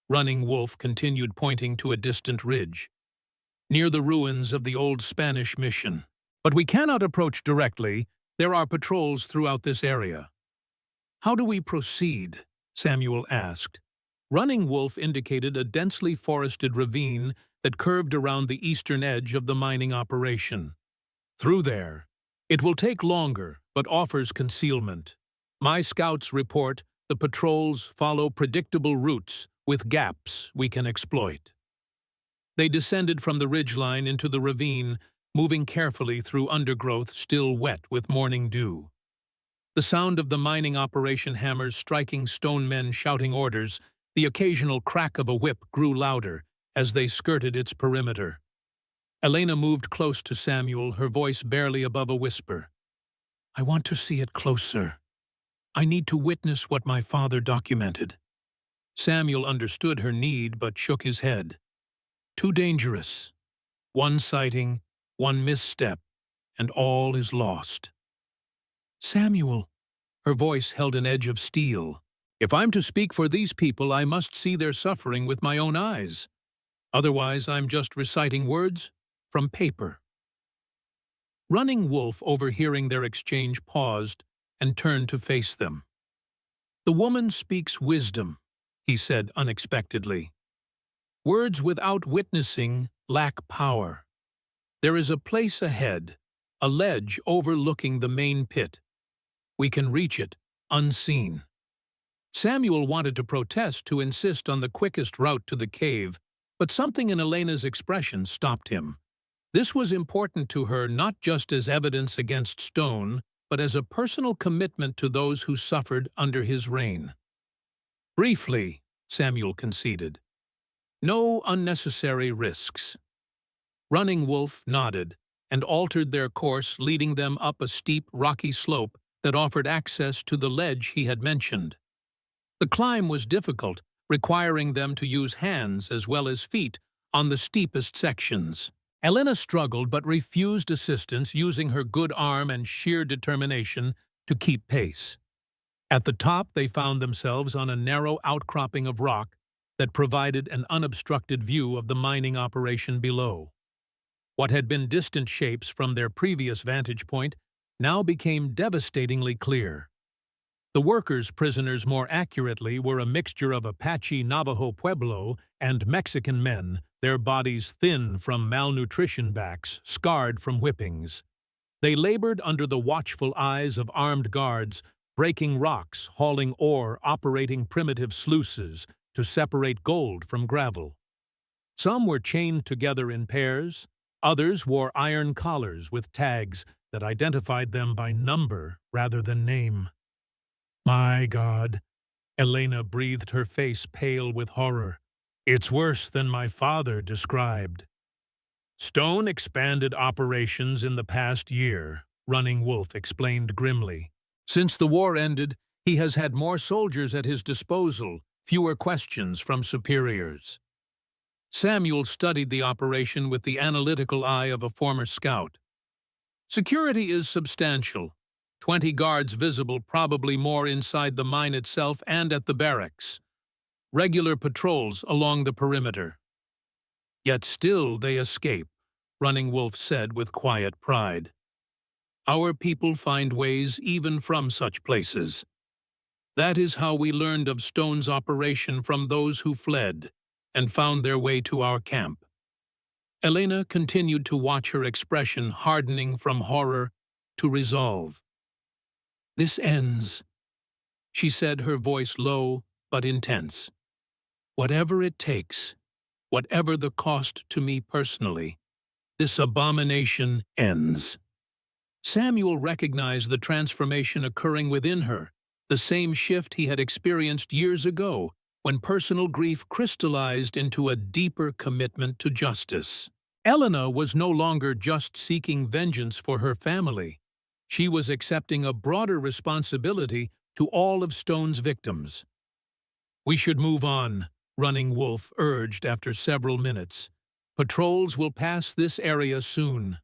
Running Wolf continued, pointing to a distant ridge, "near the ruins of the old Spanish mission. But we cannot approach directly. There are patrols throughout this area." "How do we proceed?" Samuel asked. Running Wolf indicated a densely forested ravine that curved around the eastern edge of the mining operation. "Through there. It will take longer, but offers concealment. My scouts report the patrols follow predictable routes with gaps we can exploit." They descended from the ridgeline into the ravine, moving carefully through undergrowth still wet with morning dew. The sound of the mining operation hammers striking stone men shouting orders, the occasional crack of a whip grew louder as they skirted its perimeter. Elena moved close to Samuel, her voice barely above a whisper. "I want to see it closer. I need to witness what my father documented." Samuel understood her need but shook his head. "Too dangerous. One sighting, one misstep, and all is lost." "Samuel," her voice held an edge of steel. "If I'm to speak for these people, I must see their suffering with my own eyes. Otherwise, I'm just reciting words from paper." Running Wolf, overhearing their exchange, paused and turned to face them. "The woman speaks wisdom," he said unexpectedly. "Words without witnessing lack power. There is a place ahead, a ledge overlooking the main pit. We can reach it, unseen." Samuel wanted to protest, to insist on the quickest route to the cave, but something in Elena's expression stopped him. This was important to her not just as evidence against Stone, but as a personal commitment to those who suffered under his reign. "Briefly," Samuel conceded. "No unnecessary risks." Running Wolf nodded and altered their course, leading them up a steep, rocky slope that offered access to the ledge he had mentioned. The climb was difficult, requiring them to use hands as well as feet on the steepest sections. Elena struggled but refused assistance, using her good arm and sheer determination to keep pace. At the top, they found themselves on a narrow outcropping of rock that provided an unobstructed view of the mining operation below. What had been distant shapes from their previous vantage point now became devastatingly clear. The workers' prisoners, more accurately, were a mixture of Apache Navajo Pueblo and Mexican men, their bodies thin from malnutrition, backs scarred from whippings. They labored under the watchful eyes of armed guards, breaking rocks, hauling ore, operating primitive sluices, to separate gold from gravel. Some were chained together in pairs, others wore iron collars with tags that identified them by number rather than name. My God, Elena breathed, her face pale with horror. It's worse than my father described. Stone expanded operations in the past year, Running Wolf explained grimly. Since the war ended, he has had more soldiers at his disposal, fewer questions from superiors. Samuel studied the operation with the analytical eye of a former scout. Security is substantial. 20 guards visible, probably more inside the mine itself and at the barracks. Regular patrols along the perimeter. Yet still they escape, Running Wolf said with quiet pride. Our people find ways even from such places. That is how we learned of Stone's operation from those who fled and found their way to our camp. Elena continued to watch, her expression hardening from horror to resolve. This ends, she said, her voice low but intense. Whatever it takes, whatever the cost to me personally, this abomination ends. Samuel recognized the transformation occurring within her, the same shift he had experienced years ago when personal grief crystallized into a deeper commitment to justice. Elena was no longer just seeking vengeance for her family. She was accepting a broader responsibility to all of Stone's victims. We should move on, Running Wolf urged after several minutes. Patrols will pass this area soon.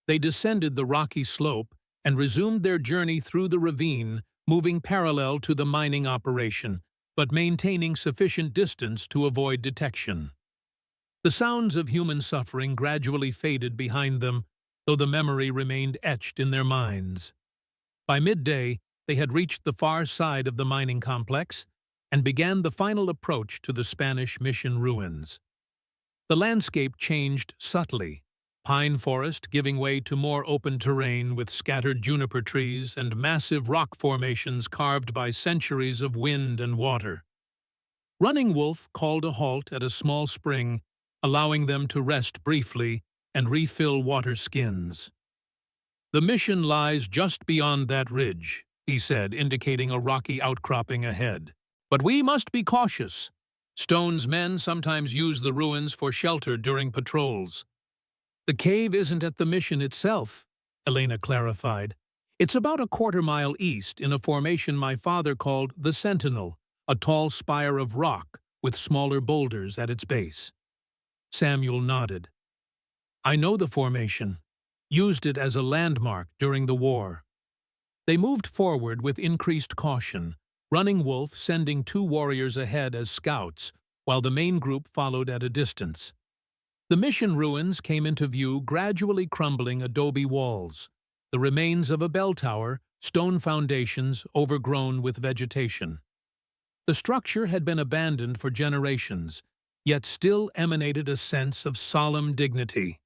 They descended the rocky slope and resumed their journey through the ravine, moving parallel to the mining operation, but maintaining sufficient distance to avoid detection. The sounds of human suffering gradually faded behind them, though the memory remained etched in their minds. By midday, they had reached the far side of the mining complex and began the final approach to the Spanish mission ruins. The landscape changed subtly, pine forest giving way to more open terrain with scattered juniper trees and massive rock formations carved by centuries of wind and water. Running Wolf called a halt at a small spring, allowing them to rest briefly and refill water skins. The mission lies just beyond that ridge, he said, indicating a rocky outcropping ahead. But we must be cautious. Stone's men sometimes use the ruins for shelter during patrols. The cave isn't at the mission itself, Elena clarified. It's about a quarter-mile east in a formation my father called the Sentinel, a tall spire of rock with smaller boulders at its base. Samuel nodded. I know the formation. Used it as a landmark during the war. They moved forward with increased caution, Running Wolf sending 2 warriors ahead as scouts, while the main group followed at a distance. The mission ruins came into view, gradually crumbling adobe walls, the remains of a bell tower, stone foundations overgrown with vegetation. The structure had been abandoned for generations, yet still emanated a sense of solemn dignity.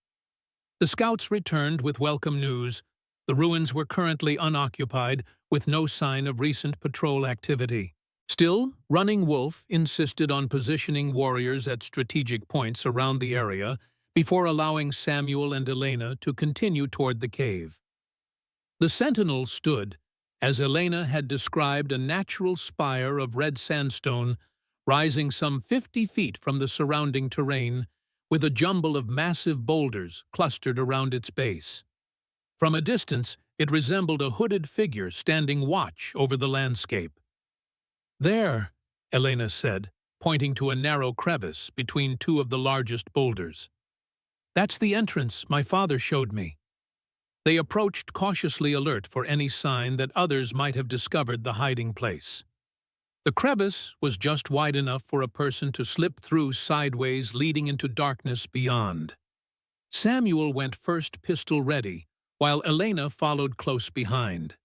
The scouts returned with welcome news. The ruins were currently unoccupied, with no sign of recent patrol activity. Still, Running Wolf insisted on positioning warriors at strategic points around the area before allowing Samuel and Elena to continue toward the cave. The Sentinel stood, as Elena had described, a natural spire of red sandstone rising some 50 feet from the surrounding terrain, with a jumble of massive boulders clustered around its base. From a distance, it resembled a hooded figure standing watch over the landscape. There, Elena said, pointing to a narrow crevice between 2 of the largest boulders. That's the entrance my father showed me. They approached, cautiously alert for any sign that others might have discovered the hiding place. The crevice was just wide enough for a person to slip through sideways, leading into darkness beyond. Samuel went first, pistol ready, while Elena followed close behind.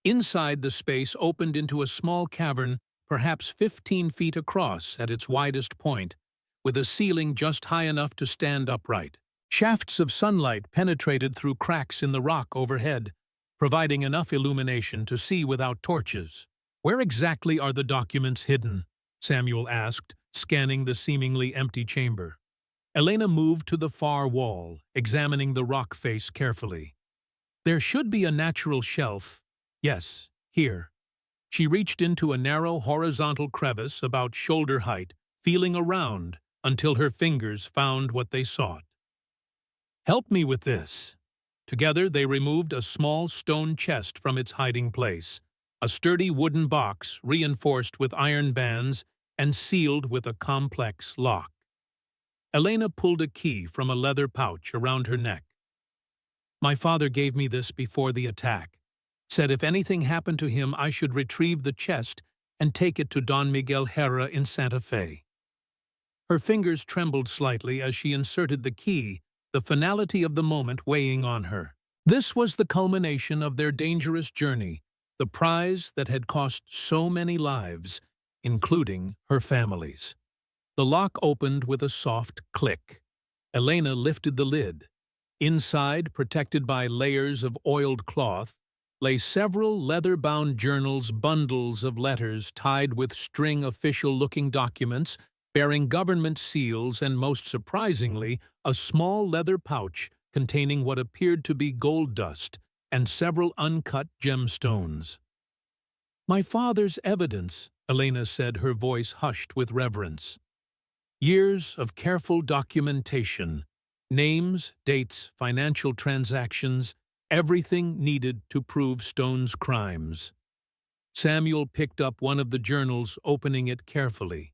Inside, the space opened into a small cavern, perhaps 15 feet across at its widest point, with a ceiling just high enough to stand upright. Shafts of sunlight penetrated through cracks in the rock overhead, providing enough illumination to see without torches. Where exactly are the documents hidden? Samuel asked, scanning the seemingly empty chamber. Elena moved to the far wall, examining the rock face carefully. There should be a natural shelf. Yes, here. She reached into a narrow horizontal crevice about shoulder height, feeling around until her fingers found what they sought. "Help me with this." Together they removed a small stone chest from its hiding place, a sturdy wooden box reinforced with iron bands and sealed with a complex lock. Elena pulled a key from a leather pouch around her neck. "My father gave me this before the attack. Said if anything happened to him, I should retrieve the chest and take it to Don Miguel Herrera in Santa Fe." Her fingers trembled slightly as she inserted the key, the finality of the moment weighing on her. This was the culmination of their dangerous journey, the prize that had cost so many lives, including her family's. The lock opened with a soft click. Elena lifted the lid. Inside, protected by layers of oiled cloth, lay several leather-bound journals, bundles of letters tied with string official-looking documents bearing government seals and, most surprisingly, a small leather pouch containing what appeared to be gold dust and several uncut gemstones. "My father's evidence," Elena said, her voice hushed with reverence. "Years of careful documentation, names, dates, financial transactions, everything needed to prove Stone's crimes." Samuel picked up one of the journals, opening it carefully.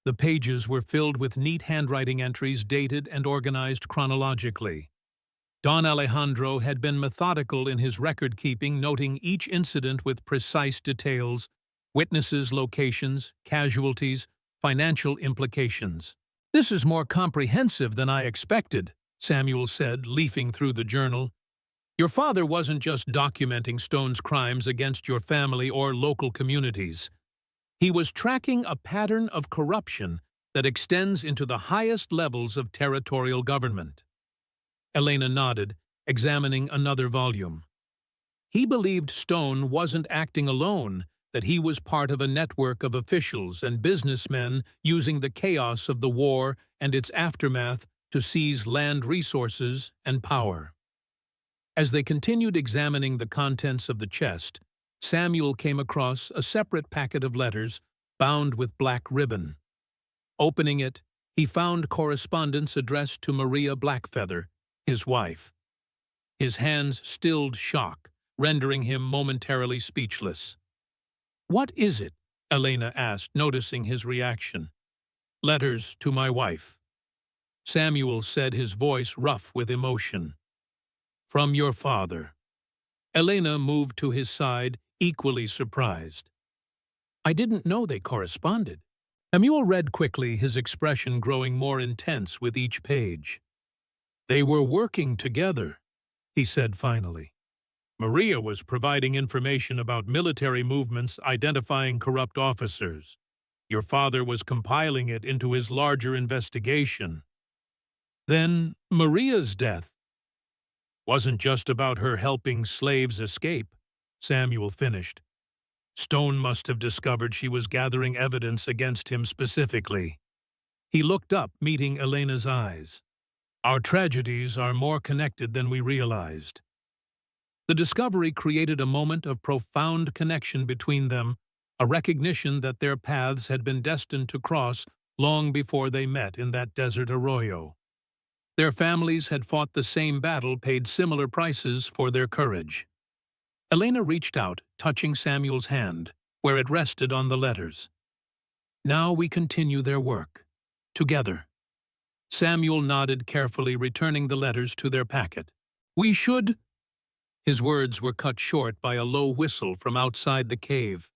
The pages were filled with neat handwriting entries dated and organized chronologically. Don Alejandro had been methodical in his record-keeping, noting each incident with precise details, witnesses' locations, casualties, financial implications. "This is more comprehensive than I expected," Samuel said, leafing through the journal. "Your father wasn't just documenting Stone's crimes against your family or local communities. He was tracking a pattern of corruption that extends into the highest levels of territorial government." Elena nodded, examining another volume. "He believed Stone wasn't acting alone, that he was part of a network of officials and businessmen using the chaos of the war and its aftermath to seize land resources and power." As they continued examining the contents of the chest, Samuel came across a separate packet of letters bound with black ribbon. Opening it, he found correspondence addressed to Maria Blackfeather, his wife. His hands stilled shock, rendering him momentarily speechless. "What is it?" Elena asked, noticing his reaction. "Letters to my wife," Samuel said, his voice rough with emotion. "From your father." Elena moved to his side, equally surprised. "I didn't know they corresponded." Samuel read quickly, his expression growing more intense with each page. "They were working together," he said finally. "Maria was providing information about military movements, identifying corrupt officers. Your father was compiling it into his larger investigation. Then Maria's death wasn't just about her helping slaves escape," Samuel finished. "Stone must have discovered she was gathering evidence against him specifically." He looked up, meeting Elena's eyes. "Our tragedies are more connected than we realized." The discovery created a moment of profound connection between them, a recognition that their paths had been destined to cross long before they met in that desert arroyo. Their families had fought the same battle, paid similar prices for their courage. Elena reached out, touching Samuel's hand, where it rested on the letters. "Now we continue their work. Together." Samuel nodded carefully, returning the letters to their packet. "We should—" His words were cut short by a low whistle from outside the cave.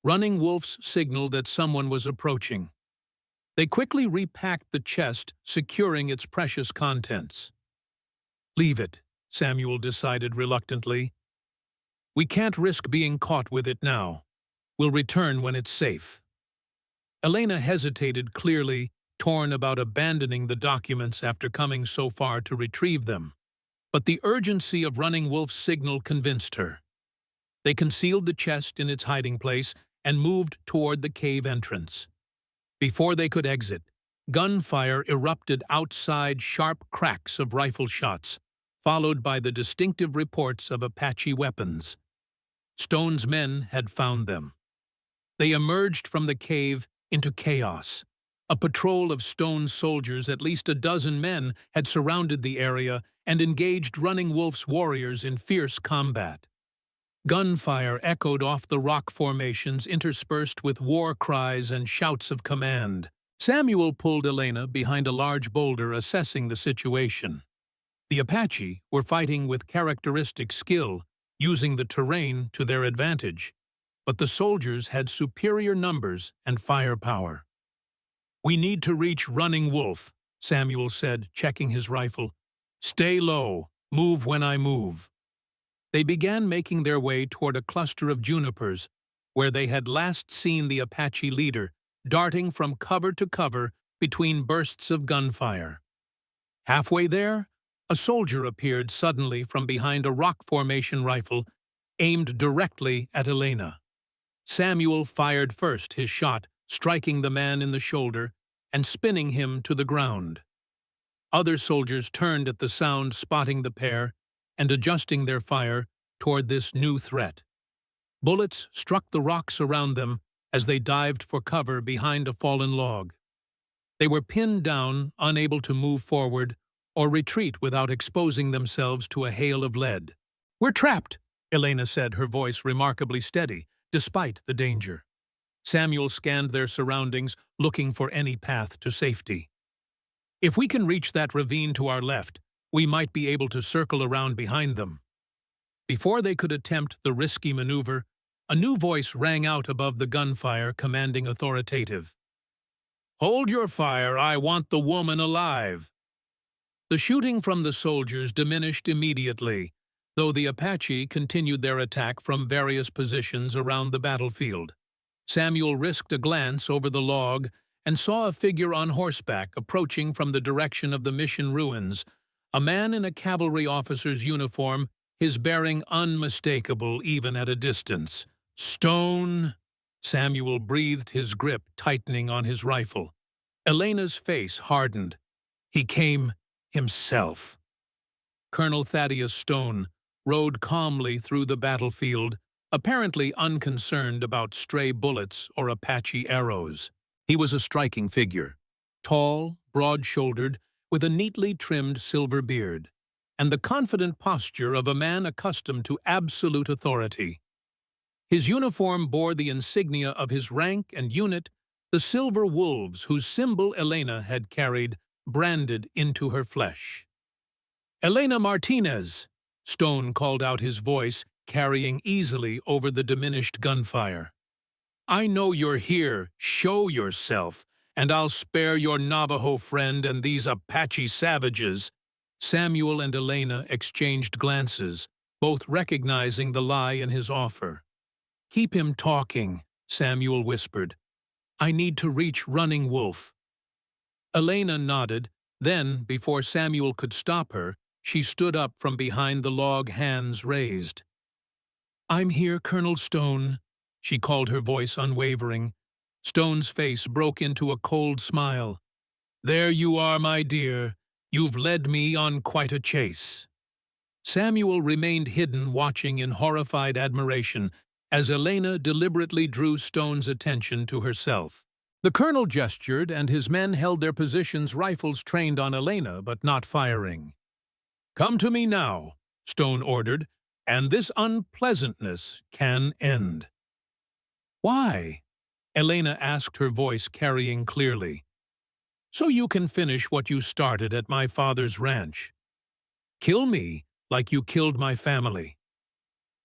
Running wolves signaled that someone was approaching. They quickly repacked the chest, securing its precious contents. "Leave it," Samuel decided reluctantly. "We can't risk being caught with it now. We'll return when it's safe." Elena hesitated, clearly torn about abandoning the documents after coming so far to retrieve them. But the urgency of Running Wolf's signal convinced her. They concealed the chest in its hiding place and moved toward the cave entrance. Before they could exit, gunfire erupted outside sharp cracks of rifle shots, followed by the distinctive reports of Apache weapons. Stone's men had found them. They emerged from the cave into chaos. A patrol of Stone's soldiers, at least a dozen men, had surrounded the area and engaged Running Wolf's warriors in fierce combat. Gunfire echoed off the rock formations, interspersed with war cries and shouts of command. Samuel pulled Elena behind a large boulder, assessing the situation. The Apache were fighting with characteristic skill, using the terrain to their advantage, but the soldiers had superior numbers and firepower. "We need to reach Running Wolf," Samuel said, checking his rifle. "Stay low. Move when I move." They began making their way toward a cluster of junipers, where they had last seen the Apache leader, darting from cover to cover between bursts of gunfire. Halfway there, a soldier appeared suddenly from behind a rock formation rifle, aimed directly at Elena. Samuel fired first, his shot striking the man in the shoulder and spinning him to the ground. Other soldiers turned at the sound, spotting the pair and adjusting their fire toward this new threat. Bullets struck the rocks around them as they dived for cover behind a fallen log. They were pinned down, unable to move forward or retreat without exposing themselves to a hail of lead. "We're trapped," Elena said, her voice remarkably steady, despite the danger. Samuel scanned their surroundings, looking for any path to safety. "If we can reach that ravine to our left, we might be able to circle around behind them." Before they could attempt the risky maneuver, a new voice rang out above the gunfire, commanding authoritative. "Hold your fire, I want the woman alive." The shooting from the soldiers diminished immediately, though the Apache continued their attack from various positions around the battlefield. Samuel risked a glance over the log and saw a figure on horseback approaching from the direction of the mission ruins, a man in a cavalry officer's uniform, his bearing unmistakable even at a distance. "Stone!" Samuel breathed, his grip tightening on his rifle. Elena's face hardened. He came himself. Colonel Thaddeus Stone rode calmly through the battlefield, apparently unconcerned about stray bullets or Apache arrows. He was a striking figure, tall, broad-shouldered, with a neatly trimmed silver beard, and the confident posture of a man accustomed to absolute authority. His uniform bore the insignia of his rank and unit, the silver wolves whose symbol Elena had carried, branded into her flesh. "Elena Martinez!" Stone called out, his voice carrying easily over the diminished gunfire. "I know you're here. Show yourself, and I'll spare your Navajo friend and these Apache savages." Samuel and Elena exchanged glances, both recognizing the lie in his offer. "Keep him talking," Samuel whispered. "I need to reach Running Wolf." Elena nodded, then, before Samuel could stop her, she stood up from behind the log, hands raised. "I'm here, Colonel Stone," she called, her voice unwavering. Stone's face broke into a cold smile. "There you are, my dear. You've led me on quite a chase." Samuel remained hidden, watching in horrified admiration as Elena deliberately drew Stone's attention to herself. The colonel gestured, and his men held their positions, rifles trained on Elena but not firing. "Come to me now," Stone ordered, "and this unpleasantness can end." "Why?" Elena asked, her voice carrying clearly. "So you can finish what you started at my father's ranch. Kill me like you killed my family."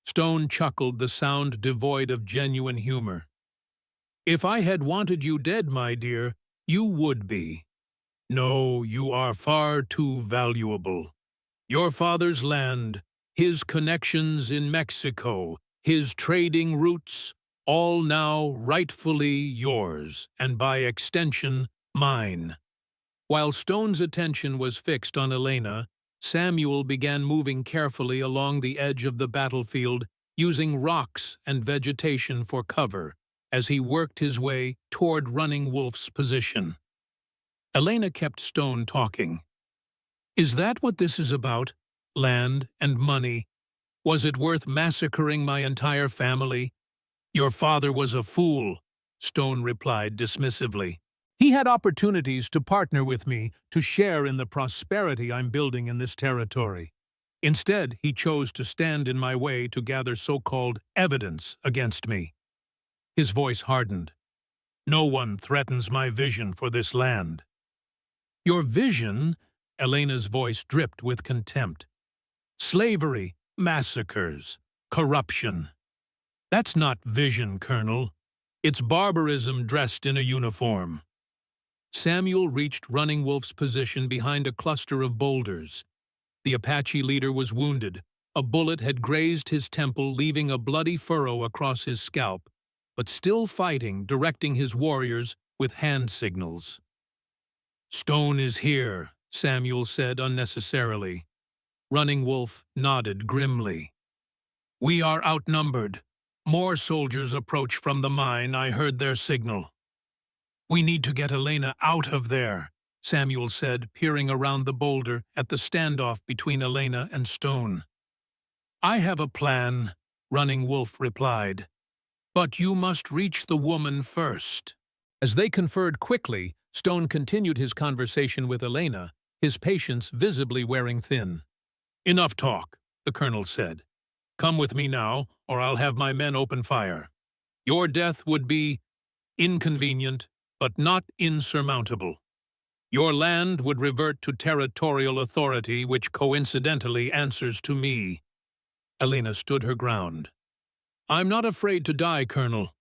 Stone chuckled, the sound devoid of genuine humor. "If I had wanted you dead, my dear, you would be. No, you are far too valuable. Your father's land, his connections in Mexico, his trading routes, all now rightfully yours, and by extension, mine." While Stone's attention was fixed on Elena, Samuel began moving carefully along the edge of the battlefield, using rocks and vegetation for cover, as he worked his way toward Running Wolf's position. Elena kept Stone talking. "Is that what this is about? Land and money? Was it worth massacring my entire family?" "Your father was a fool," Stone replied dismissively. "He had opportunities to partner with me, to share in the prosperity I'm building in this territory. Instead, he chose to stand in my way to gather so-called evidence against me." His voice hardened. "No one threatens my vision for this land." "Your vision?" Elena's voice dripped with contempt. "Slavery, massacres, corruption. That's not vision, Colonel. It's barbarism dressed in a uniform." Samuel reached Running Wolf's position behind a cluster of boulders. The Apache leader was wounded. A bullet had grazed his temple, leaving a bloody furrow across his scalp, but still fighting, directing his warriors with hand signals. "Stone is here," Samuel said unnecessarily. Running Wolf nodded grimly. "We are outnumbered. More soldiers approach from the mine. I heard their signal." "We need to get Elena out of there," Samuel said, peering around the boulder at the standoff between Elena and Stone. "I have a plan," Running Wolf replied. "But you must reach the woman first." As they conferred quickly, Stone continued his conversation with Elena, his patience visibly wearing thin. "Enough talk," the colonel said. "Come with me now, or I'll have my men open fire. Your death would be inconvenient, but not insurmountable. Your land would revert to territorial authority, which coincidentally answers to me." Elena stood her ground. "I'm not afraid to die, Colonel,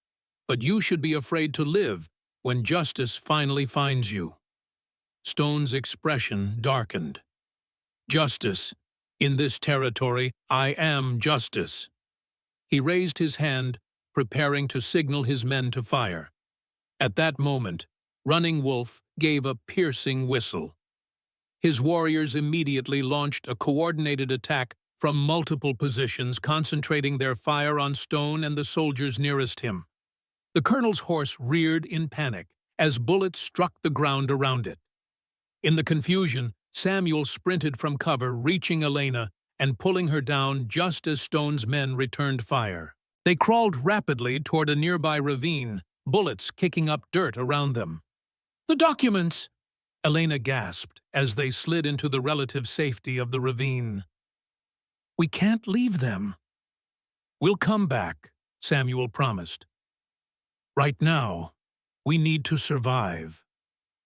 but you should be afraid to live when justice finally finds you." Stone's expression darkened. "Justice. In this territory, I am justice." He raised his hand, preparing to signal his men to fire. At that moment, Running Wolf gave a piercing whistle. His warriors immediately launched a coordinated attack from multiple positions, concentrating their fire on Stone and the soldiers nearest him. The colonel's horse reared in panic as bullets struck the ground around it. In the confusion, Samuel sprinted from cover, reaching Elena and pulling her down just as Stone's men returned fire. They crawled rapidly toward a nearby ravine, bullets kicking up dirt around them. "The documents!" Elena gasped as they slid into the relative safety of the ravine. "We can't leave them." "We'll come back," Samuel promised. "Right now, we need to survive."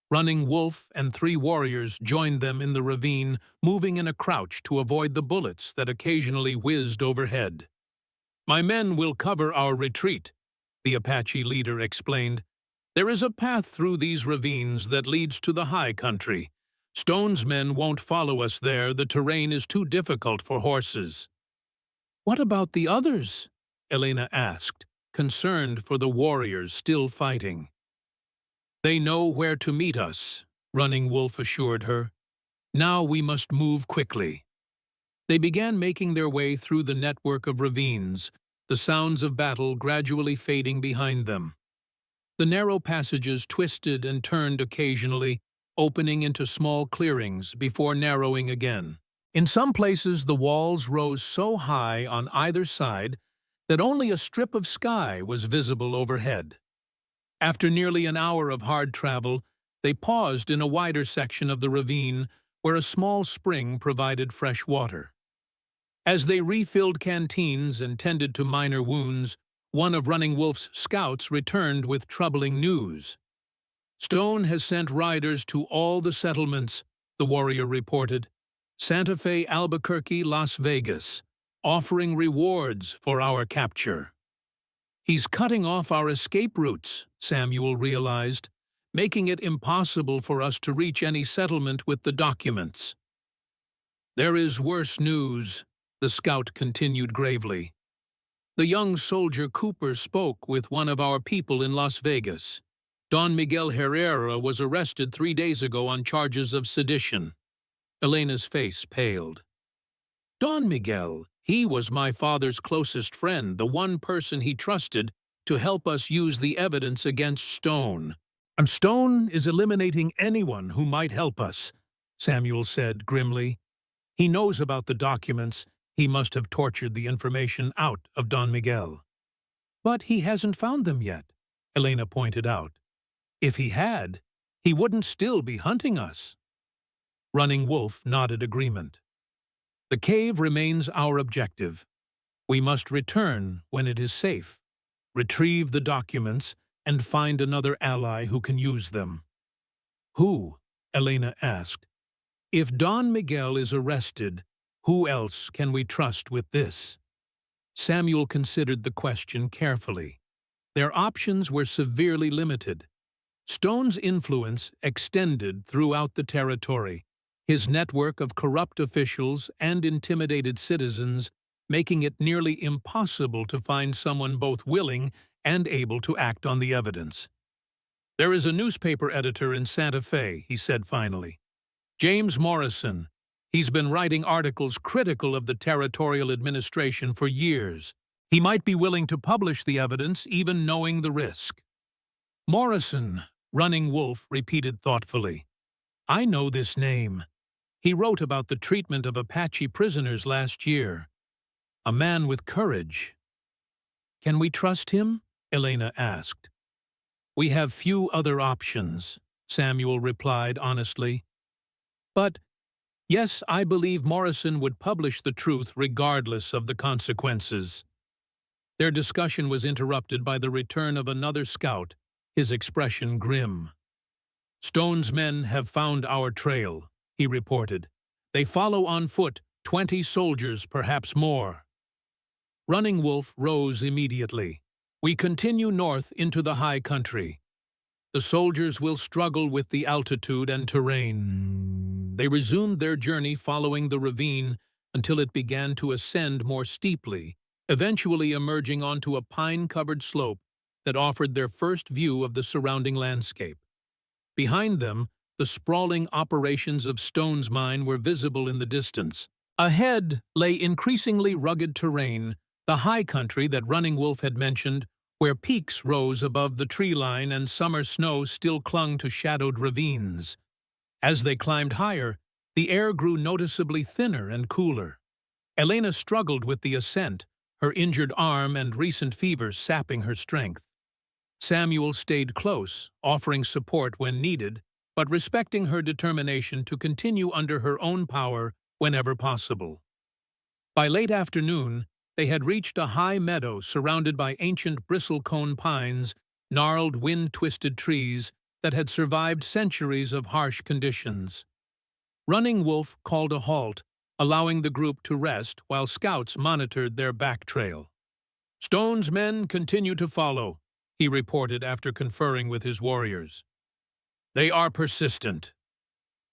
Running Wolf and 3 warriors joined them in the ravine, moving in a crouch to avoid the bullets that occasionally whizzed overhead. "My men will cover our retreat," the Apache leader explained. "There is a path through these ravines that leads to the high country. Stone's men won't follow us there. The terrain is too difficult for horses." "What about the others?" Elena asked, concerned for the warriors still fighting. "They know where to meet us," Running Wolf assured her. "Now we must move quickly." They began making their way through the network of ravines, the sounds of battle gradually fading behind them. The narrow passages twisted and turned occasionally, opening into small clearings before narrowing again. In some places, the walls rose so high on either side that only a strip of sky was visible overhead. After nearly an hour of hard travel, they paused in a wider section of the ravine where a small spring provided fresh water. As they refilled canteens and tended to minor wounds, one of Running Wolf's scouts returned with troubling news. "Stone has sent riders to all the settlements," the warrior reported. "Santa Fe, Albuquerque, Las Vegas, offering rewards for our capture." "He's cutting off our escape routes," Samuel realized, "making it impossible for us to reach any settlement with the documents." "There is worse news," the scout continued gravely. "The young soldier Cooper spoke with one of our people in Las Vegas. Don Miguel Herrera was arrested 3 days ago on charges of sedition." Elena's face paled. "Don Miguel, he was my father's closest friend, the one person he trusted to help us use the evidence against Stone. And Stone is eliminating anyone who might help us, Samuel said grimly. He knows about the documents. He must have tortured the information out of Don Miguel. But he hasn't found them yet, Elena pointed out. If he had, he wouldn't still be hunting us. Running Wolf nodded agreement. The cave remains our objective. We must return when it is safe, retrieve the documents, and find another ally who can use them. Who? Elena asked. If Don Miguel is arrested, who else can we trust with this? Samuel considered the question carefully. Their options were severely limited. Stone's influence extended throughout the territory, his network of corrupt officials and intimidated citizens making it nearly impossible to find someone both willing and able to act on the evidence. There is a newspaper editor in Santa Fe, he said finally. James Morrison. He's been writing articles critical of the territorial administration for years. He might be willing to publish the evidence, even knowing the risk. Morrison, Running Wolf repeated thoughtfully. I know this name. He wrote about the treatment of Apache prisoners last year. A man with courage. Can we trust him? Elena asked. We have few other options, Samuel replied honestly. But, yes, I believe Morrison would publish the truth regardless of the consequences. Their discussion was interrupted by the return of another scout, his expression grim. Stone's men have found our trail, he reported. They follow on foot, 20 soldiers, perhaps more. Running Wolf rose immediately. We continue north into the high country. The soldiers will struggle with the altitude and terrain. They resumed their journey following the ravine until it began to ascend more steeply, eventually emerging onto a pine-covered slope that offered their first view of the surrounding landscape. Behind them, the sprawling operations of Stone's mine were visible in the distance. Ahead lay increasingly rugged terrain, the high country that Running Wolf had mentioned, where peaks rose above the tree line and summer snow still clung to shadowed ravines. As they climbed higher, the air grew noticeably thinner and cooler. Elena struggled with the ascent, her injured arm and recent fever sapping her strength. Samuel stayed close, offering support when needed, but respecting her determination to continue under her own power whenever possible. By late afternoon, they had reached a high meadow surrounded by ancient bristlecone pines, gnarled, wind-twisted trees that had survived centuries of harsh conditions. Running Wolf called a halt, allowing the group to rest while scouts monitored their back trail. Stone's men continue to follow, he reported after conferring with his warriors. They are persistent.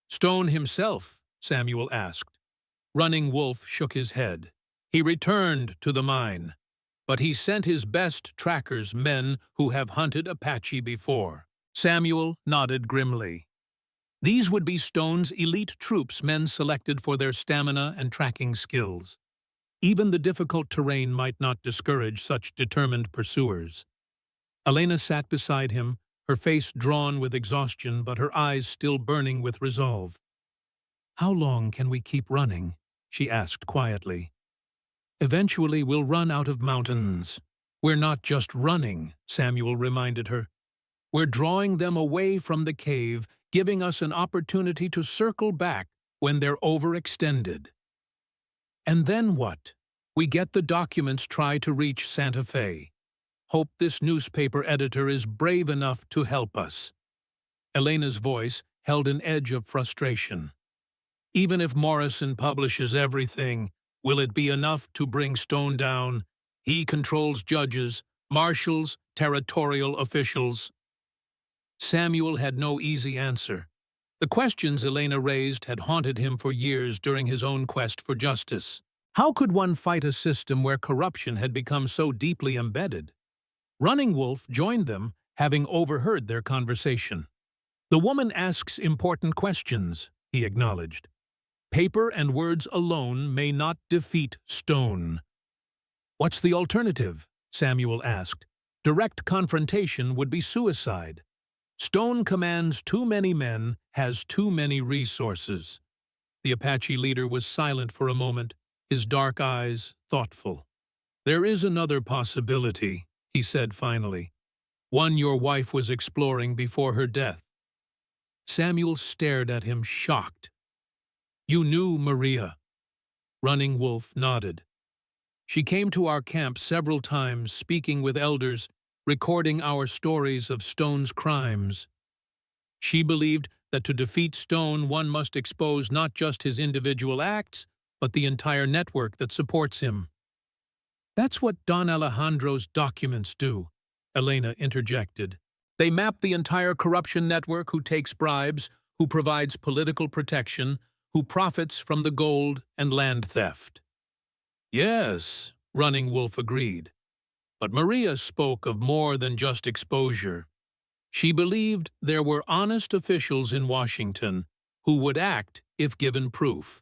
Stone himself? Samuel asked. Running Wolf shook his head. He returned to the mine, but he sent his best trackers, men who have hunted Apache before. Samuel nodded grimly. These would be Stone's elite troops, men selected for their stamina and tracking skills. Even the difficult terrain might not discourage such determined pursuers. Elena sat beside him, her face drawn with exhaustion but her eyes still burning with resolve. How long can we keep running? She asked quietly. Eventually we'll run out of mountains. We're not just running, Samuel reminded her. We're drawing them away from the cave, giving us an opportunity to circle back when they're overextended. And then what? We get the documents, try to reach Santa Fe. Hope this newspaper editor is brave enough to help us. Elena's voice held an edge of frustration. Even if Morrison publishes everything, will it be enough to bring Stone down? He controls judges, marshals, territorial officials. Samuel had no easy answer. The questions Elena raised had haunted him for years during his own quest for justice. How could one fight a system where corruption had become so deeply embedded? Running Wolf joined them, having overheard their conversation. The woman asks important questions, he acknowledged. Paper and words alone may not defeat Stone. What's the alternative? Samuel asked. Direct confrontation would be suicide. Stone commands too many men, has too many resources. The Apache leader was silent for a moment, his dark eyes thoughtful. "There is another possibility," he said finally. "One your wife was exploring before her death." Samuel stared at him, shocked. "You knew Maria?" Running Wolf nodded. "She came to our camp several times, speaking with elders, recording our stories of Stone's crimes. She believed that to defeat Stone, one must expose not just his individual acts, but the entire network that supports him." "That's what Don Alejandro's documents do," Elena interjected. "They map the entire corruption network, who takes bribes, who provides political protection, who profits from the gold and land theft." "Yes," Running Wolf agreed. "But Maria spoke of more than just exposure. She believed there were honest officials in Washington who would act if given proof.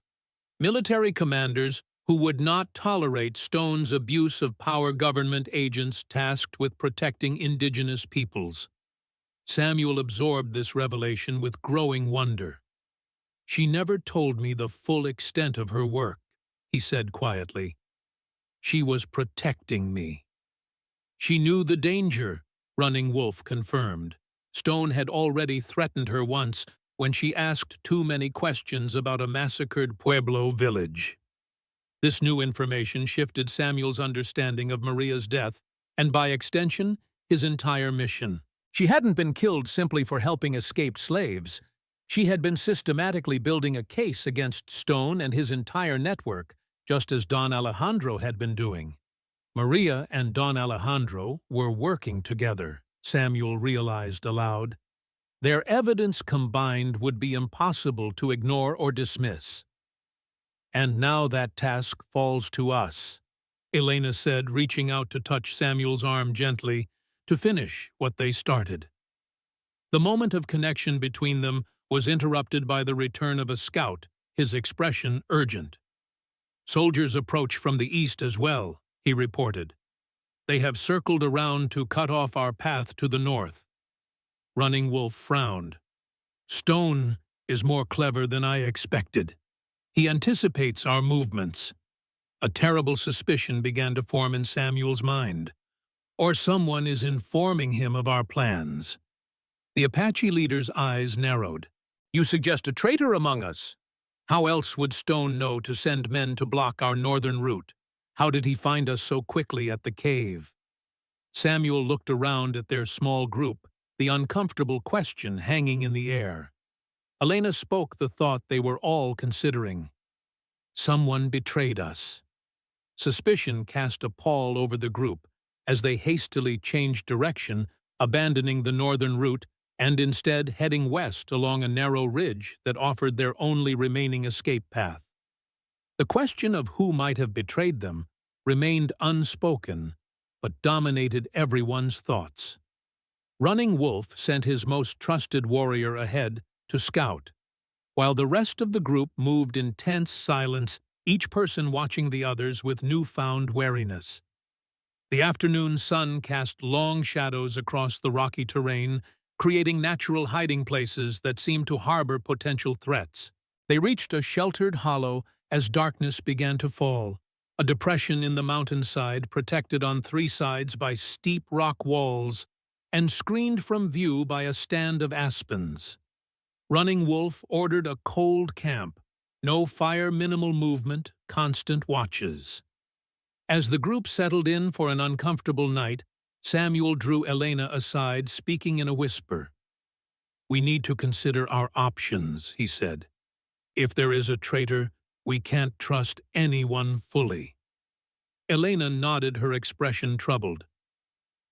Military commanders who would not tolerate Stone's abuse of power, government agents tasked with protecting indigenous peoples." Samuel absorbed this revelation with growing wonder. "She never told me the full extent of her work," he said quietly. "She was protecting me." "She knew the danger," Running Wolf confirmed. "Stone had already threatened her once when she asked too many questions about a massacred Pueblo village." This new information shifted Samuel's understanding of Maria's death, and by extension, his entire mission. She hadn't been killed simply for helping escaped slaves. She had been systematically building a case against Stone and his entire network, just as Don Alejandro had been doing. Maria and Don Alejandro were working together, Samuel realized aloud. Their evidence combined would be impossible to ignore or dismiss. "And now that task falls to us," Elena said, reaching out to touch Samuel's arm gently, to finish what they started. The moment of connection between them was interrupted by the return of a scout, his expression urgent. "Soldiers approach from the east as well," he reported. "They have circled around to cut off our path to the north." Running Wolf frowned. "Stone is more clever than I expected. He anticipates our movements." A terrible suspicion began to form in Samuel's mind. "Or someone is informing him of our plans." The Apache leader's eyes narrowed. "You suggest a traitor among us? How else would Stone know to send men to block our northern route? How did he find us so quickly at the cave?" Samuel looked around at their small group, the uncomfortable question hanging in the air. Elena spoke the thought they were all considering. "Someone betrayed us." Suspicion cast a pall over the group as they hastily changed direction, abandoning the northern route and instead heading west along a narrow ridge that offered their only remaining escape path. The question of who might have betrayed them remained unspoken, but dominated everyone's thoughts. Running Wolf sent his most trusted warrior ahead to scout, while the rest of the group moved in tense silence, each person watching the others with newfound wariness. The afternoon sun cast long shadows across the rocky terrain, creating natural hiding places that seemed to harbor potential threats. They reached a sheltered hollow as darkness began to fall, a depression in the mountainside protected on three sides by steep rock walls and screened from view by a stand of aspens. Running Wolf ordered a cold camp, no fire, minimal movement, constant watches. As the group settled in for an uncomfortable night, Samuel drew Elena aside, speaking in a whisper. "We need to consider our options," he said. "If there is a traitor, we can't trust anyone fully." Elena nodded, her expression troubled.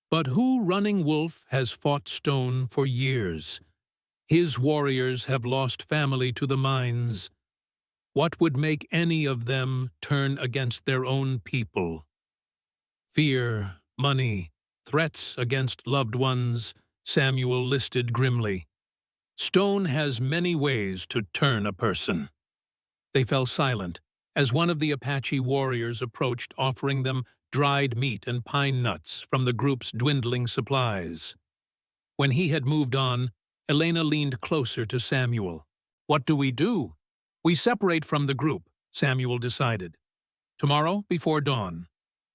"But who Running Wolf has fought Stone for years? His warriors have lost family to the mines. What would make any of them turn against their own people? Fear, money, threats against loved ones," Samuel listed grimly. "Stone has many ways to turn a person." They fell silent as one of the Apache warriors approached, offering them dried meat and pine nuts from the group's dwindling supplies. When he had moved on, Elena leaned closer to Samuel. "What do we do?" "We separate from the group," Samuel decided. "Tomorrow, before dawn.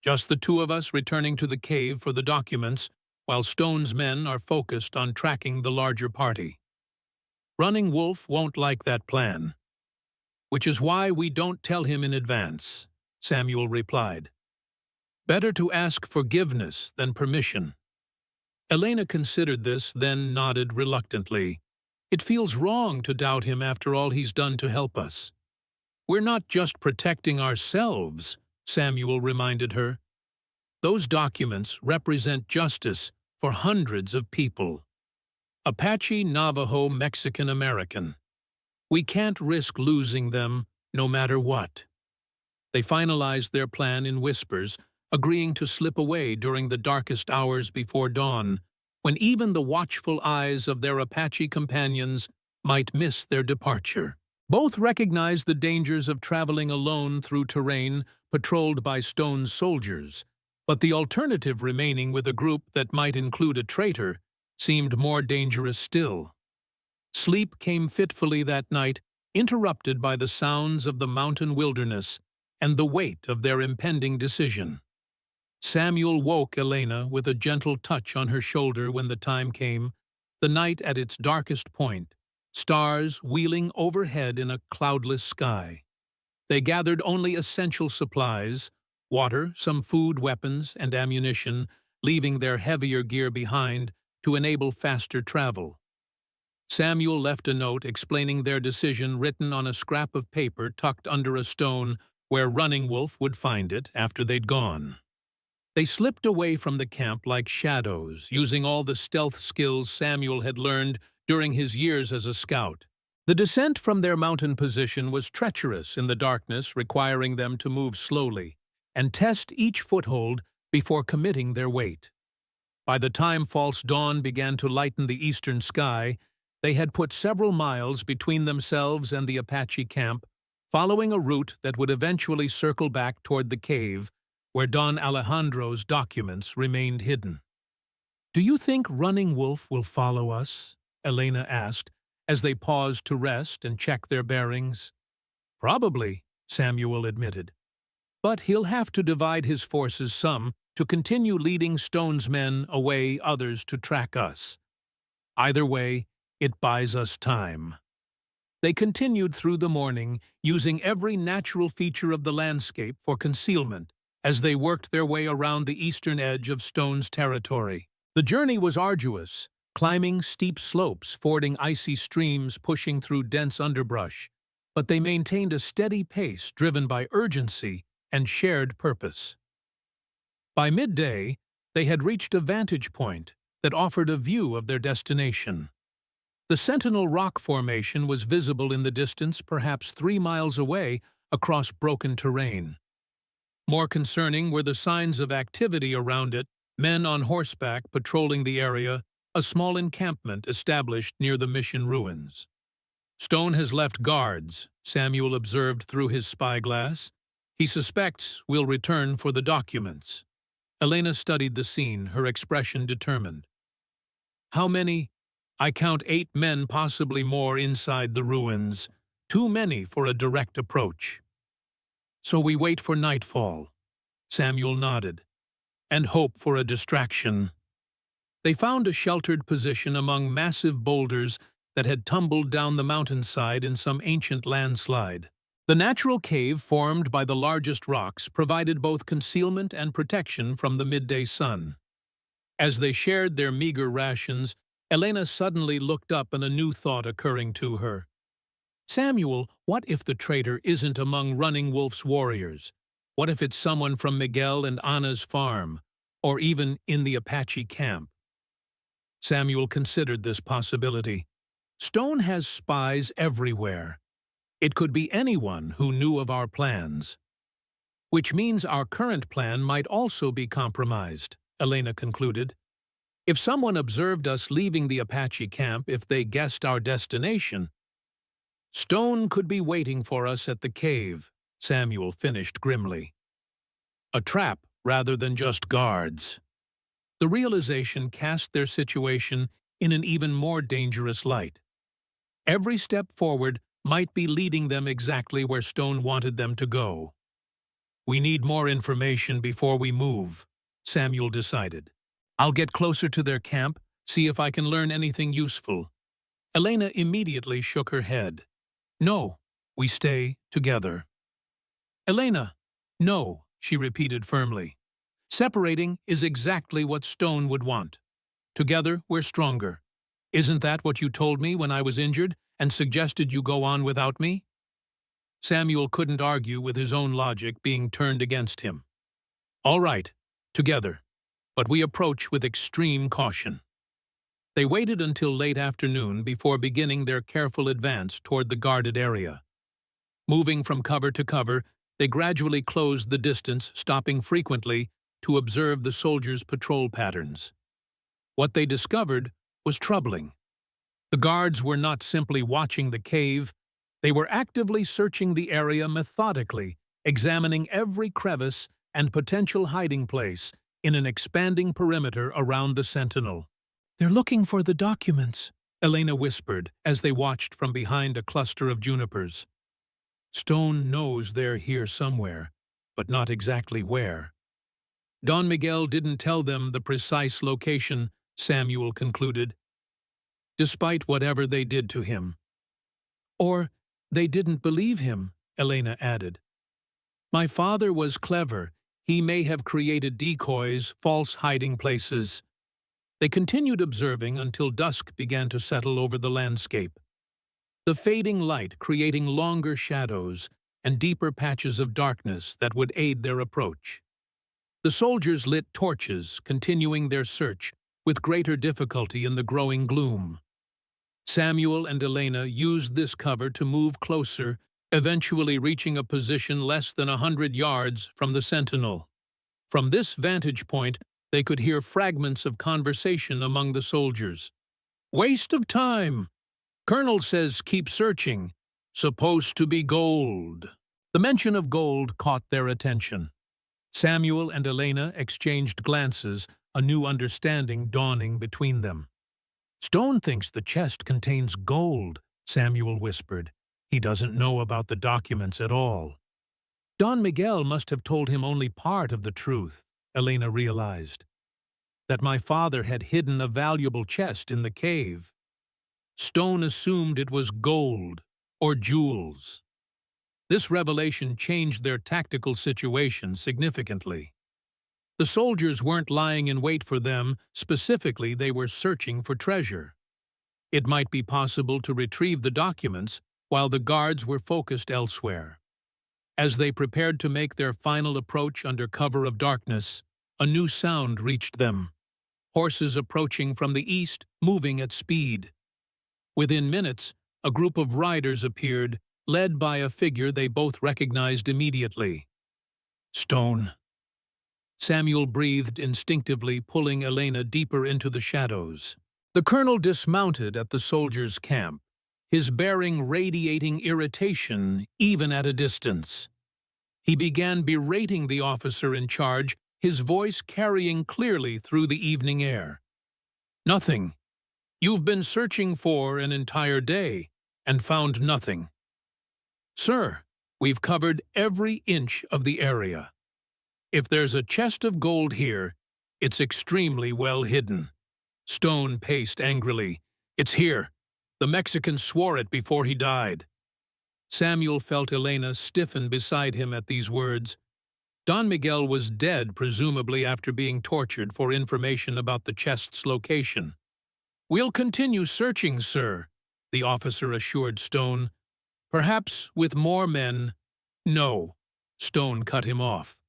Just the two of us returning to the cave for the documents, while Stone's men are focused on tracking the larger party." "Running Wolf won't like that plan." "Which is why we don't tell him in advance," Samuel replied. "Better to ask forgiveness than permission." Elena considered this, then nodded reluctantly. "It feels wrong to doubt him after all he's done to help us." "We're not just protecting ourselves," Samuel reminded her. "Those documents represent justice for hundreds of people. Apache, Navajo, Mexican American. We can't risk losing them no matter what." They finalized their plan in whispers, agreeing to slip away during the darkest hours before dawn, when even the watchful eyes of their Apache companions might miss their departure. Both recognized the dangers of traveling alone through terrain patrolled by Stone's soldiers, but the alternative, remaining with a group that might include a traitor, seemed more dangerous still. Sleep came fitfully that night, interrupted by the sounds of the mountain wilderness and the weight of their impending decision. Samuel woke Elena with a gentle touch on her shoulder when the time came, the night at its darkest point, stars wheeling overhead in a cloudless sky. They gathered only essential supplies, water, some food, weapons, and ammunition, leaving their heavier gear behind to enable faster travel. Samuel left a note explaining their decision written on a scrap of paper tucked under a stone where Running Wolf would find it after they'd gone. They slipped away from the camp like shadows, using all the stealth skills Samuel had learned during his years as a scout. The descent from their mountain position was treacherous in the darkness, requiring them to move slowly and test each foothold before committing their weight. By the time false dawn began to lighten the eastern sky, they had put several miles between themselves and the Apache camp, following a route that would eventually circle back toward the cave, where Don Alejandro's documents remained hidden. "Do you think Running Wolf will follow us?" Elena asked, as they paused to rest and check their bearings. "Probably," Samuel admitted. "But he'll have to divide his forces, some to continue leading Stone's men away, others to track us. Either way, it buys us time." They continued through the morning, using every natural feature of the landscape for concealment as they worked their way around the eastern edge of Stone's territory. The journey was arduous, climbing steep slopes, fording icy streams, pushing through dense underbrush, but they maintained a steady pace driven by urgency and shared purpose. By midday, they had reached a vantage point that offered a view of their destination. The Sentinel Rock Formation was visible in the distance, perhaps 3 miles away across broken terrain. More concerning were the signs of activity around it, men on horseback patrolling the area, a small encampment established near the mission ruins. "Stone has left guards," Samuel observed through his spyglass. "He suspects we'll return for the documents." Elena studied the scene, her expression determined. "How many?" "I count 8 men, possibly more, inside the ruins. Too many for a direct approach." "So we wait for nightfall," Samuel nodded, "and hope for a distraction." They found a sheltered position among massive boulders that had tumbled down the mountainside in some ancient landslide. The natural cave formed by the largest rocks provided both concealment and protection from the midday sun. As they shared their meager rations, Elena suddenly looked up, and a new thought occurring to her. "Samuel, what if the traitor isn't among Running Wolf's warriors? What if it's someone from Miguel and Anna's farm, or even in the Apache camp?" Samuel considered this possibility. "Stone has spies everywhere. It could be anyone who knew of our plans." "Which means our current plan might also be compromised," Elena concluded. "If someone observed us leaving the Apache camp, if they guessed our destination, Stone could be waiting for us at the cave," Samuel finished grimly. "A trap rather than just guards. The realization cast their situation in an even more dangerous light. Every step forward might be leading them exactly where Stone wanted them to go. "We need more information before we move," Samuel decided. "I'll get closer to their camp, see if I can learn anything useful." Elena immediately shook her head. "No, we stay together." "Elena, no," she repeated firmly. "Separating is exactly what Stone would want. Together, we're stronger. Isn't that what you told me when I was injured and suggested you go on without me?" Samuel couldn't argue with his own logic being turned against him. "All right, together, but we approach with extreme caution." They waited until late afternoon before beginning their careful advance toward the guarded area. Moving from cover to cover, they gradually closed the distance, stopping frequently to observe the soldiers' patrol patterns. What they discovered was troubling. The guards were not simply watching the cave, they were actively searching the area methodically, examining every crevice and potential hiding place in an expanding perimeter around the sentinel. "They're looking for the documents," Elena whispered as they watched from behind a cluster of junipers. "Stone knows they're here somewhere, but not exactly where." Don Miguel didn't tell them the precise location, Samuel concluded, despite whatever they did to him. "Or they didn't believe him," Elena added. "My father was clever. He may have created decoys, false hiding places." They continued observing until dusk began to settle over the landscape. The fading light creating longer shadows and deeper patches of darkness that would aid their approach. The soldiers lit torches, continuing their search with greater difficulty in the growing gloom. Samuel and Elena used this cover to move closer, eventually reaching a position less than 100 yards from the sentinel. From this vantage point, they could hear fragments of conversation among the soldiers. "Waste of time. Colonel says keep searching. Supposed to be gold." The mention of gold caught their attention. Samuel and Elena exchanged glances, a new understanding dawning between them. "Stone thinks the chest contains gold," Samuel whispered. "He doesn't know about the documents at all." Don Miguel must have told him only part of the truth, Elena realized. That my father had hidden a valuable chest in the cave. Stone assumed it was gold or jewels. This revelation changed their tactical situation significantly. The soldiers weren't lying in wait for them, specifically they were searching for treasure. It might be possible to retrieve the documents while the guards were focused elsewhere. As they prepared to make their final approach under cover of darkness, a new sound reached them. Horses approaching from the east, moving at speed. Within minutes, a group of riders appeared, led by a figure they both recognized immediately. "Stone." Samuel breathed instinctively, pulling Elena deeper into the shadows. The colonel dismounted at the soldiers' camp, his bearing radiating irritation even at a distance. He began berating the officer in charge, his voice carrying clearly through the evening air. "Nothing. You've been searching for an entire day and found nothing. Sir, we've covered every inch of the area. If there's a chest of gold here, it's extremely well hidden." Stone paced angrily. "It's here. The Mexican swore it before he died." Samuel felt Elena stiffen beside him at these words. Don Miguel was dead, presumably after being tortured for information about the chest's location. "We'll continue searching, sir," the officer assured Stone. "Perhaps with more men." "No," Stone cut him off.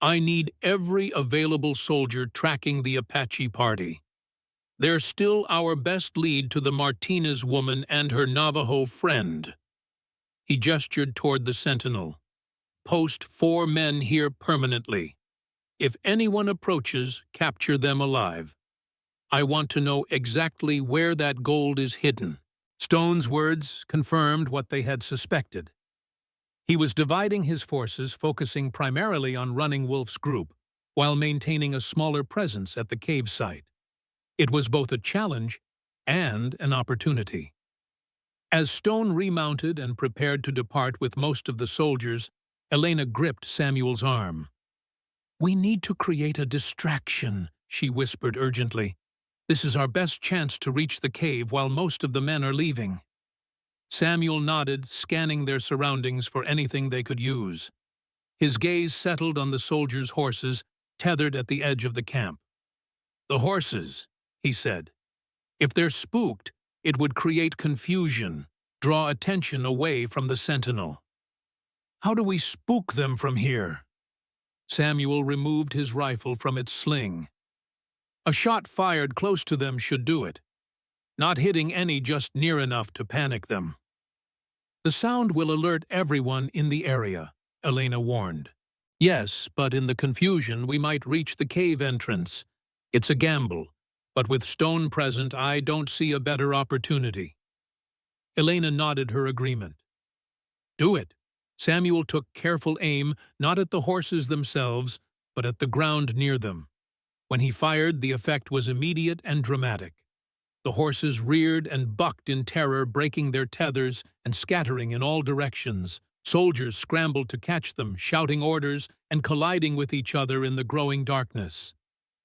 "I need every available soldier tracking the Apache party. They're still our best lead to the Martinez woman and her Navajo friend." He gestured toward the sentinel. "Post 4 men here permanently. If anyone approaches, capture them alive. I want to know exactly where that gold is hidden." Stone's words confirmed what they had suspected. He was dividing his forces, focusing primarily on Running Wolf's group, while maintaining a smaller presence at the cave site. It was both a challenge and an opportunity. As Stone remounted and prepared to depart with most of the soldiers, Elena gripped Samuel's arm. "We need to create a distraction," she whispered urgently. "This is our best chance to reach the cave while most of the men are leaving." Samuel nodded, scanning their surroundings for anything they could use. His gaze settled on the soldiers' horses, tethered at the edge of the camp. "The horses," he said. "If they're spooked, it would create confusion, draw attention away from the sentinel." "How do we spook them from here?" Samuel removed his rifle from its sling. "A shot fired close to them should do it, not hitting any just near enough to panic them." "The sound will alert everyone in the area," Elena warned. "Yes, but in the confusion we might reach the cave entrance. It's a gamble, but with Stone present I don't see a better opportunity." Elena nodded her agreement. "Do it." Samuel took careful aim, not at the horses themselves, but at the ground near them. When he fired, the effect was immediate and dramatic. The horses reared and bucked in terror, breaking their tethers and scattering in all directions. Soldiers scrambled to catch them, shouting orders and colliding with each other in the growing darkness.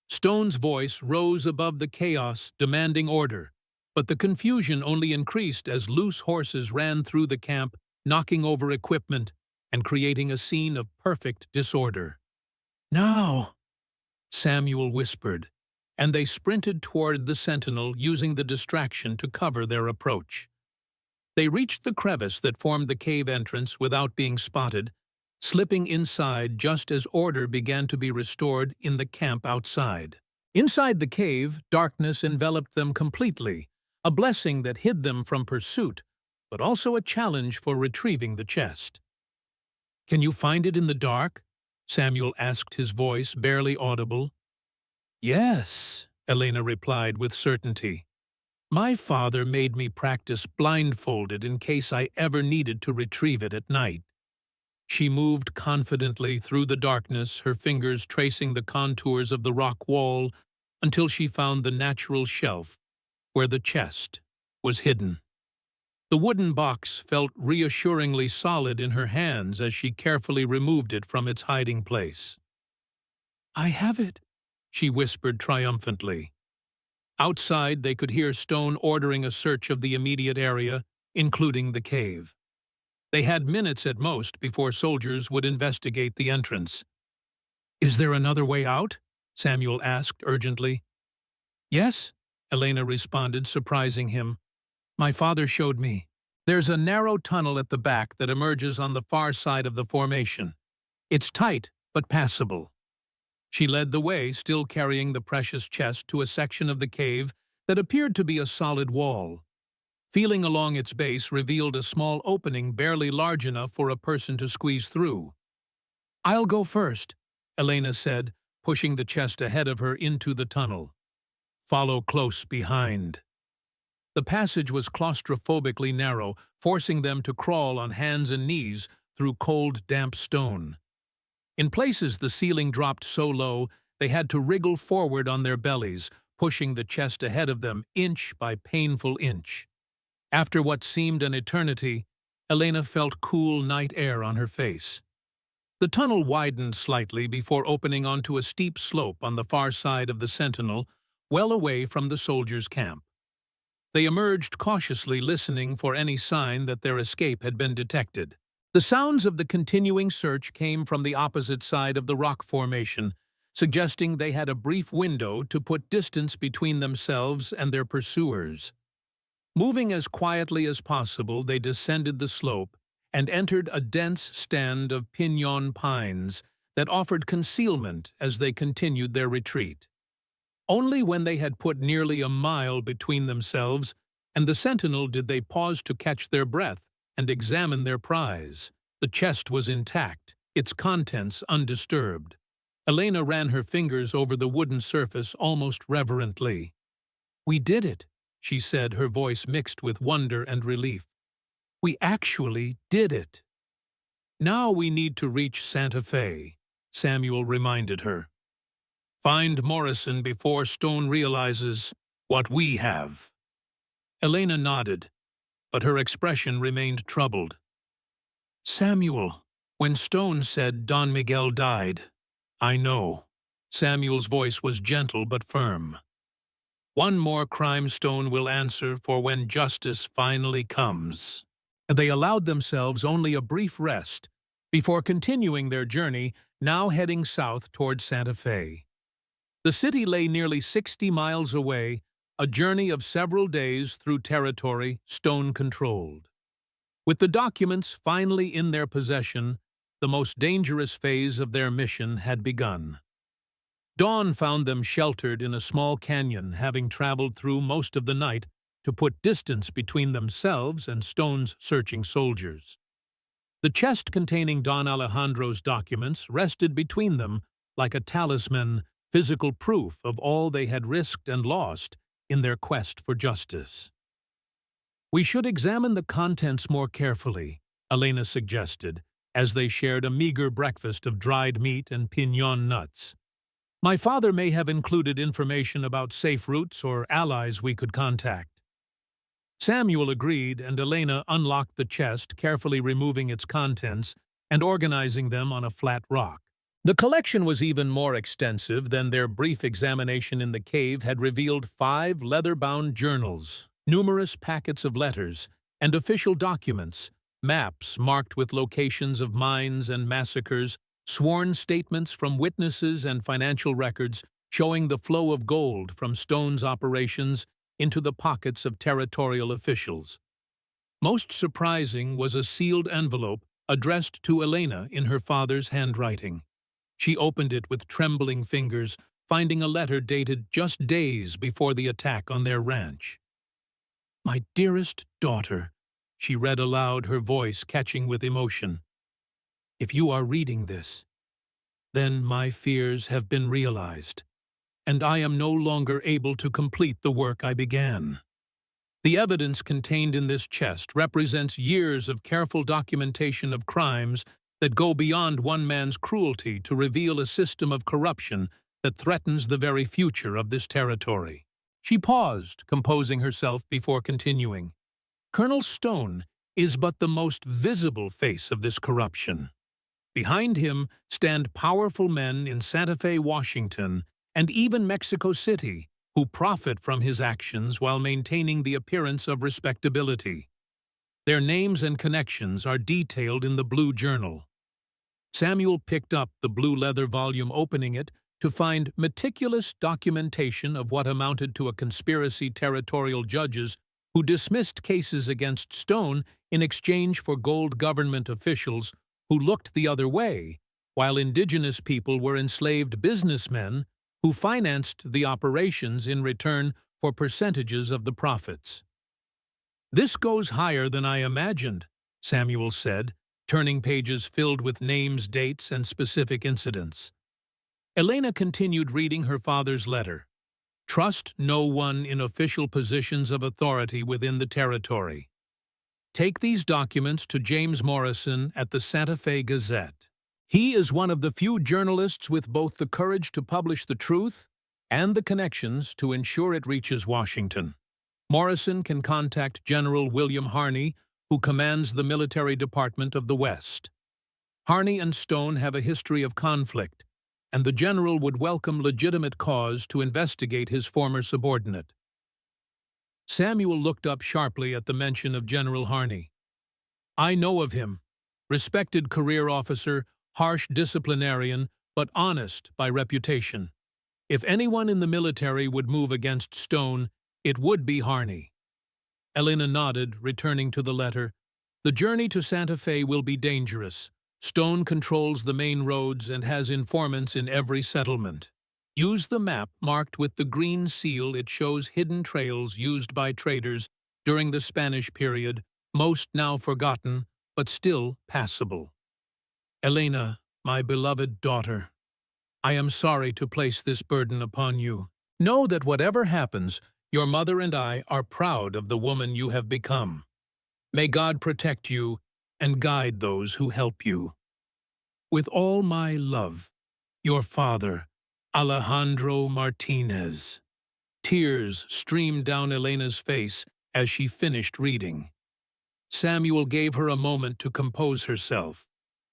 Stone's voice rose above the chaos, demanding order, but the confusion only increased as loose horses ran through the camp, knocking over equipment and creating a scene of perfect disorder. "Now," Samuel whispered, and they sprinted toward the sentinel, using the distraction to cover their approach. They reached the crevice that formed the cave entrance without being spotted, slipping inside just as order began to be restored in the camp outside. Inside the cave, darkness enveloped them completely, a blessing that hid them from pursuit, but also a challenge for retrieving the chest. "Can you find it in the dark?" Samuel asked, his voice barely audible. "Yes," Elena replied with certainty. "My father made me practice blindfolded in case I ever needed to retrieve it at night." She moved confidently through the darkness, her fingers tracing the contours of the rock wall until she found the natural shelf where the chest was hidden. The wooden box felt reassuringly solid in her hands as she carefully removed it from its hiding place. "I have it," she whispered triumphantly. Outside, they could hear Stone ordering a search of the immediate area, including the cave. They had minutes at most before soldiers would investigate the entrance. "Is there another way out?" Samuel asked urgently. "Yes," Elena responded, surprising him. "My father showed me. There's a narrow tunnel at the back that emerges on the far side of the formation. It's tight, but passable." She led the way, still carrying the precious chest, to a section of the cave that appeared to be a solid wall. Feeling along its base revealed a small opening barely large enough for a person to squeeze through. "I'll go first," Elena said, pushing the chest ahead of her into the tunnel. "Follow close behind." The passage was claustrophobically narrow, forcing them to crawl on hands and knees through cold, damp stone. In places, the ceiling dropped so low they had to wriggle forward on their bellies, pushing the chest ahead of them inch by painful inch. After what seemed an eternity, Elena felt cool night air on her face. The tunnel widened slightly before opening onto a steep slope on the far side of the sentinel, well away from the soldiers' camp. They emerged cautiously, listening for any sign that their escape had been detected. The sounds of the continuing search came from the opposite side of the rock formation, suggesting they had a brief window to put distance between themselves and their pursuers. Moving as quietly as possible, they descended the slope and entered a dense stand of pinon pines that offered concealment as they continued their retreat. Only when they had put nearly a mile between themselves and the sentinel did they pause to catch their breath and examine their prize. The chest was intact, its contents undisturbed. Elena ran her fingers over the wooden surface almost reverently. "We did it," she said, her voice mixed with wonder and relief. "We actually did it." "Now we need to reach Santa Fe," Samuel reminded her. Find Morrison before Stone realizes what we have. Elena nodded, but her expression remained troubled. Samuel, when Stone said Don Miguel died, I know. Samuel's voice was gentle but firm. One more crime Stone will answer for when justice finally comes. They allowed themselves only a brief rest before continuing their journey, now heading south toward Santa Fe. The city lay nearly 60 miles away, a journey of several days through territory Stone controlled. With the documents finally in their possession, the most dangerous phase of their mission had begun. Dawn found them sheltered in a small canyon, having traveled through most of the night to put distance between themselves and Stone's searching soldiers. The chest containing Don Alejandro's documents rested between them like a talisman, physical proof of all they had risked and lost in their quest for justice. We should examine the contents more carefully, Elena suggested, as they shared a meager breakfast of dried meat and piñon nuts. My father may have included information about safe routes or allies we could contact. Samuel agreed, and Elena unlocked the chest, carefully removing its contents and organizing them on a flat rock. The collection was even more extensive than their brief examination in the cave had revealed: 5 leather-bound journals, numerous packets of letters, and official documents, maps marked with locations of mines and massacres, sworn statements from witnesses, and financial records showing the flow of gold from Stone's operations into the pockets of territorial officials. Most surprising was a sealed envelope addressed to Elena in her father's handwriting. She opened it with trembling fingers, finding a letter dated just days before the attack on their ranch. My dearest daughter, she read aloud, her voice catching with emotion. If you are reading this, then my fears have been realized, and I am no longer able to complete the work I began. The evidence contained in this chest represents years of careful documentation of crimes that go beyond one man's cruelty to reveal a system of corruption that threatens the very future of this territory. She paused, composing herself before continuing. Colonel Stone is but the most visible face of this corruption. Behind him stand powerful men in Santa Fe, Washington, and even Mexico City, who profit from his actions while maintaining the appearance of respectability. Their names and connections are detailed in the blue journal. Samuel picked up the blue leather volume, opening it to find meticulous documentation of what amounted to a conspiracy territorial judges who dismissed cases against Stone in exchange for gold government officials who looked the other way, while indigenous people were enslaved businessmen who financed the operations in return for percentages of the profits. This goes higher than I imagined, Samuel said, turning pages filled with names, dates, and specific incidents. Elena continued reading her father's letter. Trust no one in official positions of authority within the territory. Take these documents to James Morrison at the Santa Fe Gazette. He is one of the few journalists with both the courage to publish the truth and the connections to ensure it reaches Washington. Morrison can contact General William Harney, who commands the military department of the West. Harney and Stone have a history of conflict, and the general would welcome legitimate cause to investigate his former subordinate. Samuel looked up sharply at the mention of General Harney. I know of him. Respected career officer, harsh disciplinarian, but honest by reputation. If anyone in the military would move against Stone, it would be Harney. Elena nodded, returning to the letter. The journey to Santa Fe will be dangerous. Stone controls the main roads and has informants in every settlement. Use the map marked with the green seal. It shows hidden trails used by traders during the Spanish period, most now forgotten, but still passable. Elena, my beloved daughter, I am sorry to place this burden upon you. Know that whatever happens, your mother and I are proud of the woman you have become. May God protect you and guide those who help you. With all my love, your father, Alejandro Martinez. Tears streamed down Elena's face as she finished reading. Samuel gave her a moment to compose herself.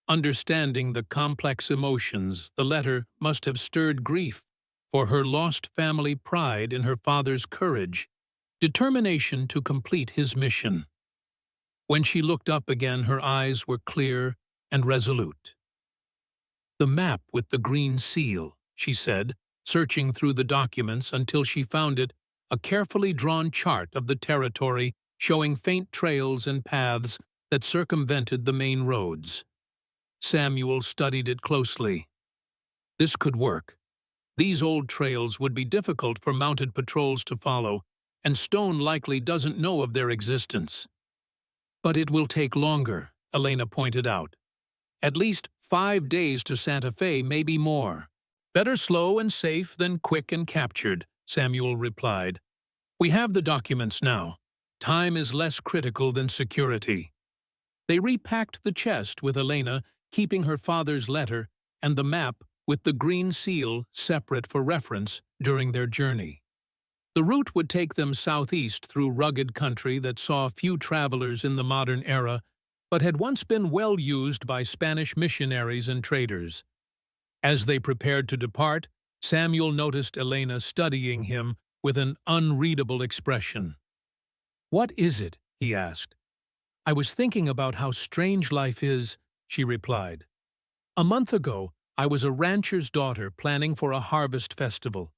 Understanding the complex emotions, the letter must have stirred grief for her lost family, pride in her father's courage, determination to complete his mission. When she looked up again, her eyes were clear and resolute. "The map with the green seal," she said, searching through the documents until she found it, a carefully drawn chart of the territory showing faint trails and paths that circumvented the main roads. Samuel studied it closely. This could work. These old trails would be difficult for mounted patrols to follow, and Stone likely doesn't know of their existence. "But it will take longer," Elena pointed out. "At least 5 days to Santa Fe, maybe more." "Better slow and safe than quick and captured," Samuel replied. "We have the documents now. Time is less critical than security." They repacked the chest with Elena, keeping her father's letter and the map with the green seal separate for reference during their journey. The route would take them southeast through rugged country that saw few travelers in the modern era, but had once been well used by Spanish missionaries and traders. As they prepared to depart, Samuel noticed Elena studying him with an unreadable expression. "What is it?" he asked. "I was thinking about how strange life is," she replied. "A month ago, I was a rancher's daughter planning for a harvest festival.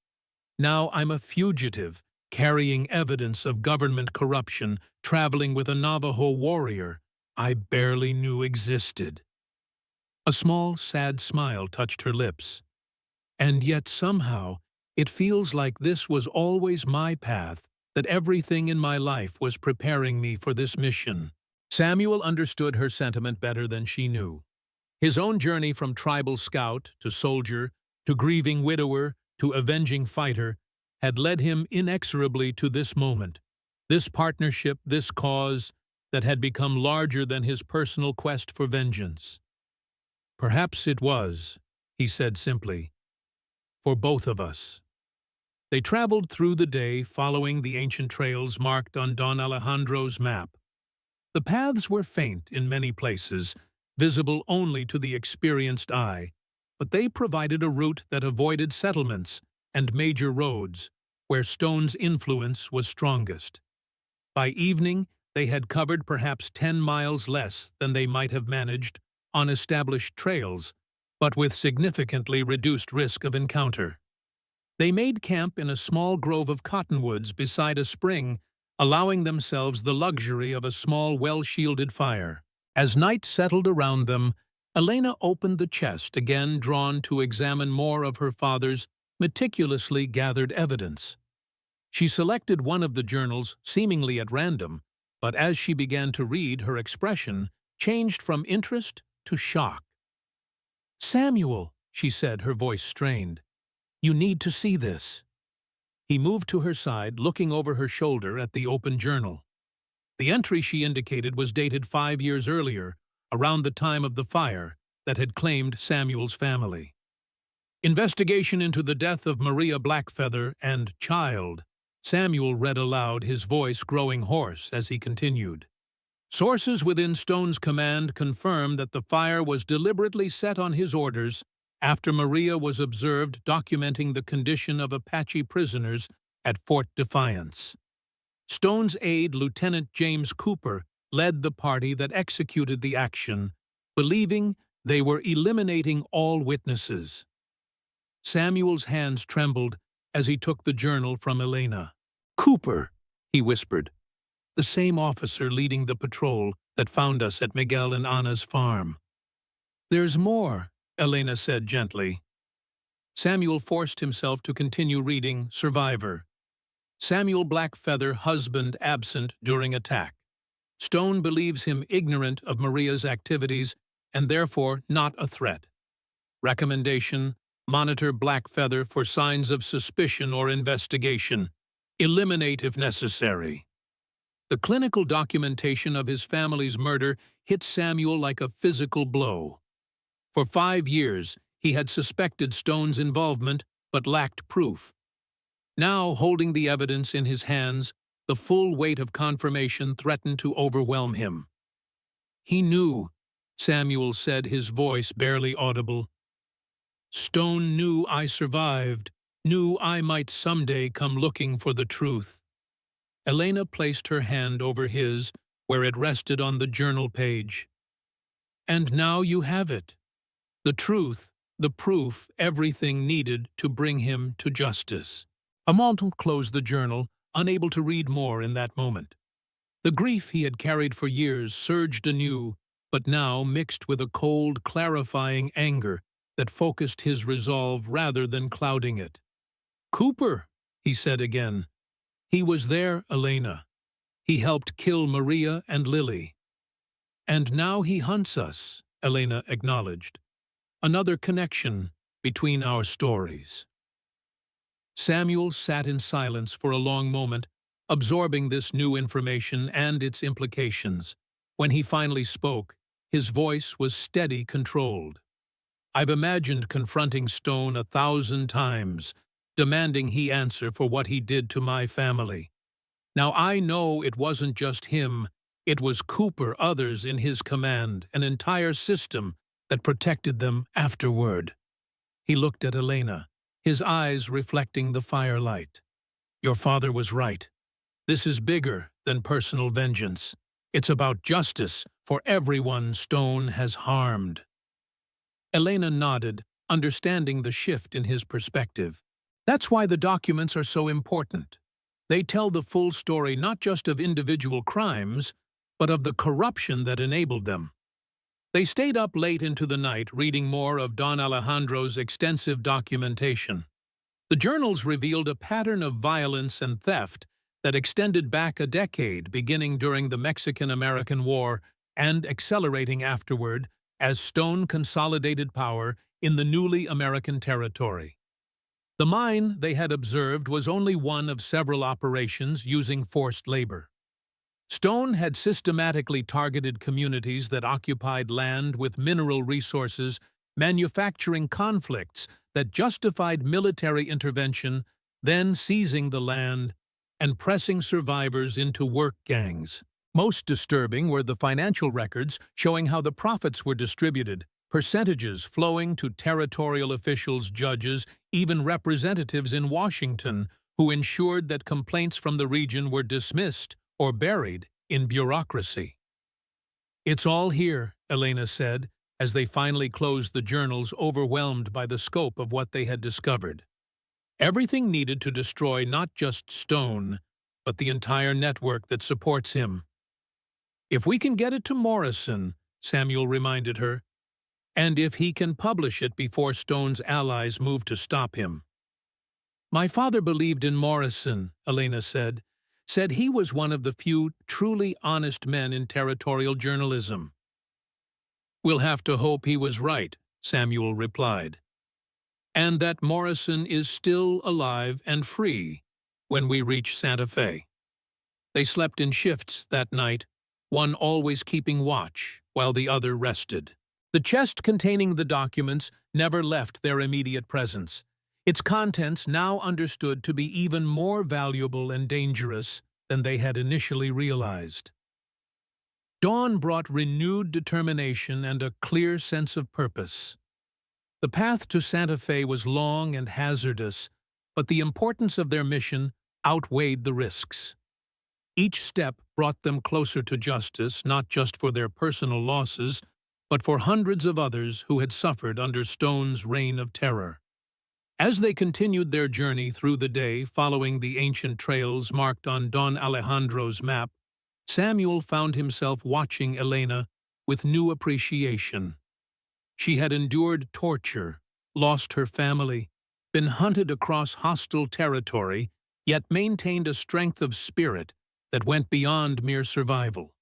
Now I'm a fugitive, carrying evidence of government corruption, traveling with a Navajo warrior I barely knew existed." A small, sad smile touched her lips. "And yet somehow, it feels like this was always my path, that everything in my life was preparing me for this mission." Samuel understood her sentiment better than she knew. His own journey from tribal scout to soldier to grieving widower to avenging fighter had led him inexorably to this moment, this partnership, this cause that had become larger than his personal quest for vengeance. "Perhaps it was," he said simply, "for both of us." They traveled through the day, following the ancient trails marked on Don Alejandro's map. The paths were faint in many places, visible only to the experienced eye, but they provided a route that avoided settlements and major roads, where Stone's influence was strongest. By evening, they had covered perhaps 10 miles less than they might have managed on established trails, but with significantly reduced risk of encounter. They made camp in a small grove of cottonwoods beside a spring, allowing themselves the luxury of a small, well-shielded fire. As night settled around them, Elena opened the chest, again drawn to examine more of her father's meticulously gathered evidence. She selected one of the journals, seemingly at random, but as she began to read, her expression changed from interest to shock. "Samuel," she said, her voice strained, "you need to see this." He moved to her side, looking over her shoulder at the open journal. The entry she indicated was dated 5 years earlier, around the time of the fire that had claimed Samuel's family. "Investigation into the death of Maria Blackfeather and child," Samuel read aloud, his voice growing hoarse as he continued. "Sources within Stone's command confirm that the fire was deliberately set on his orders after Maria was observed documenting the condition of Apache prisoners at Fort Defiance. Stone's aide, Lieutenant James Cooper, led the party that executed the action, believing they were eliminating all witnesses." Samuel's hands trembled as he took the journal from Elena. "Cooper," he whispered. "The same officer leading the patrol that found us at Miguel and Anna's farm." "There's more," Elena said gently. Samuel forced himself to continue reading Survivor. Samuel Blackfeather, husband, absent during attack. Stone believes him ignorant of Maria's activities and therefore not a threat. Recommendation: monitor Blackfeather for signs of suspicion or investigation. Eliminate if necessary. The clinical documentation of his family's murder hit Samuel like a physical blow. For 5 years, he had suspected Stone's involvement, but lacked proof. Now, holding the evidence in his hands, the full weight of confirmation threatened to overwhelm him. "He knew," Samuel said, his voice barely audible. "Stone knew I survived, knew I might someday come looking for the truth." Elena placed her hand over his, where it rested on the journal page. "And now you have it. The truth, the proof, everything needed to bring him to justice." Amant closed the journal, unable to read more in that moment. The grief he had carried for years surged anew, but now mixed with a cold, clarifying anger that focused his resolve rather than clouding it. "Cooper," he said again. "He was there, Elena. He helped kill Maria and Lily. And now he hunts us," Elena acknowledged. "Another connection between our stories." Samuel sat in silence for a long moment, absorbing this new information and its implications. When he finally spoke, his voice was steady, controlled. "I've imagined confronting Stone 1,000 times, demanding he answer for what he did to my family. Now I know it wasn't just him, it was Cooper, others in his command, an entire system that protected them afterward." He looked at Elena, his eyes reflecting the firelight. "Your father was right. This is bigger than personal vengeance. It's about justice for everyone Stone has harmed." Elena nodded, understanding the shift in his perspective. "That's why the documents are so important. They tell the full story not just of individual crimes, but of the corruption that enabled them." They stayed up late into the night reading more of Don Alejandro's extensive documentation. The journals revealed a pattern of violence and theft that extended back a decade, beginning during the Mexican-American War and accelerating afterward as Stone consolidated power in the newly American territory. The mine, they had observed, was only one of several operations using forced labor. Stone had systematically targeted communities that occupied land with mineral resources, manufacturing conflicts that justified military intervention, then seizing the land and pressing survivors into work gangs. Most disturbing were the financial records showing how the profits were distributed, percentages flowing to territorial officials, judges, even representatives in Washington, who ensured that complaints from the region were dismissed or buried in bureaucracy. "It's all here," Elena said, as they finally closed the journals, overwhelmed by the scope of what they had discovered. "Everything needed to destroy not just Stone, but the entire network that supports him. If we can get it to Morrison," Samuel reminded her, "and if he can publish it before Stone's allies move to stop him." "My father believed in Morrison," Elena said he was one of the few truly honest men in territorial journalism. "We'll have to hope he was right," Samuel replied, "and that Morrison is still alive and free when we reach Santa Fe." They slept in shifts that night, one always keeping watch while the other rested. The chest containing the documents never left their immediate presence, its contents now understood to be even more valuable and dangerous than they had initially realized. Dawn brought renewed determination and a clear sense of purpose. The path to Santa Fe was long and hazardous, but the importance of their mission outweighed the risks. Each step brought them closer to justice, not just for their personal losses, but for hundreds of others who had suffered under Stone's reign of terror. As they continued their journey through the day, following the ancient trails marked on Don Alejandro's map, Samuel found himself watching Elena with new appreciation. She had endured torture, lost her family, been hunted across hostile territory, yet maintained a strength of spirit that went beyond mere survival.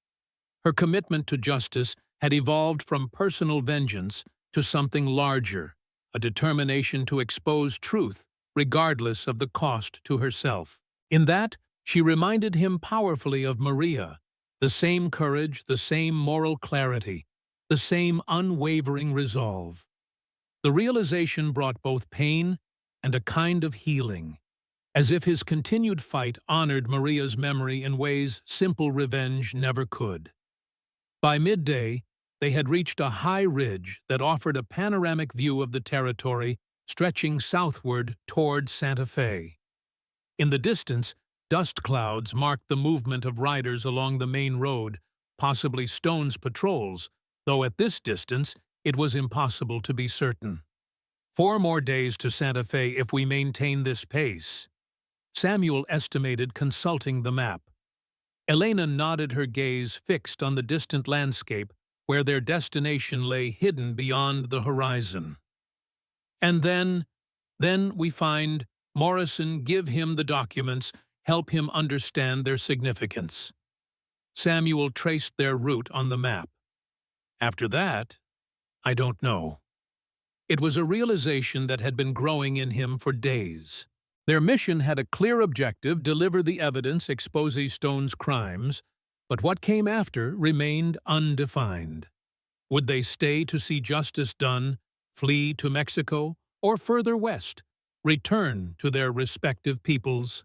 Her commitment to justice had evolved from personal vengeance to something larger, a determination to expose truth regardless of the cost to herself. In that, she reminded him powerfully of Maria, the same courage, the same moral clarity, the same unwavering resolve. The realization brought both pain and a kind of healing, as if his continued fight honored Maria's memory in ways simple revenge never could. By midday, they had reached a high ridge that offered a panoramic view of the territory stretching southward toward Santa Fe. In the distance, dust clouds marked the movement of riders along the main road, possibly Stone's patrols, though at this distance it was impossible to be certain. 4 more days to Santa Fe if we maintain this pace, Samuel estimated, consulting the map. Elena nodded, her gaze fixed on the distant landscape where their destination lay hidden beyond the horizon. And then we find Morrison, give him the documents, help him understand their significance. Samuel traced their route on the map. After that, I don't know. It was a realization that had been growing in him for days. Their mission had a clear objective: deliver the evidence, expose Stone's crimes, but what came after remained undefined. Would they stay to see justice done, flee to Mexico, or further west, return to their respective peoples?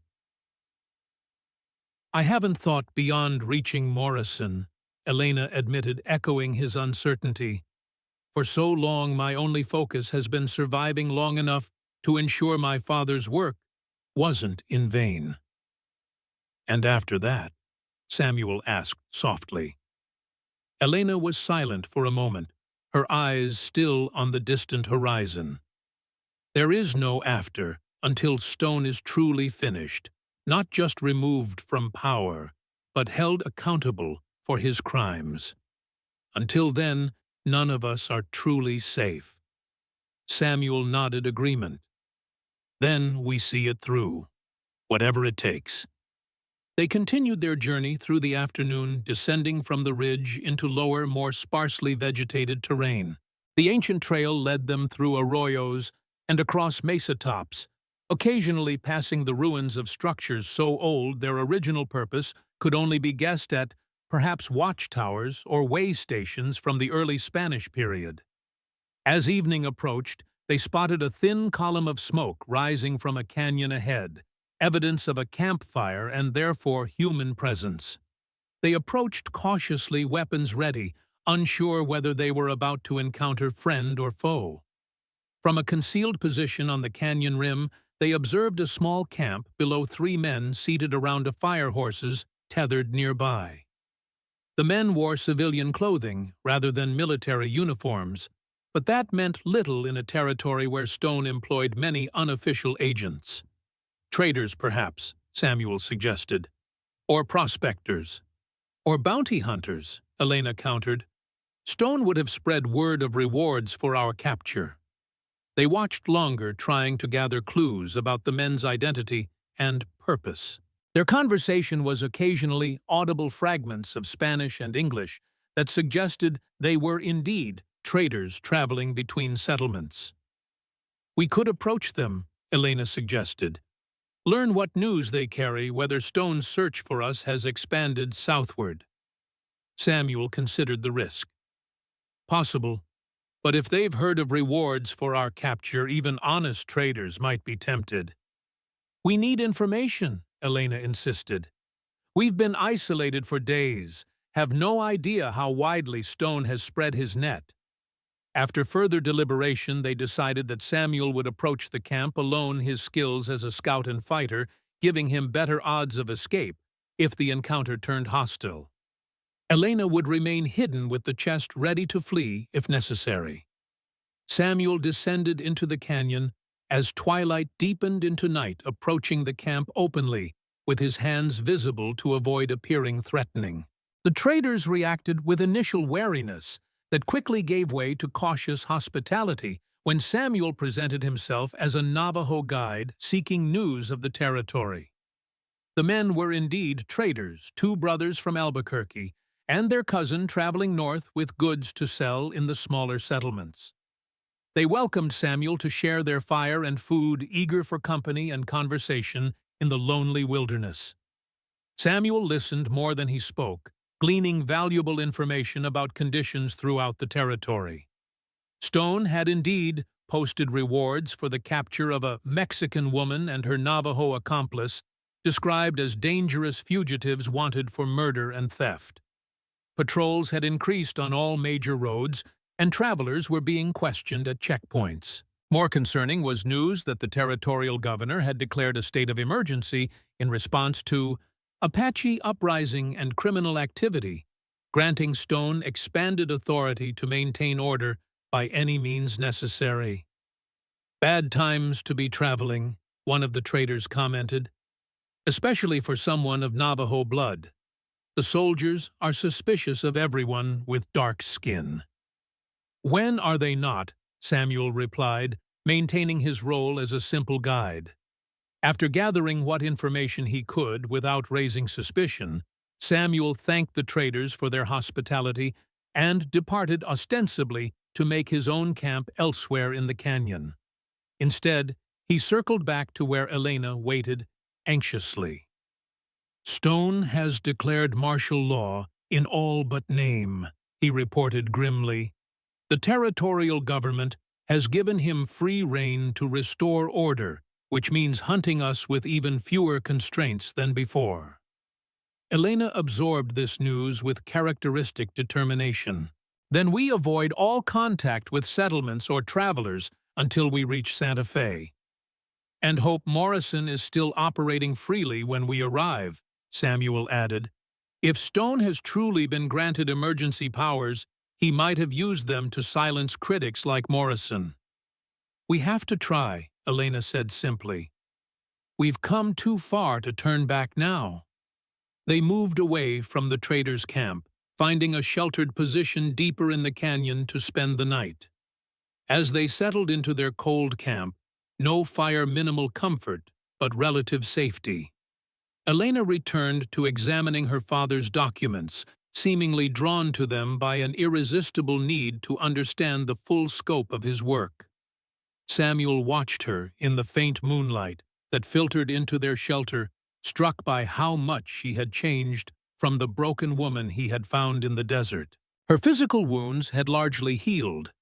I haven't thought beyond reaching Morrison, Elena admitted, echoing his uncertainty. For so long, my only focus has been surviving long enough to ensure my father's work wasn't in vain. And after that? Samuel asked softly. Elena was silent for a moment, her eyes still on the distant horizon. There is no after until Stone is truly finished, not just removed from power, but held accountable for his crimes. Until then, none of us are truly safe. Samuel nodded agreement. Then we see it through, whatever it takes. They continued their journey through the afternoon, descending from the ridge into lower, more sparsely vegetated terrain. The ancient trail led them through arroyos and across mesa tops, occasionally passing the ruins of structures so old their original purpose could only be guessed at, perhaps watchtowers or way stations from the early Spanish period. As evening approached, they spotted a thin column of smoke rising from a canyon ahead, evidence of a campfire and therefore human presence. They approached cautiously, weapons ready, unsure whether they were about to encounter friend or foe. From a concealed position on the canyon rim, they observed a small camp below 3 men seated around a fire, horses tethered nearby. The men wore civilian clothing rather than military uniforms, but that meant little in a territory where Stone employed many unofficial agents. Traders, perhaps, Samuel suggested. Or prospectors. Or bounty hunters, Elena countered. Stone would have spread word of rewards for our capture. They watched longer, trying to gather clues about the men's identity and purpose. Their conversation was occasionally audible fragments of Spanish and English that suggested they were indeed traders traveling between settlements. We could approach them, Elena suggested. Learn what news they carry, whether Stone's search for us has expanded southward. Samuel considered the risk. Possible, but if they've heard of rewards for our capture, even honest traders might be tempted. We need information, Elena insisted. We've been isolated for days, have no idea how widely Stone has spread his net. After further deliberation, they decided that Samuel would approach the camp alone, his skills as a scout and fighter giving him better odds of escape if the encounter turned hostile. Elena would remain hidden with the chest ready to flee if necessary. Samuel descended into the canyon as twilight deepened into night, approaching the camp openly, with his hands visible to avoid appearing threatening. The traders reacted with initial wariness that quickly gave way to cautious hospitality when Samuel presented himself as a Navajo guide seeking news of the territory. The men were indeed traders, 2 brothers from Albuquerque, and their cousin traveling north with goods to sell in the smaller settlements. They welcomed Samuel to share their fire and food, eager for company and conversation in the lonely wilderness. Samuel listened more than he spoke, gleaning valuable information about conditions throughout the territory. Stone had indeed posted rewards for the capture of a Mexican woman and her Navajo accomplice, described as dangerous fugitives wanted for murder and theft. Patrols had increased on all major roads, and travelers were being questioned at checkpoints. More concerning was news that the territorial governor had declared a state of emergency in response to Apache uprising and criminal activity, granting Stone expanded authority to maintain order by any means necessary. "Bad times to be traveling," one of the traders commented, "especially for someone of Navajo blood. The soldiers are suspicious of everyone with dark skin." "When are they not?" Samuel replied, maintaining his role as a simple guide. After gathering what information he could without raising suspicion, Samuel thanked the traders for their hospitality and departed ostensibly to make his own camp elsewhere in the canyon. Instead, he circled back to where Elena waited anxiously. "Stone has declared martial law in all but name," he reported grimly. "The territorial government has given him free rein to restore order, which means hunting us with even fewer constraints than before." Elena absorbed this news with characteristic determination. "Then we avoid all contact with settlements or travelers until we reach Santa Fe. And hope Morrison is still operating freely when we arrive," Samuel added. "If Stone has truly been granted emergency powers, he might have used them to silence critics like Morrison." "We have to try," Elena said simply. "We've come too far to turn back now." They moved away from the traders' camp, finding a sheltered position deeper in the canyon to spend the night. As they settled into their cold camp, no fire, minimal comfort, but relative safety. Elena returned to examining her father's documents, seemingly drawn to them by an irresistible need to understand the full scope of his work. Samuel watched her in the faint moonlight that filtered into their shelter, struck by how much she had changed from the broken woman he had found in the desert. Her physical wounds had largely healed,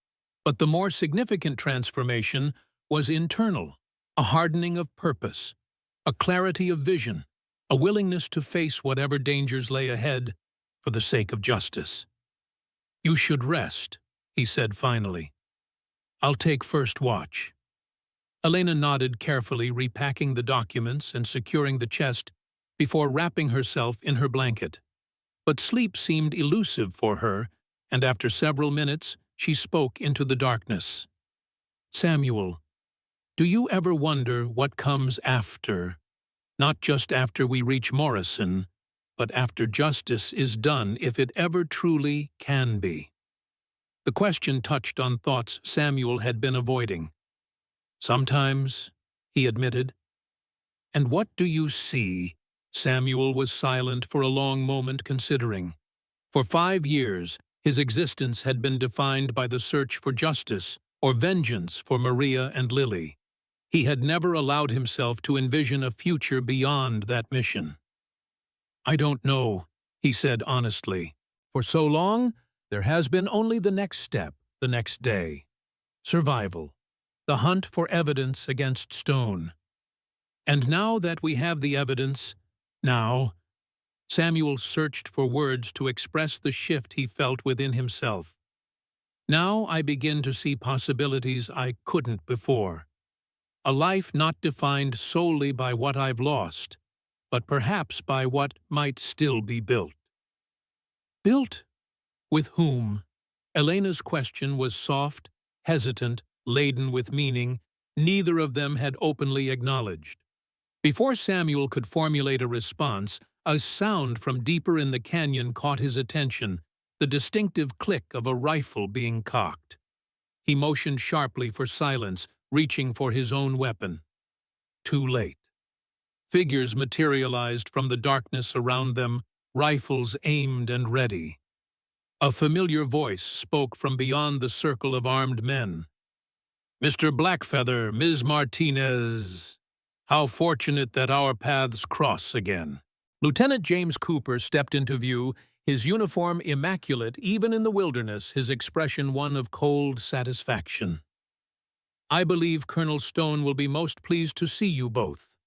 but the more significant transformation was internal, a hardening of purpose, a clarity of vision, a willingness to face whatever dangers lay ahead for the sake of justice. "You should rest," he said finally. "I'll take first watch." Elena nodded carefully, repacking the documents and securing the chest before wrapping herself in her blanket. But sleep seemed elusive for her, and after several minutes she spoke into the darkness. "Samuel, do you ever wonder what comes after? Not just after we reach Morrison, but after justice is done, if it ever truly can be?" The question touched on thoughts Samuel had been avoiding. "Sometimes," he admitted. "And what do you see?" Samuel was silent for a long moment, considering. For 5 years, his existence had been defined by the search for justice or vengeance for Maria and Lily. He had never allowed himself to envision a future beyond that mission. "I don't know," he said honestly. "For so long, there has been only the next step, the next day. Survival. The hunt for evidence against Stone. And now that we have the evidence, now—" Samuel searched for words to express the shift he felt within himself. "Now I begin to see possibilities I couldn't before. A life not defined solely by what I've lost, but perhaps by what might still be built." "Built? With whom?" Elena's question was soft, hesitant, laden with meaning neither of them had openly acknowledged. Before Samuel could formulate a response, a sound from deeper in the canyon caught his attention, the distinctive click of a rifle being cocked. He motioned sharply for silence, reaching for his own weapon. Too late. Figures materialized from the darkness around them, rifles aimed and ready. A familiar voice spoke from beyond the circle of armed men. "Mr. Blackfeather, Ms. Martinez, how fortunate that our paths cross again." Lieutenant James Cooper stepped into view, his uniform immaculate even in the wilderness, his expression one of cold satisfaction. I believe Colonel Stone will be most pleased to see you both.